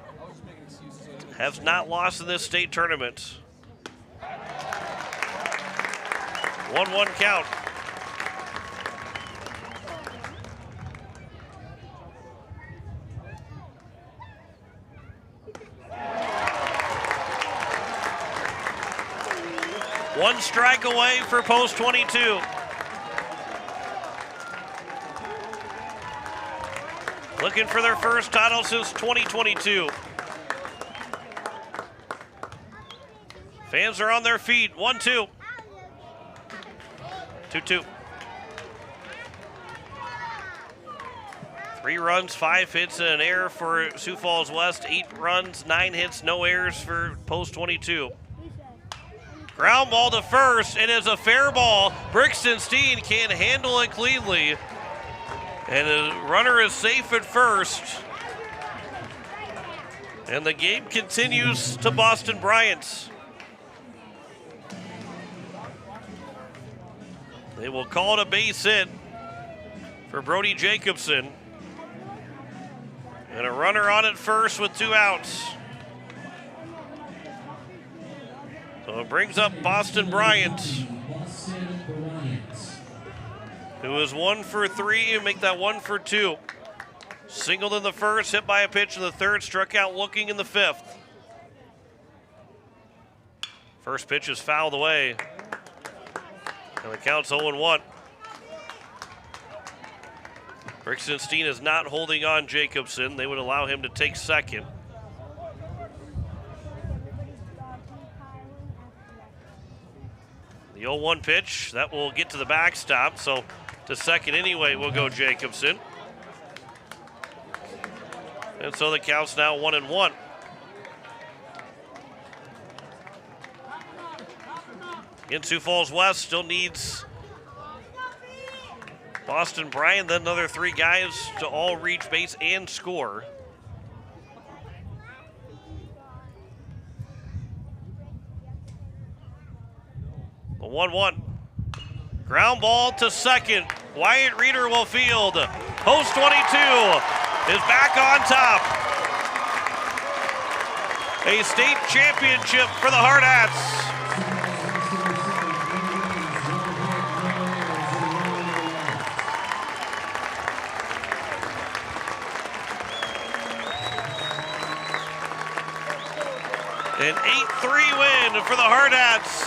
has not lost in this state tournament. 1-1 count. One strike away for Post 22. Looking for their first title since 2022. Fans are on their feet. 1-2. 2-2. 3 runs, 5 hits, and an error for Sioux Falls West. 8 runs, 9 hits, no errors for Post 22. Ground ball to first. It is a fair ball. Brixton Steen can't handle it cleanly. And the runner is safe at first. And the game continues to Boston Bryant. They will call it a base hit for Brody Jacobson. And a runner on at first with 2 outs. So it brings up Boston Bryant, who is 1 for 3 and make that 1 for 2. Singled in the first, hit by a pitch in the third, struck out looking in the 5th. First pitch is fouled away. And the count's 0-1. Brixton is not holding on Jacobson. They would allow him to take second. The 0-1 pitch, that will get to the backstop. So to second anyway will go Jacobson. And so the count's now 1-1. In Sioux Falls West still needs Boston Bryant, then another 3 guys to all reach base and score. A 1-1. Ground ball to second. Wyatt Reeder will field. Post 22 is back on top. A state championship for the Hardhats. An 8-3 win for the Hardhats.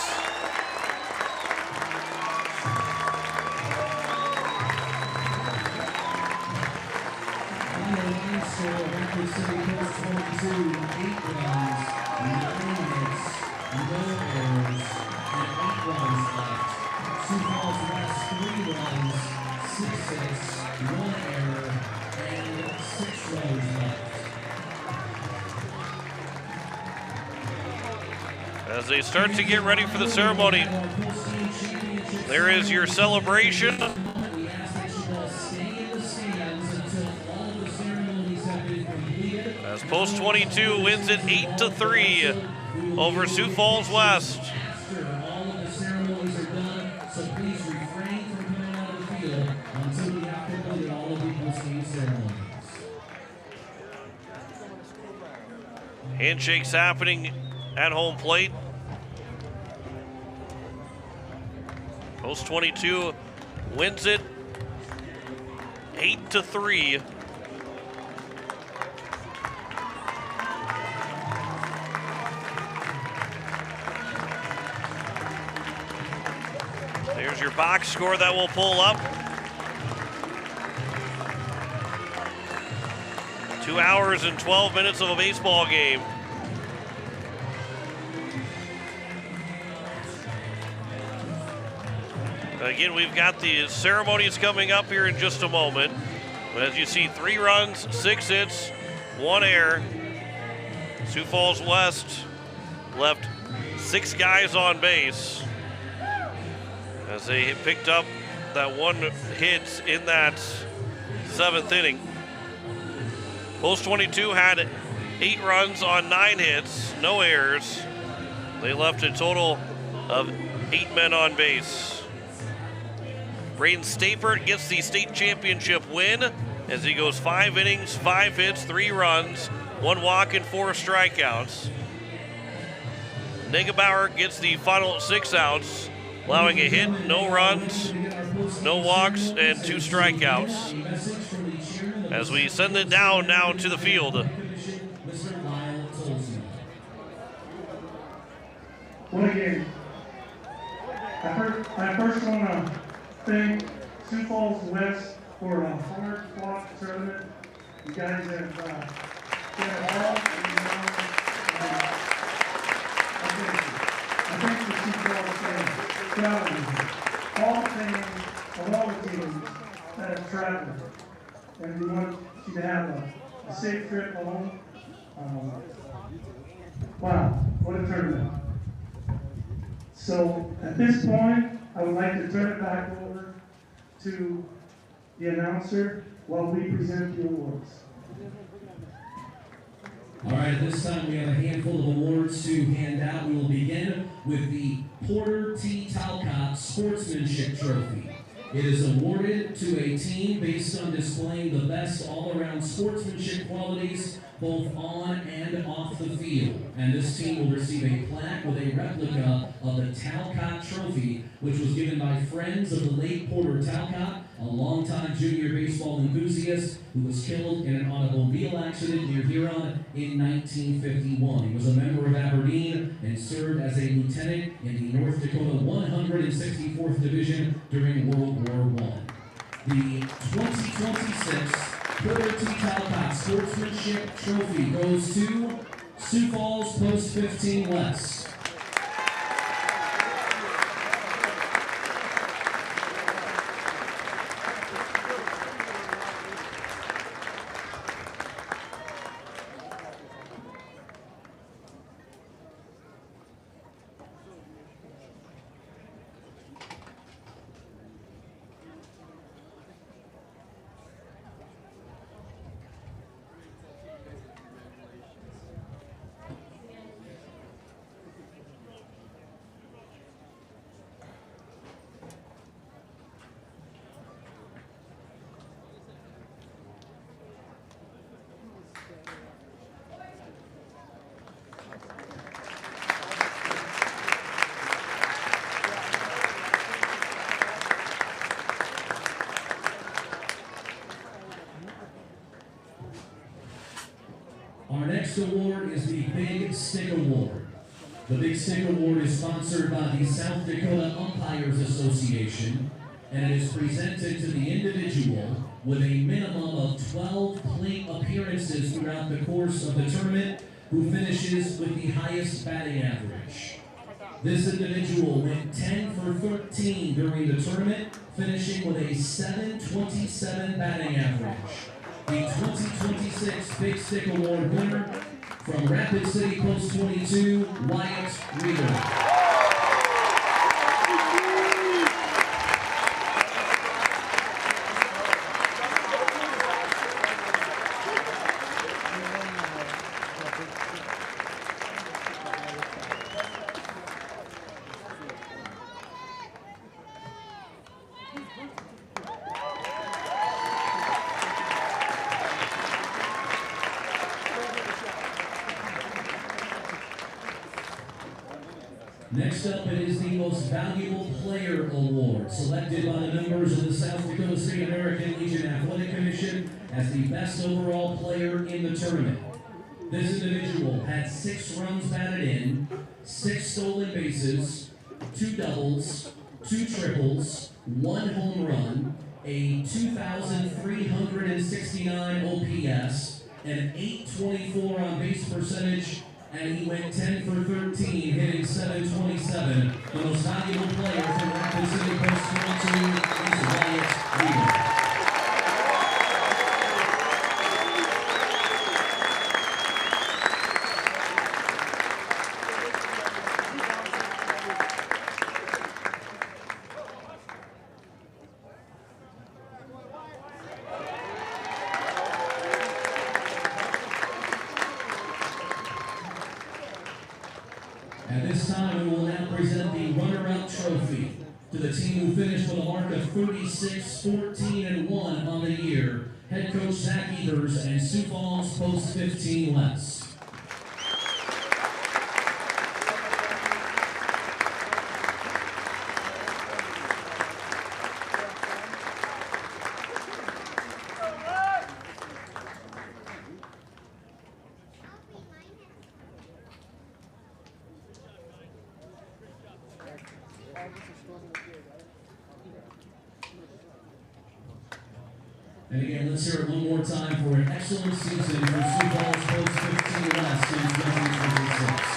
As they start to get ready for the ceremony, there is your celebration. As Post 22 wins it 8-3 over Sioux Falls West. Handshakes happening at home plate. Post 22 wins it 8-3. There's your box score that will pull up. 2 hours and 12 minutes of a baseball game. Again, we've got the ceremonies coming up here in just a moment. But as you see, 3 runs, 6 hits, 1 error. Sioux Falls West left 6 guys on base as they picked up that 1 hit in that 7th inning. Post 22 had 8 runs on 9 hits, no errors. They left a total of 8 men on base. Braden Stapert gets the state championship win as he goes 5 innings, 5 hits, 3 runs, 1 walk, and 4 strikeouts. Negebauer gets the final 6 outs, allowing a hit, no runs, no walks, and 2 strikeouts. As we send it down now to the field. What a game. I first want to thank Sioux Falls West for a hard-fought tournament. You guys have done it all. I thank the Sioux Falls fans, traveling, all the fans of all the teams that have traveled. And we want you to have a safe trip home. Wow, what a tournament. So at this point, I would like to turn it back over to the announcer while we present the awards. All right, at this time we have a handful of awards to hand out. We will begin with the Porter T. Talcott Sportsmanship Trophy. It is awarded to a team based on displaying the best all-around sportsmanship qualities both on and off the field. And this team will receive a plaque with a replica of the Talcott Trophy, which was given by friends of the late Porter Talcott, a longtime junior baseball enthusiast who was killed in an automobile accident near Huron in 1951. He was a member of Aberdeen and served as a lieutenant in the North Dakota 164th Division during World War I. The 2026 Porter T. Talcott Sportsmanship Trophy goes to Sioux Falls Post 15 West. Our next award is the Big Stick Award. The Big Stick Award is sponsored by the South Dakota Umpires Association, and it is presented to the individual with a minimum of 12 plate appearances throughout the course of the tournament who finishes with the highest batting average. This individual went 10 for 13 during the tournament, finishing with a 727 batting average. The 2026 Big Stick Award winner from Rapid City Post 22, Wyatt Reeder. Next up, it is the Most Valuable Player Award, selected by the members of the South Dakota State American Legion Athletic Commission as the best overall player in the tournament. This individual had 6 runs batted in, 6 stolen bases, 2 doubles, 2 triples, 1 home run, a 2,369 OPS, an .824 on base percentage, and he went 10 for 13, hitting .727. The most valuable player from Rapid City Post 22 is Wyatt Reeder. At this time, we will now present the runner-up trophy to the team who finished with a mark of 36-14-1 on the year. Head coach Zach Evers and Sioux Falls Post 15 West. And again, let's hear it one more time for an excellent season for Sioux Falls Post 15 West in 2026.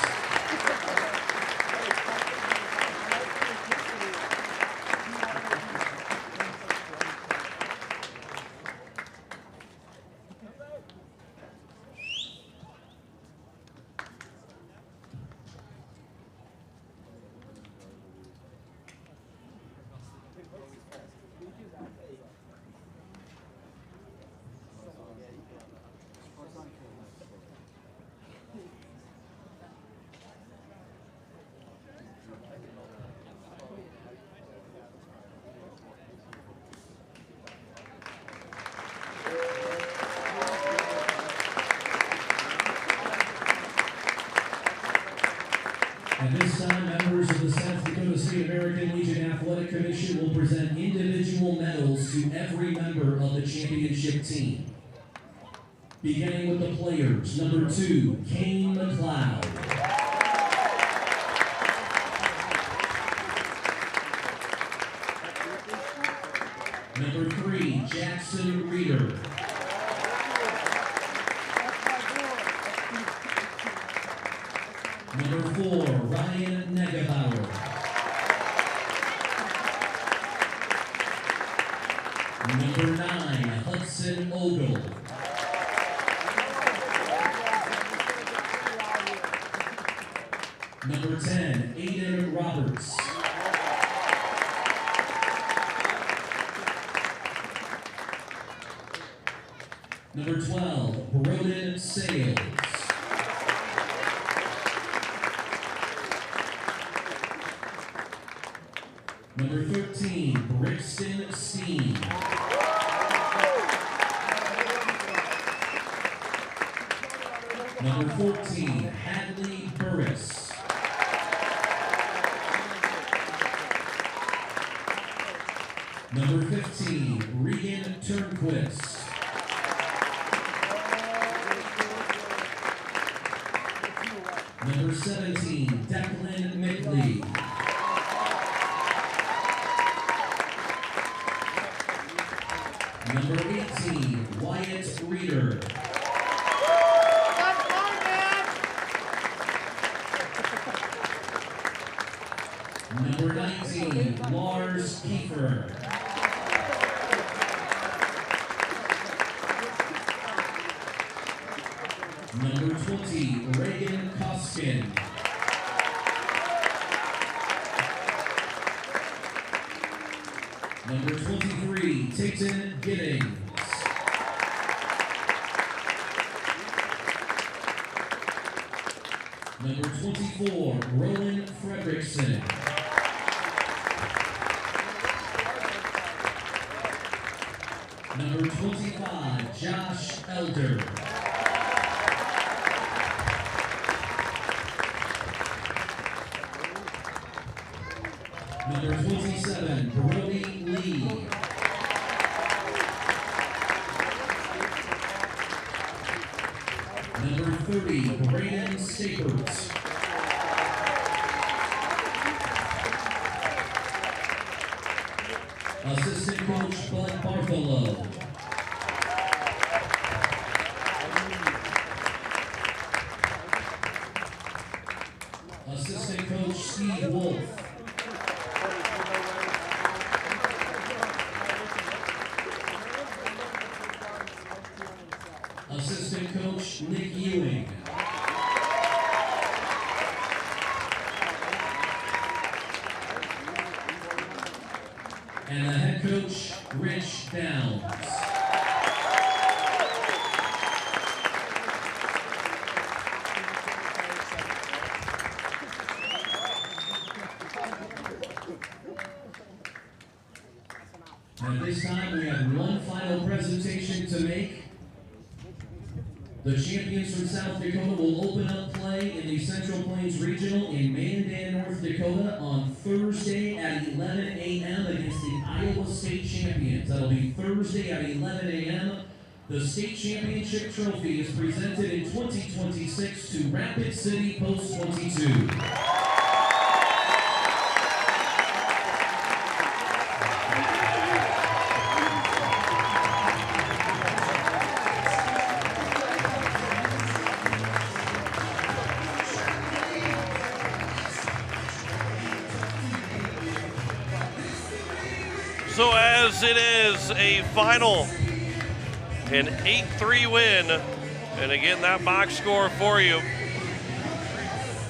At this time, members of the South Dakota State American Legion Athletic Commission will present individual medals to every member of the championship team. Beginning with the players, number 2, Kane McLeod. Number 3, Jackson Reeder. Number 4, Ryan Negebauer. Number 9, Hudson Ogle. Number 10, Aiden Roberts. Number 12, Broden Sales. Number 13, Brixton Steen. Number 14, Hadley Burris. Number 15, Regan Turnquist. Number 17, Declan McLeod. Number 18, Wyatt Reeder. Number 19, Lars Kiefer. Number 20, Reagan Koskin. Number 23, Tayton Giddings. Number 24, Roland Fredrickson. Number 25, Josh Elder. Number 27, Brody Lee. Number 30, Braden Staples. Assistant coach, Bud Bartholow. Assistant coach, Steve Wolf. Assistant coach, Nick Ewing. And the head coach, Rich Downs. And at this time, we have one final presentation to make. The champions from South Dakota will open up play in the Central Plains Regional in Mandan, North Dakota on Thursday at 11 a.m. against the Iowa State champions. That'll be Thursday at 11 a.m. The state championship trophy is presented in 2026 to Rapid City Post 22. So as it is a final, an 8-3 win, and again that box score for you.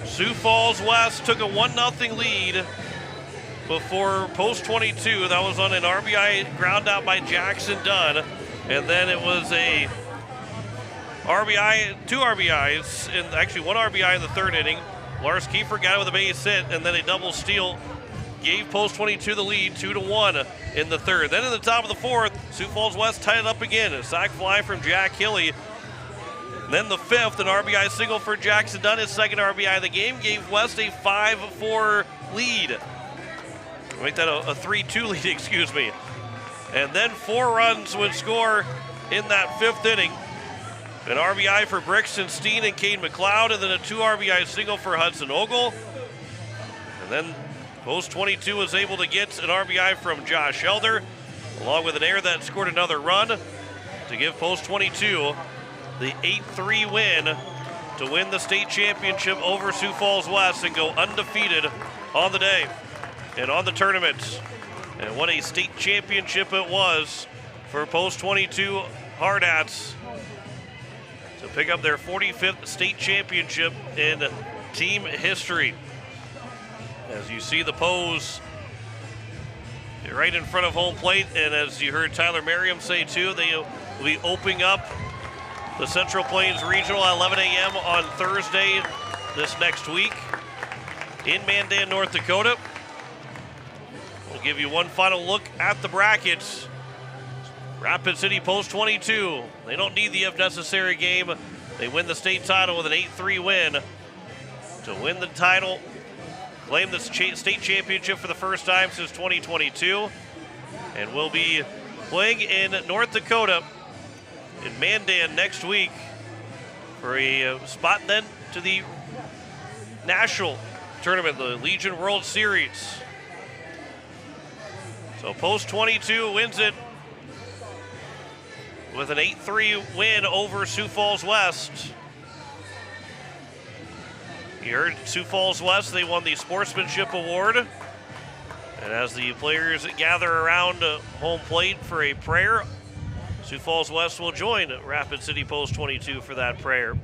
Sioux Falls West took a 1-0 lead before post 22. That was on an RBI ground out by Jackson Dunn, and then it was a RBI, 2 RBIs, and actually 1 RBI in the third inning. Lars Kiefer got it with a base hit, and then a double steal gave post 22 the lead, 2-1 in the third. Then in the top of the fourth, Sioux Falls West tied it up again. A sac fly from Jack Hilly Then the fifth, an RBI single for Jackson Dunn, his second RBI of the game, gave West a 5-4 lead. Make that a 3-2 lead, excuse me. And then 4 runs would score in that fifth inning. An RBI for Brixton Steen and Cade McLeod, and then a 2 RBI single for Hudson Ogle. And then Post 22 was able to get an RBI from Josh Elder, along with an error that scored another run to give Post 22 the 8-3 win to win the state championship over Sioux Falls West and go undefeated on the day and on the tournament. And what a state championship it was for Post 22 Hardhats to pick up their 45th state championship in team history. As you see the pose right in front of home plate, and as you heard Tyler Merriam say too, they will be opening up the Central Plains Regional at 11 a.m. on Thursday this next week in Mandan, North Dakota. We'll give you one final look at the brackets. Rapid City Post 22, they don't need the if necessary game. They win the state title with an 8-3 win to win the title, claim the state championship for the first time since 2022, and will be playing in North Dakota in Mandan next week for a spot then to the national tournament, the Legion World Series. So Post 22 wins it with an 8-3 win over Sioux Falls West. You heard Sioux Falls West, they won the Sportsmanship Award. And as the players gather around home plate for a prayer, Sioux Falls West will join Rapid City Post 22 for that prayer.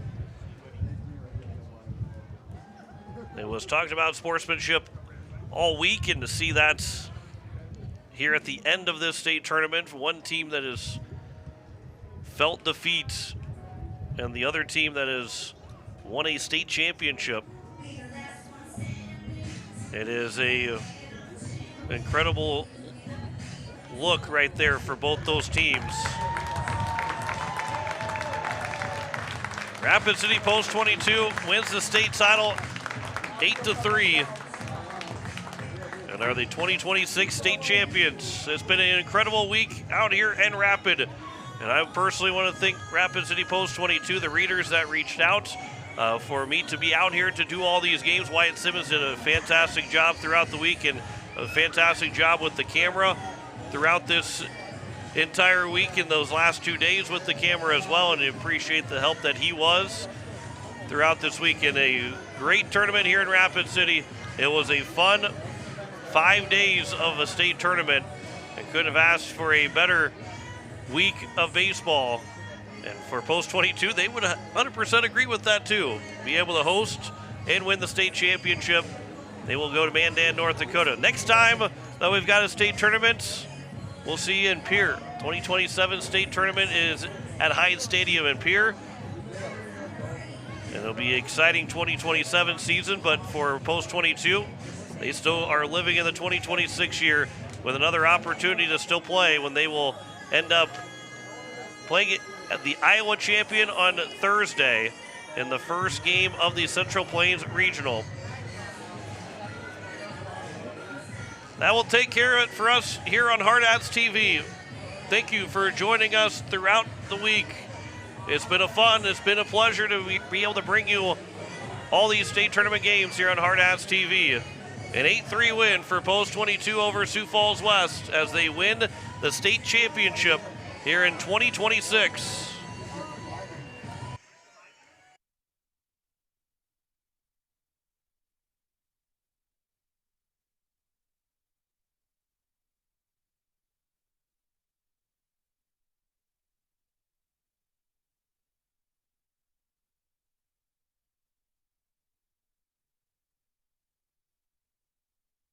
It was talked about sportsmanship all week, and to see that here at the end of this state tournament, one team that has felt defeat and the other team that has won a state championship. It is a incredible look right there for both those teams. Rapid City Post 22 wins the state title 8-3 and are the 2026 state champions. It's been an incredible week out here in Rapid, and I personally want to thank Rapid City Post 22, the readers that reached out for me to be out here to do all these games. Wyatt Simmons did a fantastic job throughout the week and a fantastic job with the camera throughout this entire week and those last 2 days with the camera as well, and I appreciate the help that he was throughout this week in a great tournament here in Rapid City. It was a fun 5 days of a state tournament and couldn't have asked for a better week of baseball. And for Post 22, they would 100% agree with that too. Be able to host and win the state championship. They will go to Mandan, North Dakota. Next time that we've got a state tournament, we'll see you in Pierre. 2027 state tournament is at Heinz Stadium in Pierre. And it'll be an exciting 2027 season, but for Post 22, they still are living in the 2026 year with another opportunity to still play when they will end up playing it at the Iowa champion on Thursday in the first game of the Central Plains Regional. That will take care of it for us here on Hardhats TV. Thank you for joining us throughout the week. It's been a pleasure to be able to bring you all these state tournament games here on Hardhats TV. An 8-3 win for Post 22 over Sioux Falls West as they win the state championship here in 2026.